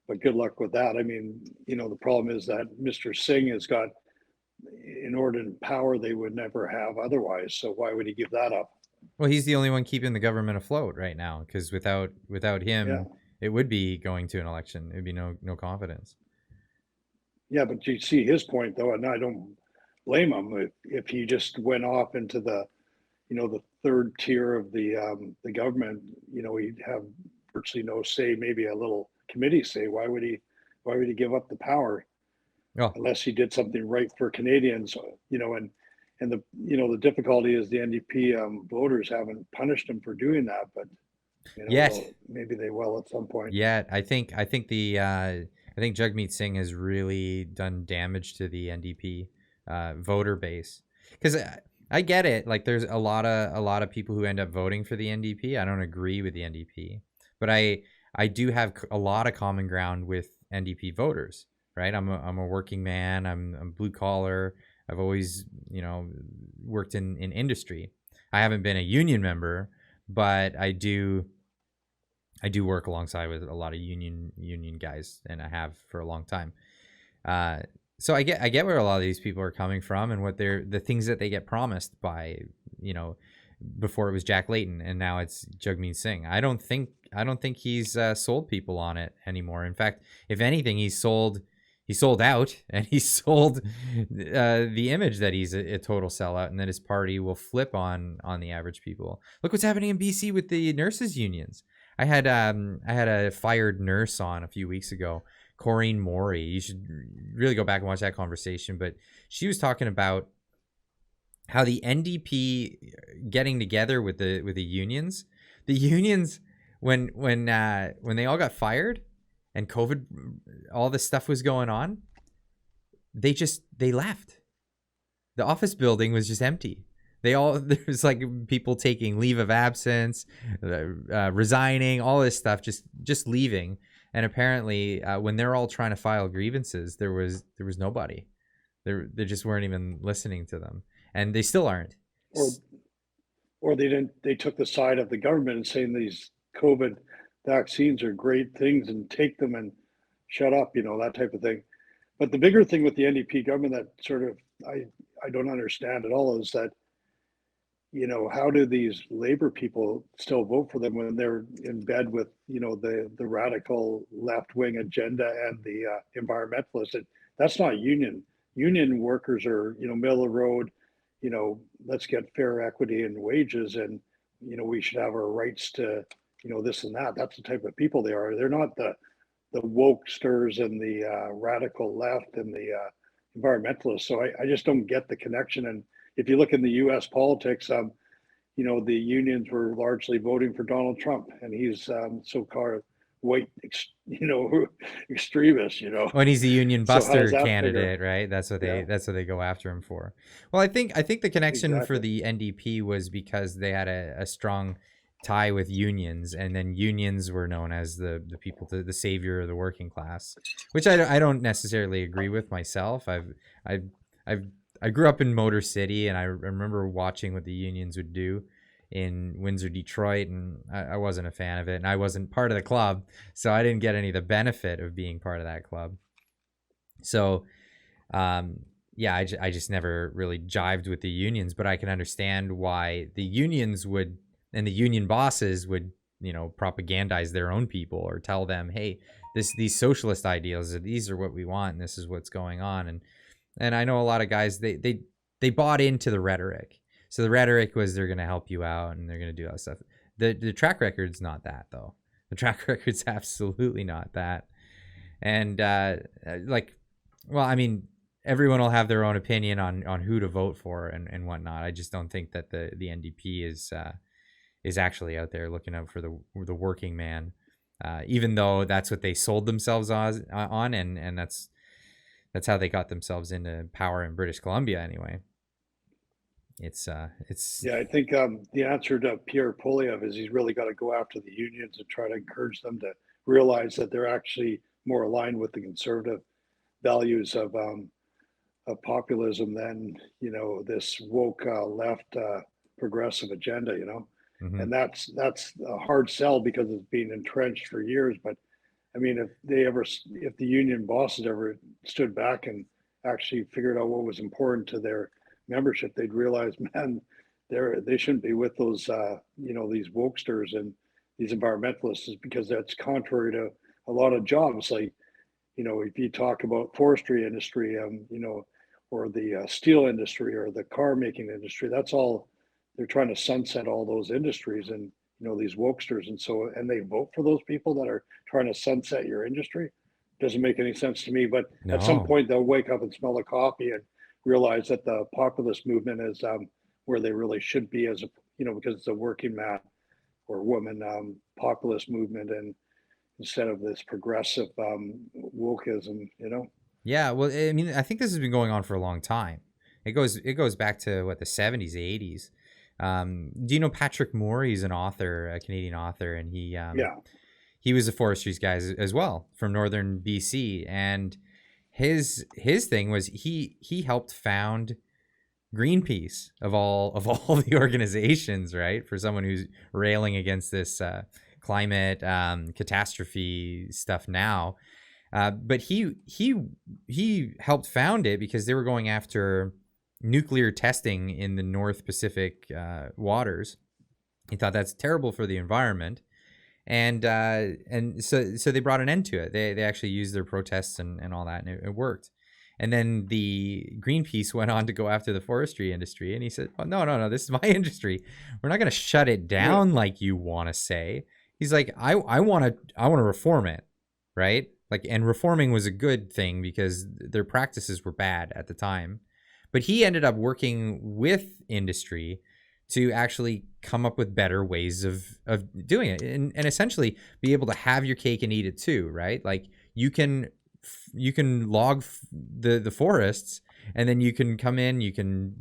But good luck with that. I mean, the problem is that Mr. Singh has got inordinate power they would never have otherwise. So why would he give that up? Well, he's the only one keeping the government afloat right now, because without Yeah, him, it would be going to an election. It'd be no confidence. yeah, but you see his point though, and I don't blame him if he just went off into the the third tier of the government. He'd have virtually no say, maybe a little committee say. Why would he give up the power Oh, unless he did something right for Canadians? And the difficulty is the NDP voters haven't punished him for doing that, but yet, maybe they will at some point. yet, I think Jagmeet Singh has really done damage to the NDP voter base, because I get it. Like, there's a lot of people who end up voting for the NDP. I don't agree with the NDP, but I do have a lot of common ground with NDP voters. Right? I'm a working man. I'm blue collar. I've always worked in industry. I haven't been a union member, but I do work alongside with a lot of union guys, and I have for a long time. Uh, so I get where a lot of these people are coming from, and what the things that they get promised by, you know, before it was Jack Layton and now it's Jagmeet Singh. I don't think he's sold people on it anymore. In fact, if anything, he sold out, and he sold the image that he's a total sellout, and that his party will flip on the average people. Look what's happening in BC with the nurses unions. I had a fired nurse on a few weeks ago, Corrine Maury. You should really go back and watch that conversation. But she was talking about how the NDP getting together with the unions, when they all got fired and COVID, all this stuff was going on, they left. The office building was just empty. There was like people taking leave of absence, resigning, all this stuff, just leaving. And apparently, when they're all trying to file grievances, there was nobody. They just weren't even listening to them, and they still aren't. Or they took the side of the government and saying these COVID vaccines are great things and take them and shut up, that type of thing. But the bigger thing with the NDP government that sort of I don't understand at all is that how do these labor people still vote for them when they're in bed with the radical left wing agenda and the environmentalists? That's not union workers are middle of the road. Let's get fair equity in wages, and we should have our rights to this and that. That's the type of people they are. They're not the wokesters and the radical left and the environmentalists. So I just don't get the connection. And if you look in the U.S. politics, the unions were largely voting for Donald Trump, and he's so-called white, extremist. When he's the union So how does buster that candidate, figure? right? Yeah, That's what they go after him for. Well, I think the connection for exactly. the NDP was because they had a strong tie with unions, and then unions were known as the people, the savior of the working class, which I don't necessarily agree with myself. I've I've I grew up in Motor City, and I remember watching what the unions would do in Windsor, Detroit, and I wasn't a fan of it, and I wasn't part of the club, so I didn't get any of the benefit of being part of that club. So, yeah, I just never really jived with the unions, but I can understand why the unions would, and the union bosses would, propagandize their own people or tell them, hey, these socialist ideals, these are what we want, and this is what's going on. And I know a lot of guys, they bought into the rhetoric. So the rhetoric was they're going to help you out and they're going to do all that stuff. The track record's not that, though. The track record's absolutely not that. And well, I mean, everyone will have their own opinion on who to vote for and whatnot. I just don't think that the NDP is actually out there looking out for the working man, even though that's what they sold themselves on, and that's how they got themselves into power in British Columbia anyway. It's Yeah, I think the answer to Pierre Poilievre is he's really got to go after the unions and try to encourage them to realize that they're actually more aligned with the conservative values of populism than this woke left progressive agenda. mhm. And that's a hard sell because it's been entrenched for years. But I mean, if the union bosses ever stood back and actually figured out what was important to their membership, they'd realize, man, they shouldn't be with those these wokesters and these environmentalists, is because that's contrary to a lot of jobs. Like, if you talk about forestry industry, or the steel industry or the car making industry, that's all they're trying to sunset all those industries, and these wokesters, and they vote for those people that are trying to sunset your industry. Doesn't make any sense to me. But at some No. point, they'll wake up and smell the coffee and realize that the populist movement is where they really should be, as a because it's a working man or woman populist movement, and instead of this progressive wokeism. Yeah, well, I mean, I think this has been going on for a long time. It goes back to what, the 70s, 80s. Do you know Patrick Moore? He's an author, a Canadian author, and Yeah. he was a forestries guy as well from northern BC, and his thing was he helped found Greenpeace of all the organizations, right? For someone who's railing against this climate catastrophe stuff now. But he helped found it because they were going after nuclear testing in the North Pacific waters. He thought that's terrible for the environment, and so they brought an end to it. They actually used their protests and all that, and it worked. And then the Greenpeace went on to go after the forestry industry, and he said, "Oh, no, this is my industry. We're not going to shut it down like you want to say." He's like, I want to reform it, right? Like, and reforming was a good thing because their practices were bad at the time. But he ended up working with industry to actually come up with better ways of doing it, and essentially be able to have your cake and eat it too, right? Like, you can log the forests, and then you can come in, you can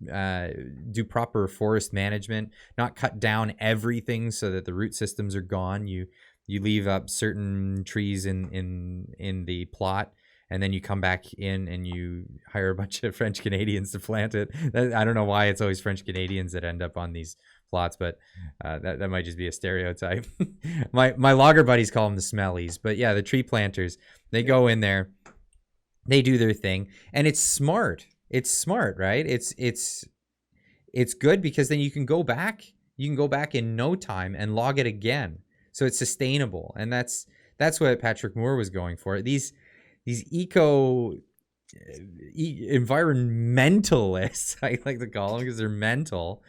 do proper forest management, not cut down everything so that the root systems are gone. You leave up certain trees in the plot, and then you come back in and you hire a bunch of French Canadians to plant it. I don't know why it's always French Canadians that end up on these plots, but that might just be a stereotype. my logger buddies call them the smellies, but yeah, the tree planters, they go in there, they do their thing, and it's smart. It's smart, right? It's good because then you can go back in no time and log it again. So it's sustainable, and that's what Patrick Moore was going for. These environmentalists, I like to call them because they're mental,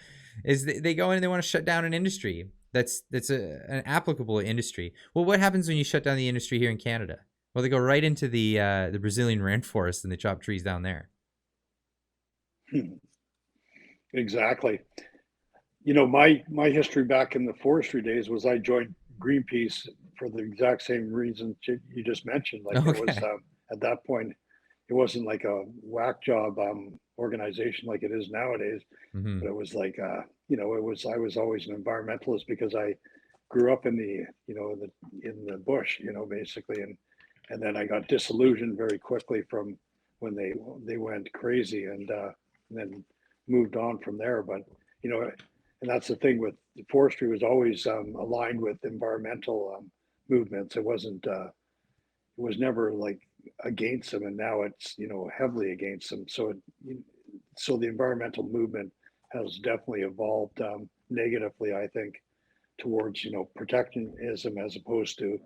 is they go in and they want to shut down an industry that's an applicable industry. Well, what happens when you shut down the industry here in Canada? Well, they go right into the Brazilian rainforest and they chop trees down there. Exactly. My history back in the forestry days was I joined Greenpeace for the exact same reason you just mentioned. Like, Okay. it was at that point, it wasn't like a whack job organization like it is nowadays, Mm-hmm. but it was like I was always an environmentalist because I grew up in the in the bush, basically, and then I got disillusioned very quickly from when they went crazy, and then moved on from there. But and that's the thing with forestry, was always aligned with environmental movements. It wasn't. It was never like against them, and now it's heavily against them. So so the environmental movement has definitely evolved negatively, I think, towards protectionism as opposed to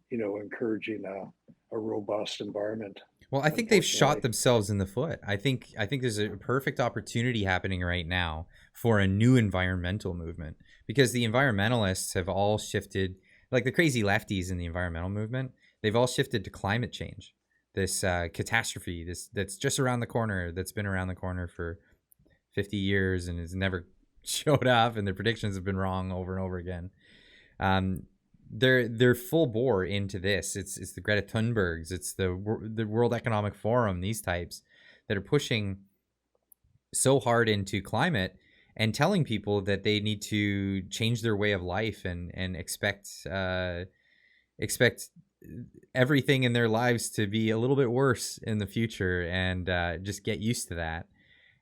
encouraging a robust environment. Well, I think they've shot Unfortunately. themselves in the foot. I think there's a perfect opportunity happening right now for a new environmental movement, because the environmentalists have all shifted, like the crazy lefties in the environmental movement, they've all shifted to climate change. This catastrophe, that's just around the corner, that's been around the corner for 50 years and has never showed up, and their predictions have been wrong over and over again. They're full bore into this. It's the Greta Thunbergs, it's the World Economic Forum, these types that are pushing so hard into climate and telling people that they need to change their way of life and expect everything in their lives to be a little bit worse in the future, and just get used to that.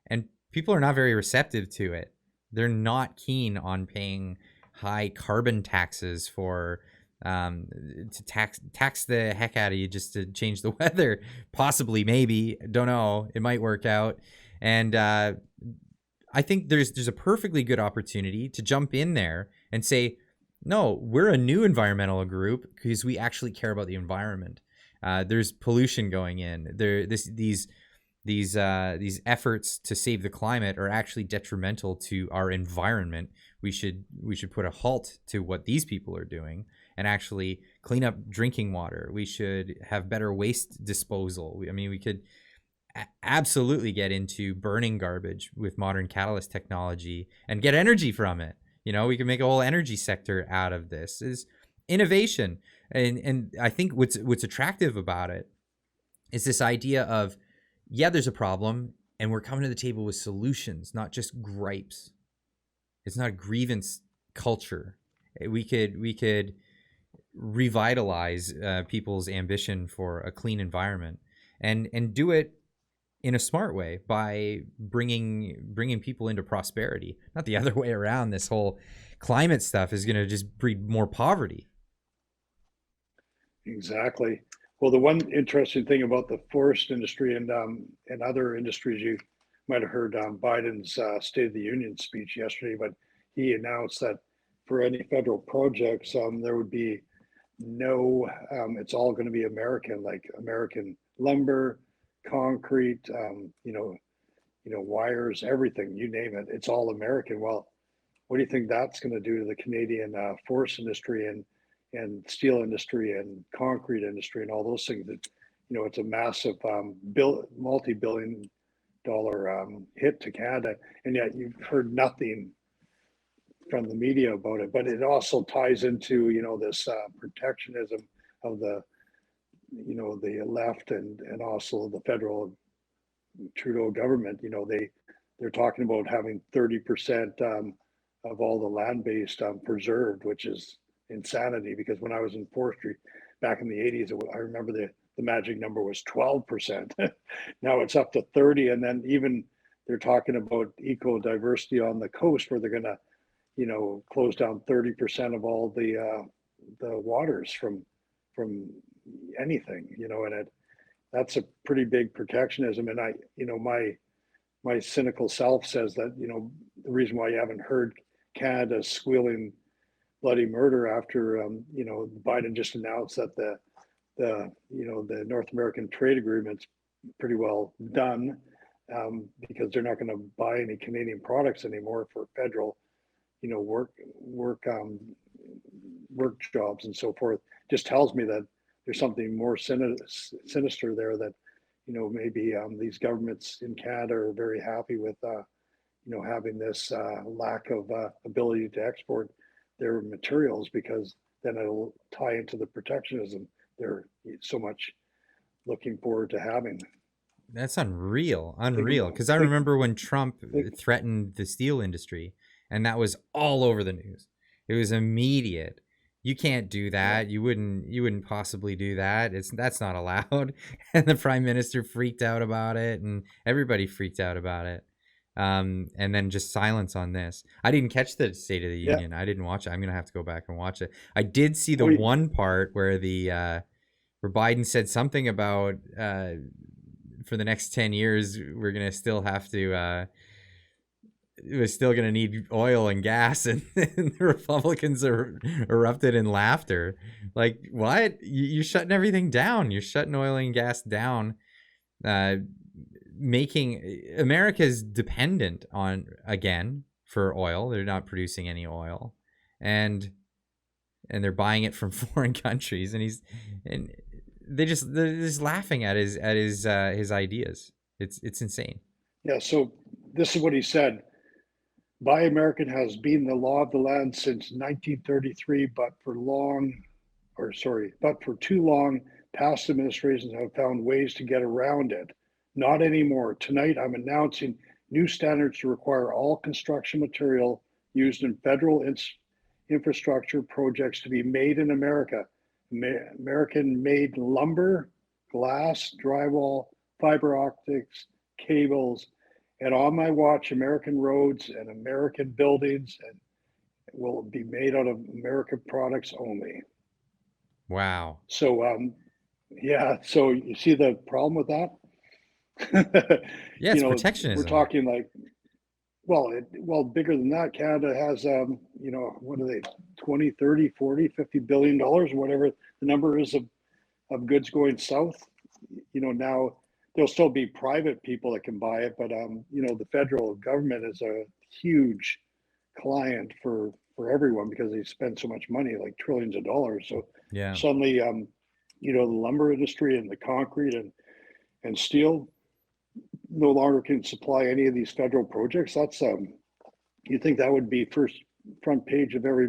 And people are not very receptive to it. They're not keen on paying high carbon taxes for to tax the heck out of you just to change the weather. Possibly, maybe, don't know, it might work out. And I think there's a perfectly good opportunity to jump in there and say, no, we're a new environmental group because we actually care about the environment. There's pollution going in. These efforts to save the climate are actually detrimental to our environment. We should put a halt to what these people are doing and actually clean up drinking water. We should have better waste disposal. I mean, we could absolutely get into burning garbage with modern catalyst technology and get energy from it. You know, we can make a whole energy sector out of this. Is innovation. And I think what's attractive about it is this idea of, yeah, there's a problem and we're coming to the table with solutions, not just gripes. It's not a grievance culture. We could revitalize people's ambition for a clean environment and do it in a smart way by bringing people into prosperity, not the other way around. This whole climate stuff is going to just breed more poverty. Exactly. Well, the one interesting thing about the forest industry and other industries, you might have heard Biden's State of the Union speech yesterday, but he announced that for any federal projects, there would be no, it's all going to be American, like American lumber, concrete, wires, everything, you name it, it's all American. Well, what do you think that's going to do to the Canadian forest industry and steel industry and concrete industry and all those things? That, it's a massive multi-billion dollar hit to Canada, and yet you've heard nothing from the media about it. But it also ties into this protectionism of the the left and also the federal Trudeau government. They're talking about having 30% of all the land based preserved, which is insanity, because when I was in forestry back in the 80s, I remember the magic number was 12%. Now it's up to 30, and then even they're talking about eco diversity on the coast, where they're going to close down 30% of all the waters from anything, and that's a pretty big protectionism. And my cynical self says that the reason why you haven't heard Canada squealing bloody murder after Biden just announced that the North American trade agreement's pretty well done, because they're not going to buy any Canadian products anymore for federal work jobs and so forth, just tells me that there's something more sinister there, that maybe these governments in Canada are very happy with having this lack of ability to export their materials, because then it'll tie into the protectionism they're so much looking forward to having. That's unreal. Because I remember when Trump threatened the steel industry, and that was all over the news. It was immediate. You can't do that. You wouldn't possibly do that. That's not allowed. And the prime minister freaked out about it, and everybody freaked out about it. And then just silence on this. I didn't catch the State of the Union. I didn't watch it. I'm gonna have to go back and watch it. I did see the one part where where Biden said something about for the next 10 years we're gonna still have to. We're still going to need oil and gas, and the Republicans are erupted in laughter. Like, what? You're shutting everything down. You're shutting oil and gas down, making America's dependent on, again, for oil. They're not producing any oil, and they're buying it from foreign countries. And they're just laughing at his ideas. It's insane. Yeah. So this is what he said. Buy American has been the law of the land since 1933, but for too long, past administrations have found ways to get around it. Not anymore. Tonight, I'm announcing new standards to require all construction material used in federal infrastructure projects to be made in America. American-made lumber, glass, drywall, fiber optics, cables, and on my watch, American roads and American buildings will be made out of American products only. Wow. So, so you see the problem with that? Yeah, it's protectionism. We're talking like, well, bigger than that. Canada has, what are they, 20, 30, 40, $50 billion, whatever the number is of goods going south. Now there'll still be private people that can buy it, but, the federal government is a huge client for everyone because they spend so much money, like trillions of dollars. So Yeah. suddenly, the lumber industry and the concrete and steel no longer can supply any of these federal projects. That's you think that would be first front page of every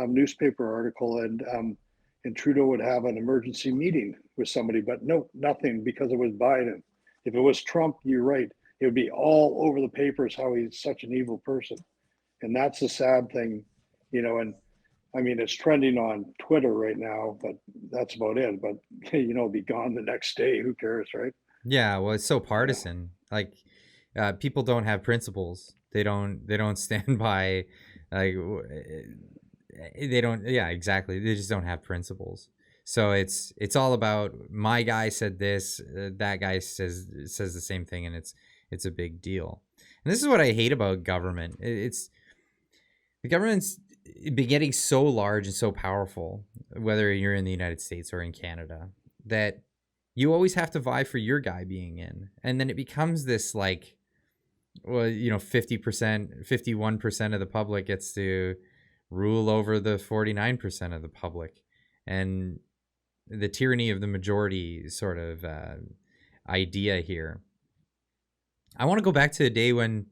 newspaper article, and Trudeau would have an emergency meeting with somebody, but no, nothing, because it was Biden. If it was Trump, you're right, it would be all over the papers how he's such an evil person. And that's the sad thing, and I mean, it's trending on Twitter right now, but that's about it. But it'll be gone the next day. Who cares, right? Yeah, well, it's so partisan. Like, people don't have principles. They don't stand by, like, they don't. Yeah, exactly. They just don't have principles. So it's all about my guy said this, that guy says the same thing, and it's a big deal. And this is what I hate about government. It's the government's been getting so large and so powerful, whether you're in the United States or in Canada, that you always have to vie for your guy being in. And then it becomes this, like, well, 50%, 51% of the public gets to rule over the 49% of the public. And the tyranny of the majority sort of idea here. I want to go back to a day when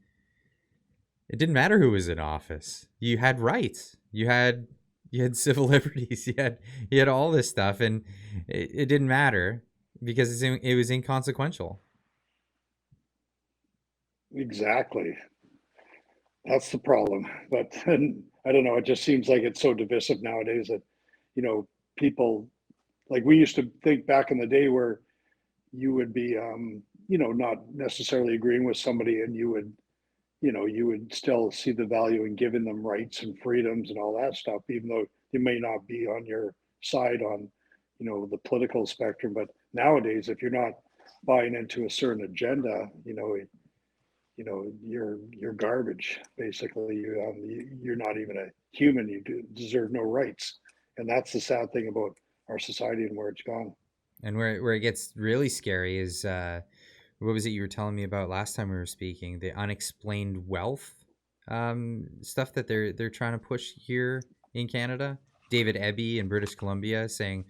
it didn't matter who was in office. You had rights. You had civil liberties. You had all this stuff, and it didn't matter because it was inconsequential. Exactly. That's the problem. But I don't know. It just seems like it's so divisive nowadays that, people, like, we used to think back in the day where you would be, not necessarily agreeing with somebody, and you would still see the value in giving them rights and freedoms and all that stuff, even though they may not be on your side on, the political spectrum. But nowadays, if you're not buying into a certain agenda, you're garbage. Basically, you're not even a human. You deserve no rights, and that's the sad thing about our society and where it's gone. And where it gets really scary is what was it you were telling me about last time we were speaking? The unexplained wealth stuff that they're trying to push here in Canada. David Eby in British Columbia saying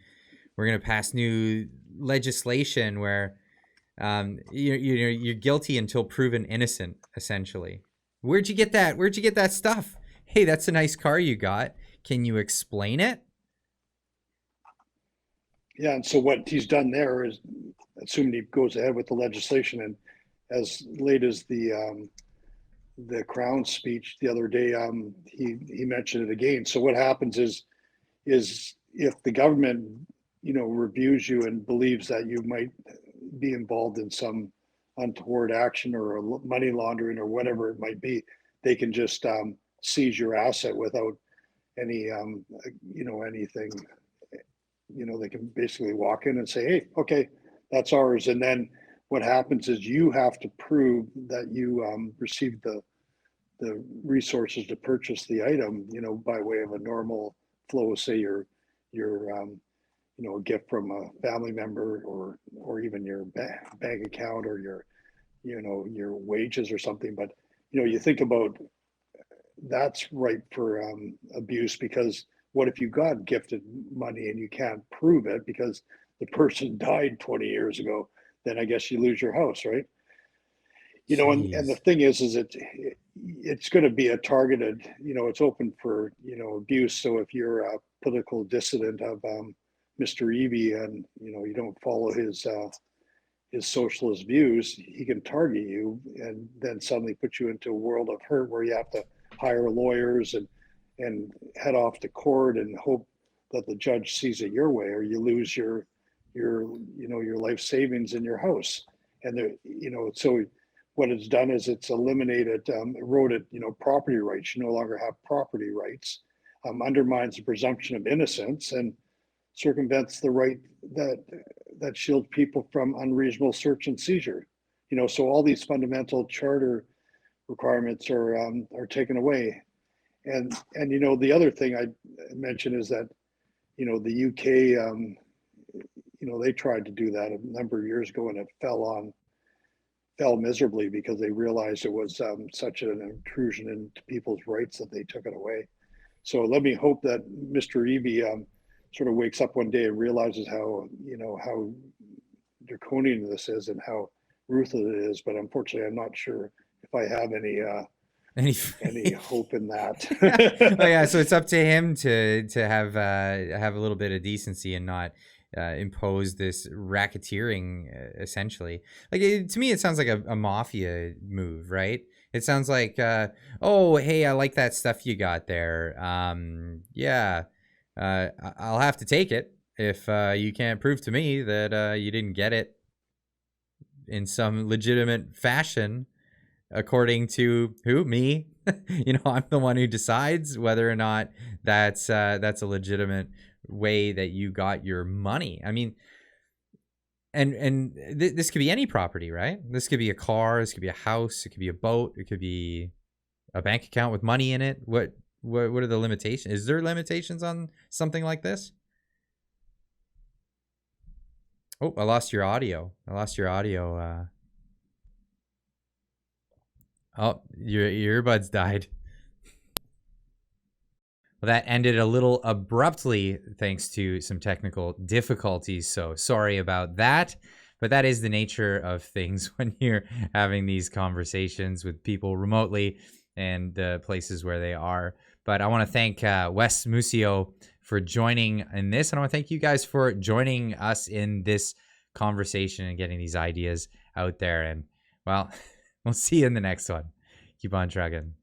we're going to pass new legislation where you're guilty until proven innocent. Essentially, where'd you get that? Where'd you get that stuff? Hey, that's a nice car you got. Can you explain it? Yeah, and so what he's done there is, assuming he goes ahead with the legislation, and as late as the Crown speech the other day, he mentioned it again. So what happens is if the government, reviews you and believes that you might be involved in some untoward action or money laundering or whatever it might be, they can just seize your asset without any, anything. They can basically walk in and say, hey, okay, that's ours. And then what happens is you have to prove that you received the resources to purchase the item, by way of a normal flow, say your a gift from a family member, or even your bank account, or your wages or something. But, you think about, that's ripe for abuse, because what if you got gifted money and you can't prove it because the person died 20 years ago? Then I guess you lose your house, right? And the thing is it's going to be a targeted, it's open for, abuse. So if you're a political dissident of Mr. Eby, and, you don't follow his socialist views, he can target you and then suddenly put you into a world of hurt where you have to hire lawyers and head off to court and hope that the judge sees it your way, or you lose your life savings in your house. And so what it's done is it's eliminated, eroded, property rights. You no longer have property rights, undermines the presumption of innocence, and circumvents the right that shields people from unreasonable search and seizure. So all these fundamental charter requirements are taken away. And you know, the other thing I mentioned is that, you know, the UK, you know, they tried to do that a number of years ago, and it fell miserably because they realized it was such an intrusion into people's rights that they took it away. So let me hope that Mr. Eby sort of wakes up one day and realizes how, you know, how draconian this is and how ruthless it is. But unfortunately, I'm not sure if I have any hope in that. Oh, yeah, so it's up to him to have a little bit of decency and not impose this racketeering, essentially. Like, to me, it sounds like a mafia move, right? It sounds like, oh, hey, I like that stuff you got there. Yeah, I'll have to take it if you can't prove to me that you didn't get it in some legitimate fashion, according to who? Me. You know, I'm the one who decides whether or not that's a legitimate way that you got your money. I mean, and this could be any property, right? This could be a car, this could be a house, it could be a boat, it could be a bank account with money in it. What are the limitations? Is there limitations on something like this? Oh, I lost your audio. Oh, your earbuds died. Well, that ended a little abruptly thanks to some technical difficulties, so sorry about that. But that is the nature of things when you're having these conversations with people remotely and places where they are. But I want to thank Wes Mussio for joining in this, and I want to thank you guys for joining us in this conversation and getting these ideas out there. And, well, we'll see you in the next one. Keep on trucking.